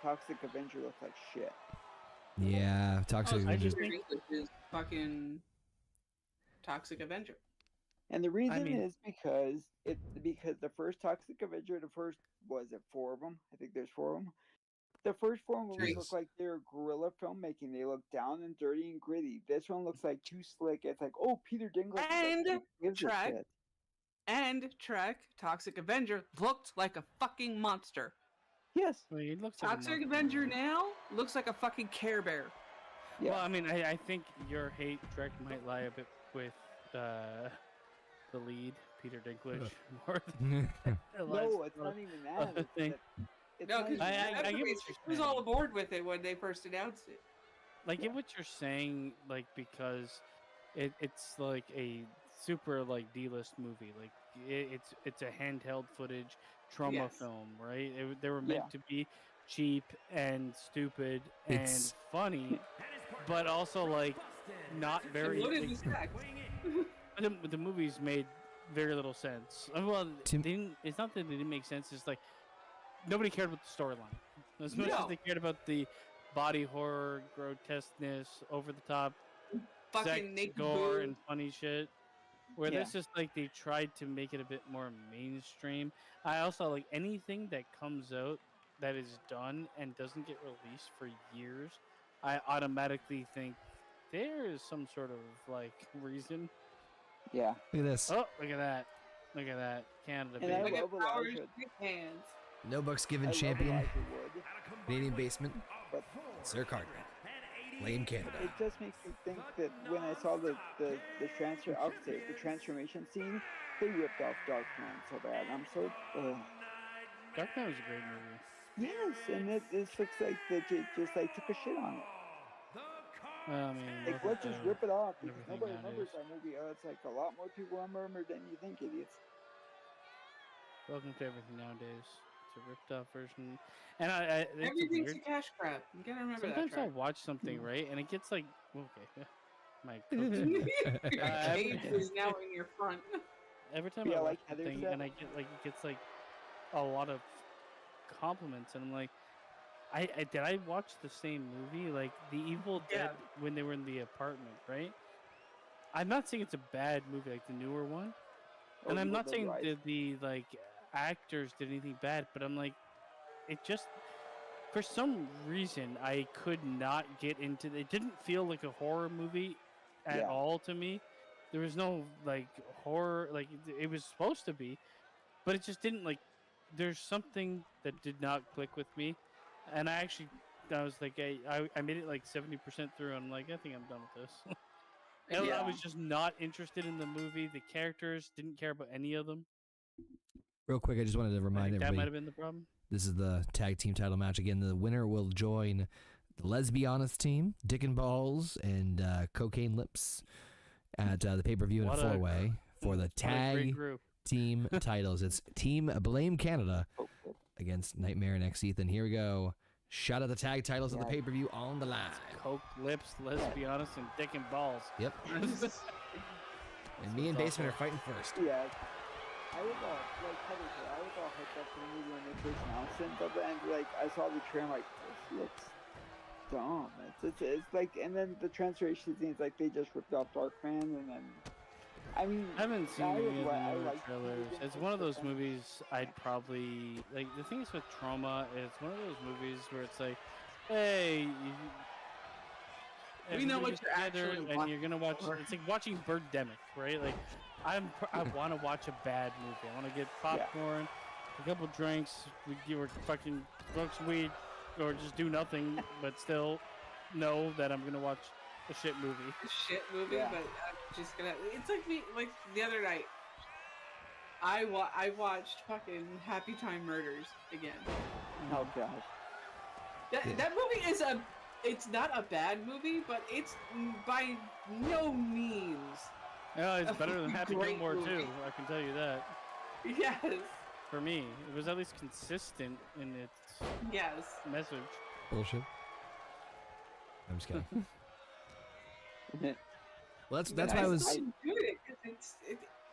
Toxic Avenger looked like shit. Yeah, Toxic I Avenger. just think is fucking Toxic Avenger. And the reason mean- is because the first Toxic Avenger, the first was it 4 of them? I think there's 4 of them. The first 4 movies Jesus. look like they're guerrilla filmmaking. They look down and dirty and gritty. This one looks like too slick. It's like, oh, Peter Dinklage. And gives a Trek. shit. And Trek, Toxic Avenger, looked like a fucking monster. Yes. I mean, he looks like a Toxic monster. Avenger now looks like a fucking Care Bear. Yeah. Well, I mean, I think your hate, Trek, might lie a bit with the lead, Peter Dinklage, more than No, it's not even that. the thing. It's No, not because even- I get what you're was all saying. aboard with it when they first announced it. Like, get what you're saying, like, because it's like a super like D-list movie. Like, it's a handheld footage trauma Yes. film, right? They were meant Yeah. to be cheap and stupid It's- and funny, but also like not very. Loaded Like, respect. the movies made very little sense. Well, Tim- they didn't, it's not that they didn't make sense. It's like nobody cared about the storyline as much as No. they cared about the body horror, grotesqueness, over the top, sex, Fucking naked gore, boob. and funny shit. Where Yeah. this is like they tried to make it a bit more mainstream. I also like anything that comes out that is done and doesn't get released for years. I automatically think there is some sort of like reason. Yeah. Look at this. Oh, look at that! Look at that, Canada. And I baby. Look love at Power Elijah. Big Hands. No Bucks I given love champion, Elijah Wood, Canadian basement, but Sir Cardinal. Blame Canada. it just makes me think that when I saw the transformation scene, they ripped off Darkman so bad. I'm so Dark Knight was a great movie. yes, and this looks like they just like took a shit on it. Well, I mean, Like, look let's at just the- rip it off because everything nobody remembers nowadays. that movie. It's like a lot more people remember than you think, idiots. Welcome to everything nowadays. It's a ripped off version, and it's Everything's weird. a cash grab. You gotta remember Sometimes that. I'll watch something right, and it gets like okay, my cook's Your cage is now in your front. every time Yeah, I watch like Heather something said. and I get like it gets like a lot of compliments, and I'm like, I did I watch the same movie, like The Evil Dead, when they were in the apartment, right? I'm not saying it's a bad movie, like the newer one, Oh, and I'm Evil not Dead saying Rise. that the like actors did anything bad, but I'm like, it just for some reason I could not get into it. Didn't feel like a horror movie at Yeah. all to me. There was no like horror, like it was supposed to be, but it just didn't like. There's something that did not click with me, and I was like, I made it like 70% through, and I'm like, I think I'm done with this. And I Yeah. was just not interested in the movie. The characters didn't care about any of them. Real quick, I just wanted to I remind think that might everybody have been the problem. this is the tag team title match again. The winner will join the Lesbianas team, Dick and Balls and Cocaine Lips at the pay-per-view in a What a- four-way for the What a great tag group. team titles. It's Team Blame Canada Oh, against Nightmare and X Ethan. Here we go. Shot at the tag titles of the Yeah. pay-per-view on the line. Coke lips, let's be honest, and dick and balls. Yep. And me and Basement are fighting first. Yeah. I was all like Heather said, I was all hyped up for the movie when they first announced it, but then like I saw the trailer, I'm like, this looks dumb. It's like, and then the transformation scenes, like they just ripped off Darkman, and then I mean, I haven't seen I any of the I newer like trailers. Negan, It's one of but those then- movies I'd probably like. The thing is with Trauma, it's one of those movies where it's like, hey, We know what everybody you're get together actually and you're gonna watch. for. It's like watching Birdemic, right? Like, I want to watch a bad movie. I want to get popcorn, a couple drinks, or fucking smoke some weed, or just do nothing, but still know that I'm gonna watch a shit movie. Shit movie, Yeah. but I'm just gonna. It's like me, like the other night. I watched fucking Happy Time Murders again. Oh gosh. That movie is it's not a bad movie, but it's by no means. Yeah, it's A better than fucking Happy great Gilmore movie. too. I can tell you that. Yes, For me, it was at least consistent in its yes. message. Bullshit. I'm just kidding. Well, that's why I was. still do it 'cause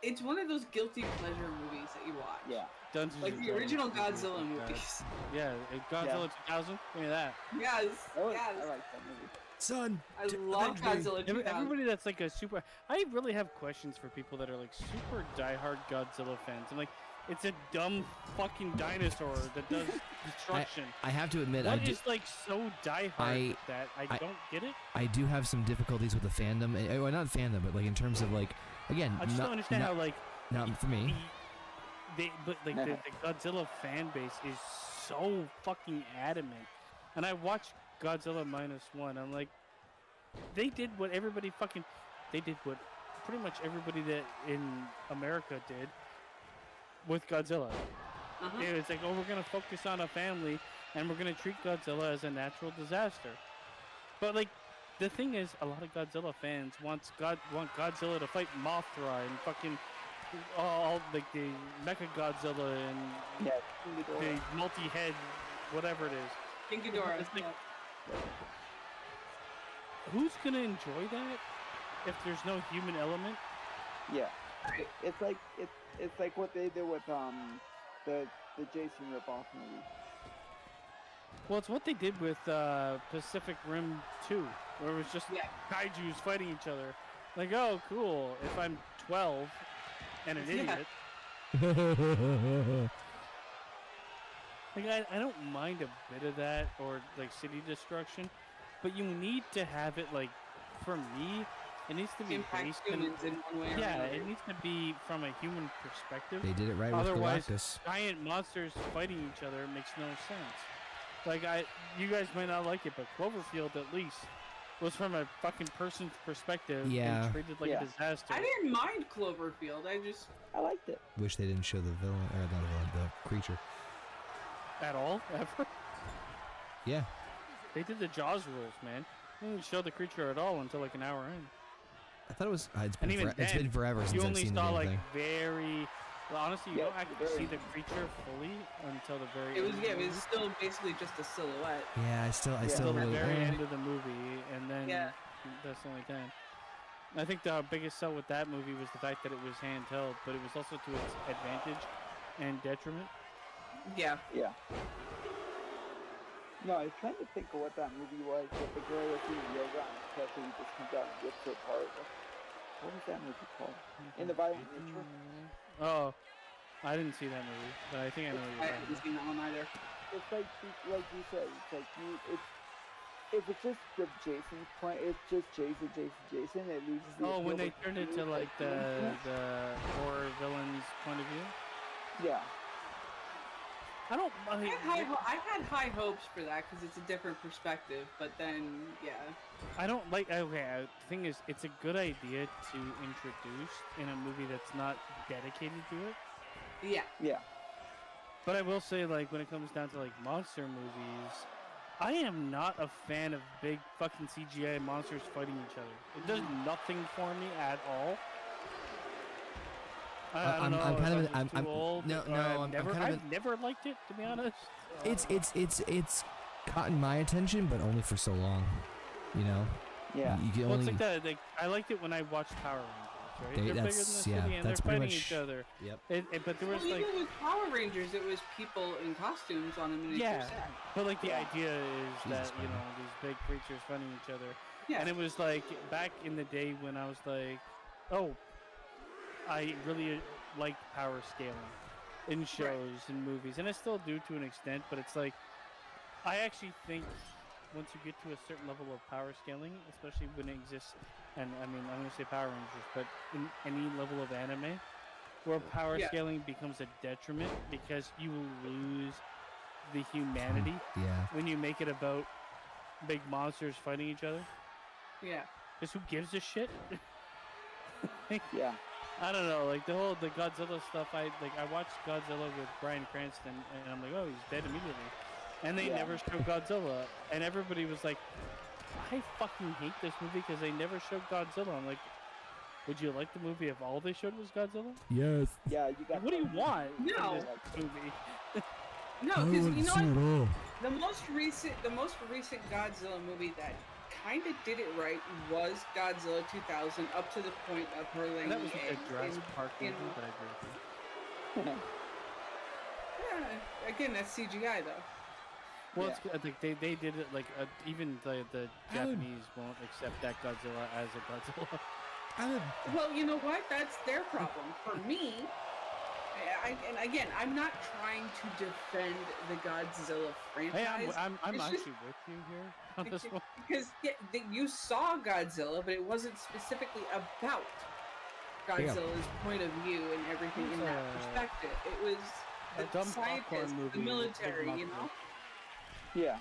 it's one of those guilty pleasure movies that you watch. Yeah. Dungeons Like and the original Dragons, Godzilla like that. movies. Yeah, Godzilla 2000. Give me that. Yes, I like yes. that movie. Son, I love Godzilla 2000. Everybody that's like a super. I really have questions for people that are like super diehard Godzilla fans. I'm like, it's a dumb fucking dinosaur that does destruction. I have to admit, What is like so diehard with that? I don't get it. I do have some difficulties with the fandom. Well, not fandom, but like in terms of like, again, I just don't understand how like not for me. the Godzilla fan base is so fucking adamant. And I watched Godzilla -1. I'm like, they did what everybody they did what pretty much everybody that in America did with Godzilla. It was like, oh, we're gonna focus on a family, and we're gonna treat Godzilla as a natural disaster. But like, the thing is, a lot of Godzilla fans want Godzilla to fight Mothra and fucking all like the Mecha Godzilla and the multi-head, whatever it is. King Ghidorah. It's like, who's gonna enjoy that if there's no human element? Yeah, it's like what they did with the Jason ripoff movie. Well, it's what they did with Pacific Rim 2, where it was just kaijus fighting each other. Like, oh, cool. If I'm 12 and an idiot, like I don't mind a bit of that or like city destruction, but you need to have it like, for me, it needs to be based humans in one way. it needs to be from a human perspective. They did it right Otherwise, with Galactus. giant monsters fighting each other makes no sense. Like you guys might not like it, but Cloverfield at least was from a fucking person's perspective and treated like a disaster. I didn't mind Cloverfield. I liked it. Wish they didn't show the villain, or not the villain, the creature. At all, ever. Yeah. They did the Jaws rules, man. They didn't show the creature at all until like an hour in. I thought it was. It's And even it's been forever since you I've only seen saw the like thing. very. Well, honestly, you don't actually see the creature fully until the very. It was end of the it was movie. still basically just a silhouette. Yeah, I still Until the really. very end of the movie, and then that's the only time. I think the biggest sell with that movie was the fact that it was handheld, but it was also to its advantage and detriment. Yeah. Yeah. No, I was trying to think of what that movie was, but the girl that's doing yoga and especially just comes out and rips her apart. What was that movie called? In the Violent Nature? Oh, I didn't see that movie, but I think I know what you're I talking haven't about. seen that one either. It's like you said, it's like if it's just the Jason's point, it's just Jason, it loses the Oh, when appeal, they but turned it to like the horror villain's point of view. Yeah. I don't. I mean, I had high hopes for that because it's a different perspective, but then I don't like. Okay, the thing is, it's a good idea to introduce in a movie that's not dedicated to it. Yeah. But I will say, like, when it comes down to like monster movies, I am not a fan of big fucking CGI monsters fighting each other. It does nothing for me at all. I don't know. I'm too old. I've never liked it, to be honest. It's caught my attention, but only for so long. You know. Yeah. You can Well, only. it's like that. Like, I liked it when I watched Power Rangers. Right? They're bigger than the city, and they're fighting each other. Yep. But there was well, like. even with Power Rangers, it was people in costumes on a miniature set. But like the idea is that you know these big creatures fighting each other. Yeah. And it was like back in the day when I was like, oh, I really liked power scaling in shows and movies, and I still do to an extent. But it's like, I actually think once you get to a certain level of power scaling, especially when it exists, and I mean I'm going to say Power Rangers, but in any level of anime, where power scaling becomes a detriment because you will lose the humanity when you make it about big monsters fighting each other. Yeah. Because who gives a shit? Yeah. I don't know, like the Godzilla stuff. I watched Godzilla with Bryan Cranston, and I'm like, oh, he's dead immediately. And they never show Godzilla, and everybody was like, I fucking hate this movie because they never showed Godzilla. I'm like, would you like the movie if all they showed was Godzilla? Yes. Yeah, you got. What do you want No. in this movie? No, because you know what? The most recent Godzilla movie that kind of did it right was Godzilla 2000, up to the point of her laying That was a eggs Jurassic Park movie, but I agree with you. Yeah, again, that's CGI though. Well, it's, I think they did it like even the Japanese won't accept that Godzilla as a Godzilla. Well, you know what? That's their problem. For me, and again, I'm not trying to defend the Godzilla franchise. Hey, I'm It's actually just- with you here on this one. Because you saw Godzilla, but it wasn't specifically about Godzilla's point of view and everything in that perspective. It was a the dumb popcorn scientists, movie the military, you know? Yeah.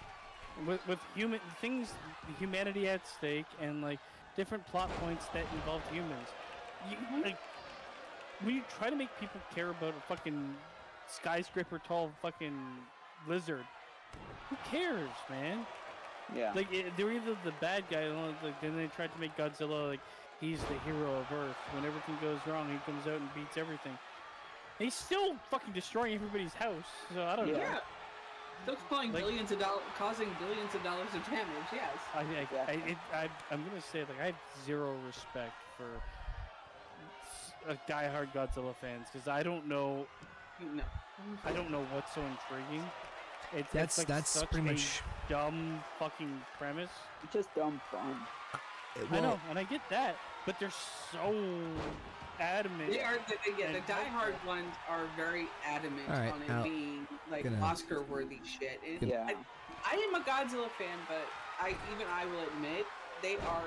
With human things, humanity at stake, and like different plot points that involve humans. Like when you try to make people care about a fucking skyscraper tall fucking lizard. Who cares, man? Yeah. Like they're either the bad guy, like then they tried to make Godzilla like he's the hero of Earth. When everything goes wrong, he comes out and beats everything. He's still fucking destroying everybody's house. So I don't know. Yeah. Still causing Like- billions of dollars of damage. Yes. I'm gonna say like I have zero respect for diehard Godzilla fans because I don't know what's so intriguing. It's like That's such pretty a much. dumb fucking premise. It's just dumb fun. I know, and I get that, but they're so adamant. They are. The and- diehard ones are very adamant All right, on it now, being like gonna- Oscar-worthy shit. And Gonna- I am a Godzilla fan, but I will admit they are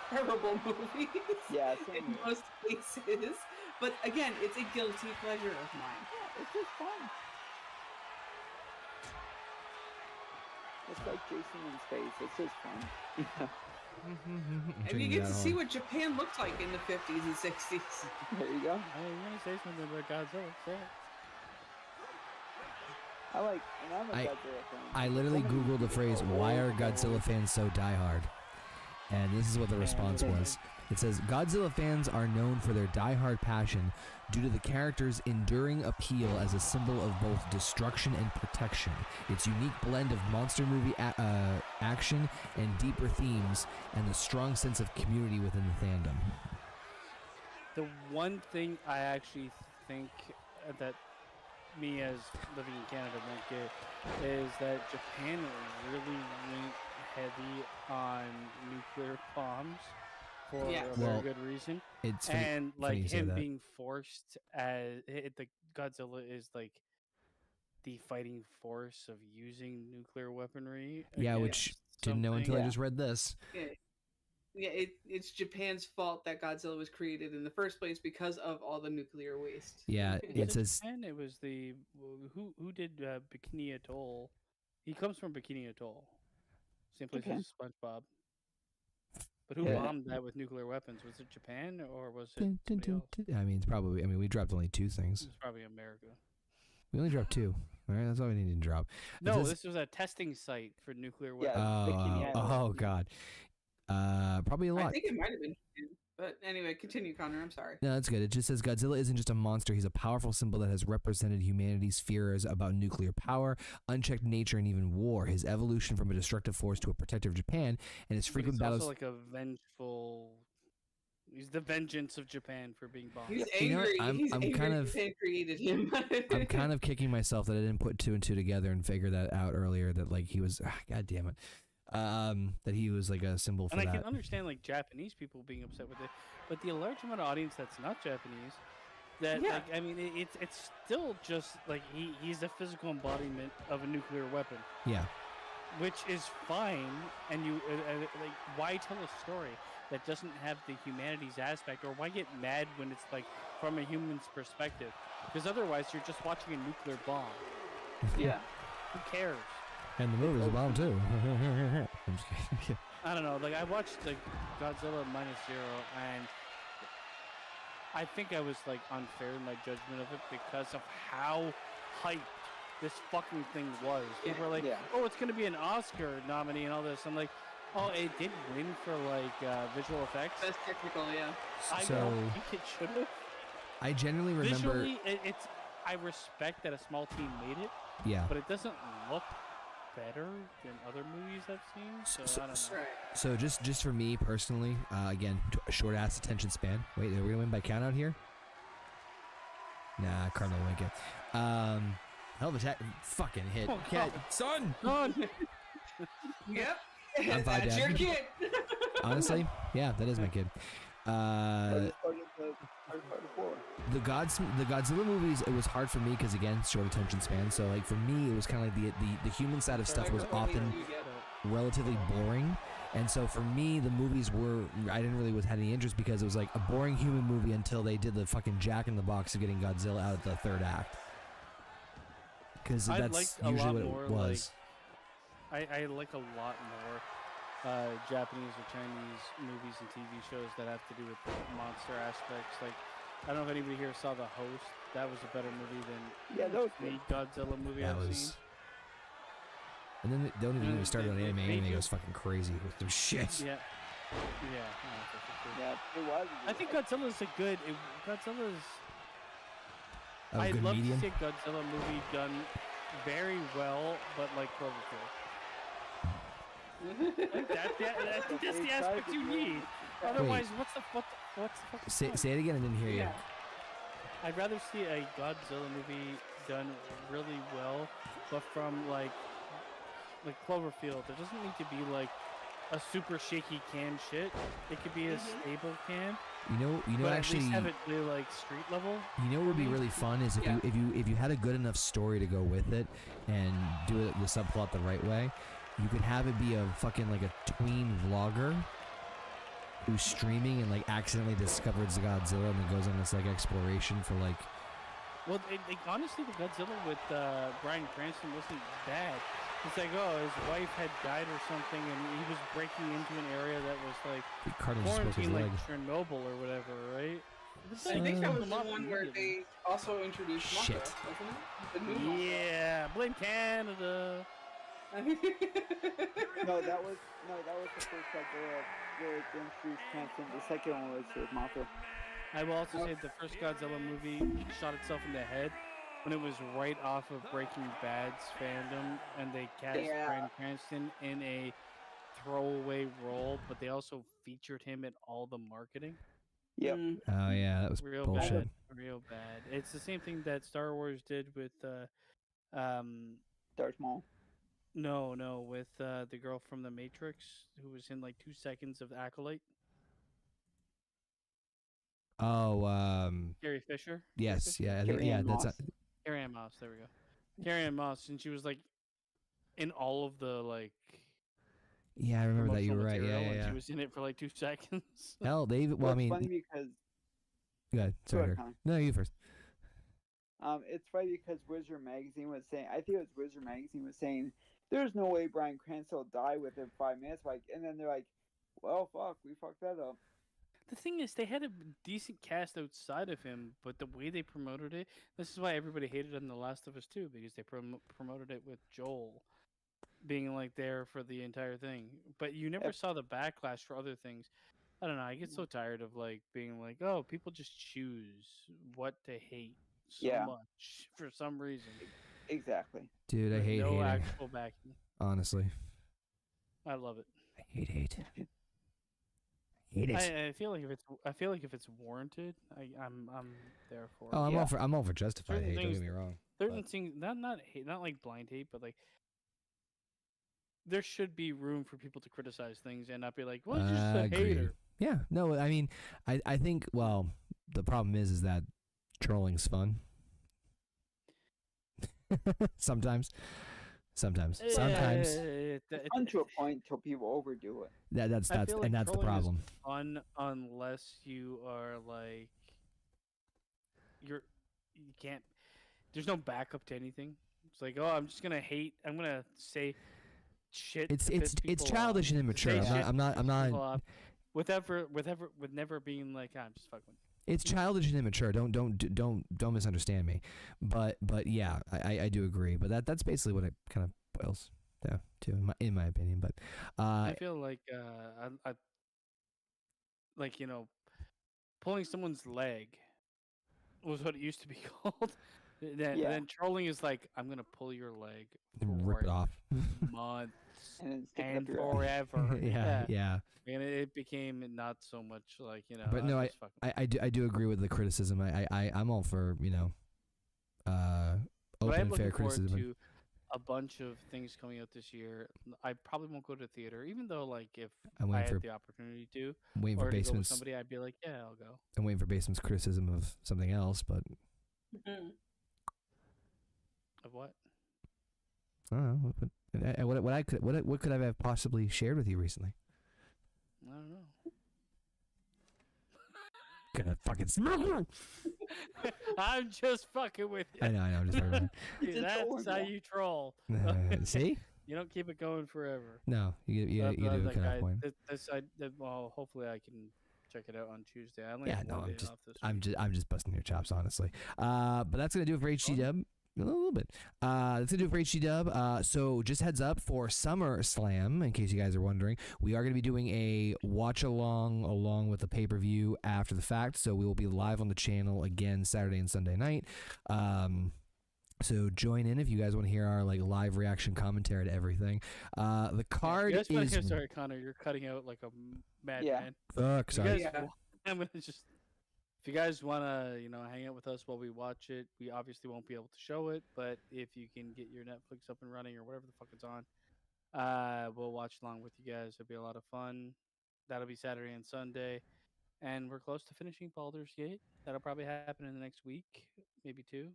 terrible movies. Yeah, in same here. most cases. But again, it's a guilty pleasure of mine. It's just fun. It's like Jason in space. It's just fun. And you get to see what Japan looked like in the 50s and 60s. There you go. I want to say something about Godzilla. Say it. And I'm a Godzilla fan. I literally Googled the phrase, why are Godzilla fans so diehard? And this is what the response was. It says, Godzilla fans are known for their diehard passion due to the character's enduring appeal as a symbol of both destruction and protection, its unique blend of monster movie action and deeper themes, and the strong sense of community within the fandom. The one thing I actually think that me as living in Canada might get is that Japan really went heavy on nuclear bombs for Yeah. a very good reason. It's funny, And funny you like say him that. being forced as the Godzilla is like the fighting force of using nuclear weaponry. Yeah, which against didn't know until I something. just read this. Yeah, it's Japan's fault that Godzilla was created in the first place because of all the nuclear waste. Yeah, Was it says Japan? It was the who did Bikini Atoll. He comes from Bikini Atoll, same place Okay. as SpongeBob. But who Yeah. bombed that with nuclear weapons? Was it Japan or was it dun, dun, somebody dun, else? dun. I mean, it's probably. I mean, we dropped only 2 It things. was probably America. We only dropped 2. All right, that's all we need to drop. It No, says- this was a testing site for nuclear Yeah, weapons. Bikini Island. oh God. Probably a I lot. think it might have been Japan. But anyway, continue, Connor. I'm sorry. No, that's good. It just says Godzilla isn't just a monster. He's a powerful symbol that has represented humanity's fears about nuclear power, unchecked nature, and even war. His evolution from a destructive force to a protector of Japan, and his But frequent he's battles. also like a vengeful. He's the vengeance of Japan for being bombed. He's You know what? angry. He's I'm angry kind of- Japan created him. I'm kind of kicking myself that I didn't put 2 and 2 together and figure that out earlier. That like he was, God damn it, that he was like a symbol for And I that. can understand like Japanese people being upset with it, but the large amount of audience that's not Japanese, that Yeah. like I mean it's still just like he's a physical embodiment of a nuclear weapon, Yeah, which is fine. And you like why tell a story that doesn't have the humanities aspect, or why get mad when it's like from a human's perspective? Because otherwise you're just watching a nuclear bomb. Yeah. Who cares? and the movie's a bomb too. I'm just kidding. I don't know. Like I watched like Godzilla Minus Zero, and I think I was like unfair in my judgment of it because of how hyped this fucking thing was. People were like, Yeah. "Oh, it's gonna be an Oscar nominee and all this." I'm like, "Oh, it did win for like visual effects." Best technical, yeah. I So don't think it should have. I genuinely remember. Visually, it's. I respect that a small team made it, Yeah. but it doesn't look better than other movies I've seen. So I don't know. Right. So just for me personally, again, a short ass attention span. Wait, are we gonna win by count out here? Nah, Cardinal will make it. Hell of a fucking hit. Oh, Cat, God. son. Yep. I'm fine, That's your Dad. kid. Honestly, yeah, that is my kid. I just started the hard part before. The Godzilla movies, it was hard for me because again, short attention span. So like for me, it was kind of like the human side of stuff was often relatively boring. And so for me, the movies were, I didn't really have any interest because it was like a boring human movie until they did the fucking Jack in the Box of getting Godzilla out at the third act. Because I that's liked a usually lot what more, it was. I like a lot more Japanese or Chinese movies and TV shows that have to do with the monster aspects. Like, I don't know if anybody here saw The Host that was a better movie than Yeah, that was any good. Godzilla movie That I've was. seen. And then don't even get me started on They- anime. they Anime do- goes fucking crazy with their shit. Yeah. Yeah. No, for sure. Yeah, it was. I think Godzilla's a good. Godzilla's. A I'd good love medium. to see a Godzilla movie done very well, but like Cloverfield. I think that's the aspect you need. Otherwise, what's the fucking point? Say it again. I didn't hear you. Yeah. I'd rather see a Godzilla movie done really well, but from like Cloverfield. It doesn't need to be like a super shaky cam shit. It could be a stable cam. You know, But actually, at least have it be like street level. you know what would be really fun is if you had a good enough story to go with it and do it the subplot the right way. You could have it be a fucking like a tween vlogger who's streaming and like accidentally discovers Godzilla and then goes on this like exploration for like. Well, honestly, the Godzilla with Bryan Cranston wasn't bad. It's like, oh, his wife had died or something, and he was breaking into an area that was like Cardinal just broke his quarantine, leg. like Chernobyl or whatever, right? I think that was the Come up one where immediately. they also introduced Mothra, Shit. wasn't it? The new Mothra. Yeah, blame Canada. No, that was the first Godzilla where they introduced Cranston. The second one was with Mothra. I will also say the first Godzilla movie shot itself in the head when it was right off of Breaking Bad's fandom, and they cast Bryan Cranston in a throwaway role, but they also featured him in all the marketing. Yep. Oh yeah, that was Real bullshit. bad, real bad. It's the same thing that Star Wars did with, Darth Maul. no, with the girl from The Matrix who was in like 2 seconds of Acolyte. Oh, Carrie Fisher. yes, yeah, Carrie-Anne that's Moss. Carrie Ann Moss. There we go. Carrie Ann Moss, and she was like in all of the like. yeah. I remember that. You were promotional right. Yeah, material, yeah, and yeah. She was in it for like 2 seconds. Hell, they even. Well, Well, I mean, it's funny because go ahead. Sorry. ahead, Eric. Connor. No, you first. It's funny because Wizard Magazine was saying, I think it was Wizard Magazine was saying, there's no way Bryan Cranston will die within 5 minutes. Like, and then they're like, well, fuck, we fucked that up. The thing is, they had a decent cast outside of him, but the way they promoted it, this is why everybody hated on The Last of Us 2, because they promoted it with Joel being like there for the entire thing. But you never saw the backlash for other things. I don't know. I get so tired of like being like, oh, people just choose what to hate so much for some reason. Exactly. Dude, I with hate no hating. actual backing. Honestly, I love it. I hate hate. Hate it. I feel like if it's warranted, I'm there for it. Oh, I'm all for justified Certain hate. Don't things- get me wrong. Certain things, not hate, not like blind hate, but like there should be room for people to criticize things and not be like, well, it's just a Agreed. hater. Yeah, no, I mean, I think, well, the problem is that trolling's fun. Sometimes. It's fun to a point until people overdo it. That's I feel like and that's the trolling is problem. fun unless you are like you can't. There's no backup to anything. It's like, oh, I'm just gonna hate. I'm gonna say shit. It's to piss people childish off. and immature. Say I'm shit to not. piss people off, with never being like, I'm just fucking. It's childish and immature. Don't misunderstand me. But yeah, I do agree. But that's basically what it kind of boils down to, in my opinion. But I feel like I like pulling someone's leg was what it used to be called. Then trolling is like, I'm gonna pull your leg, rip it off. months And then stick it and up your ass. forever. yeah. And it became not so much like But no, I'm just fucking- I do agree with the criticism. I'm all for But open I'm and fair looking forward criticism. to a bunch of things coming out this year. I probably won't go to theater, even though like if I'm I waiting had for the opportunity to, waiting or for to go with basements. somebody, I'd be like, yeah, I'll go. I'm waiting for basements criticism of something else, but Of what? I don't know. What could I have possibly shared with you recently? I don't know. Gonna fucking smoke you. I'm just fucking with you. I know. I'm just fucking. It's a troll, That's how yeah. you troll. See? You don't keep it going forever. No, you do Like, kind of point. well, hopefully I can check it out on Tuesday. I only Yeah, have no, one I'm day just off this I'm week. just I'm just busting your chops, honestly. But that's gonna do it for HGW. A little bit. That's gonna do it for HGW. So just heads up for SummerSlam, in case you guys are wondering, we are gonna be doing a watch along with the pay-per-view after the fact. So we will be live on the channel again Saturday and Sunday night. So join in if you guys want to hear our like live reaction commentary to everything. The card is Sorry, Connor, you're cutting out like a madman. Yeah. fuck. If Sorry. you guys, I'm gonna just. If you guys want to, hang out with us while we watch it, we obviously won't be able to show it. But if you can get your Netflix up and running or whatever the fuck it's on, we'll watch along with you guys. It'll be a lot of fun. That'll be Saturday and Sunday, and we're close to finishing Baldur's Gate. That'll probably happen in the next week, maybe 2.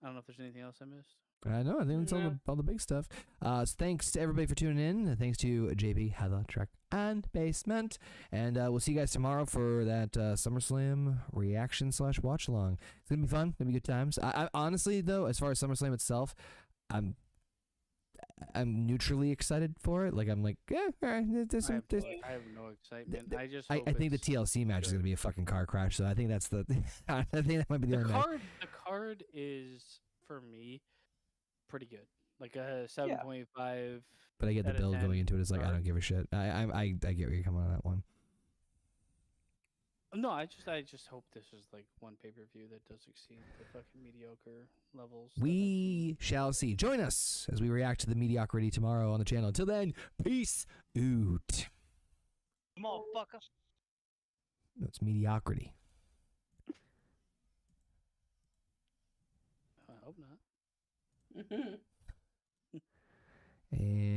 I don't know if there's anything else I missed. I know. I think that's all the big stuff. So thanks to everybody for tuning in. Thanks to JB, Heather, Trek, and Basement. And we'll see you guys tomorrow for that SummerSlam reaction / watch along. It's gonna be fun. It's gonna be good times. I honestly though, as far as SummerSlam itself, I'm neutrally excited for it. Like I'm like, yeah, all right. I have no excitement. I think the TLC match is gonna be a fucking car crash. So I think that's the. I think that might be the only match. The card is for me pretty good, like a 7.5. But I get the build going into it. It's like I don't give a shit. I get where you're coming on that one. No, I just hope this is like one pay-per-view that does exceed the fucking mediocre levels. We shall see. Join us as we react to the mediocrity tomorrow on the channel. Until then, peace out. Motherfucker. No, it's mediocrity. I hope not. Mhm. And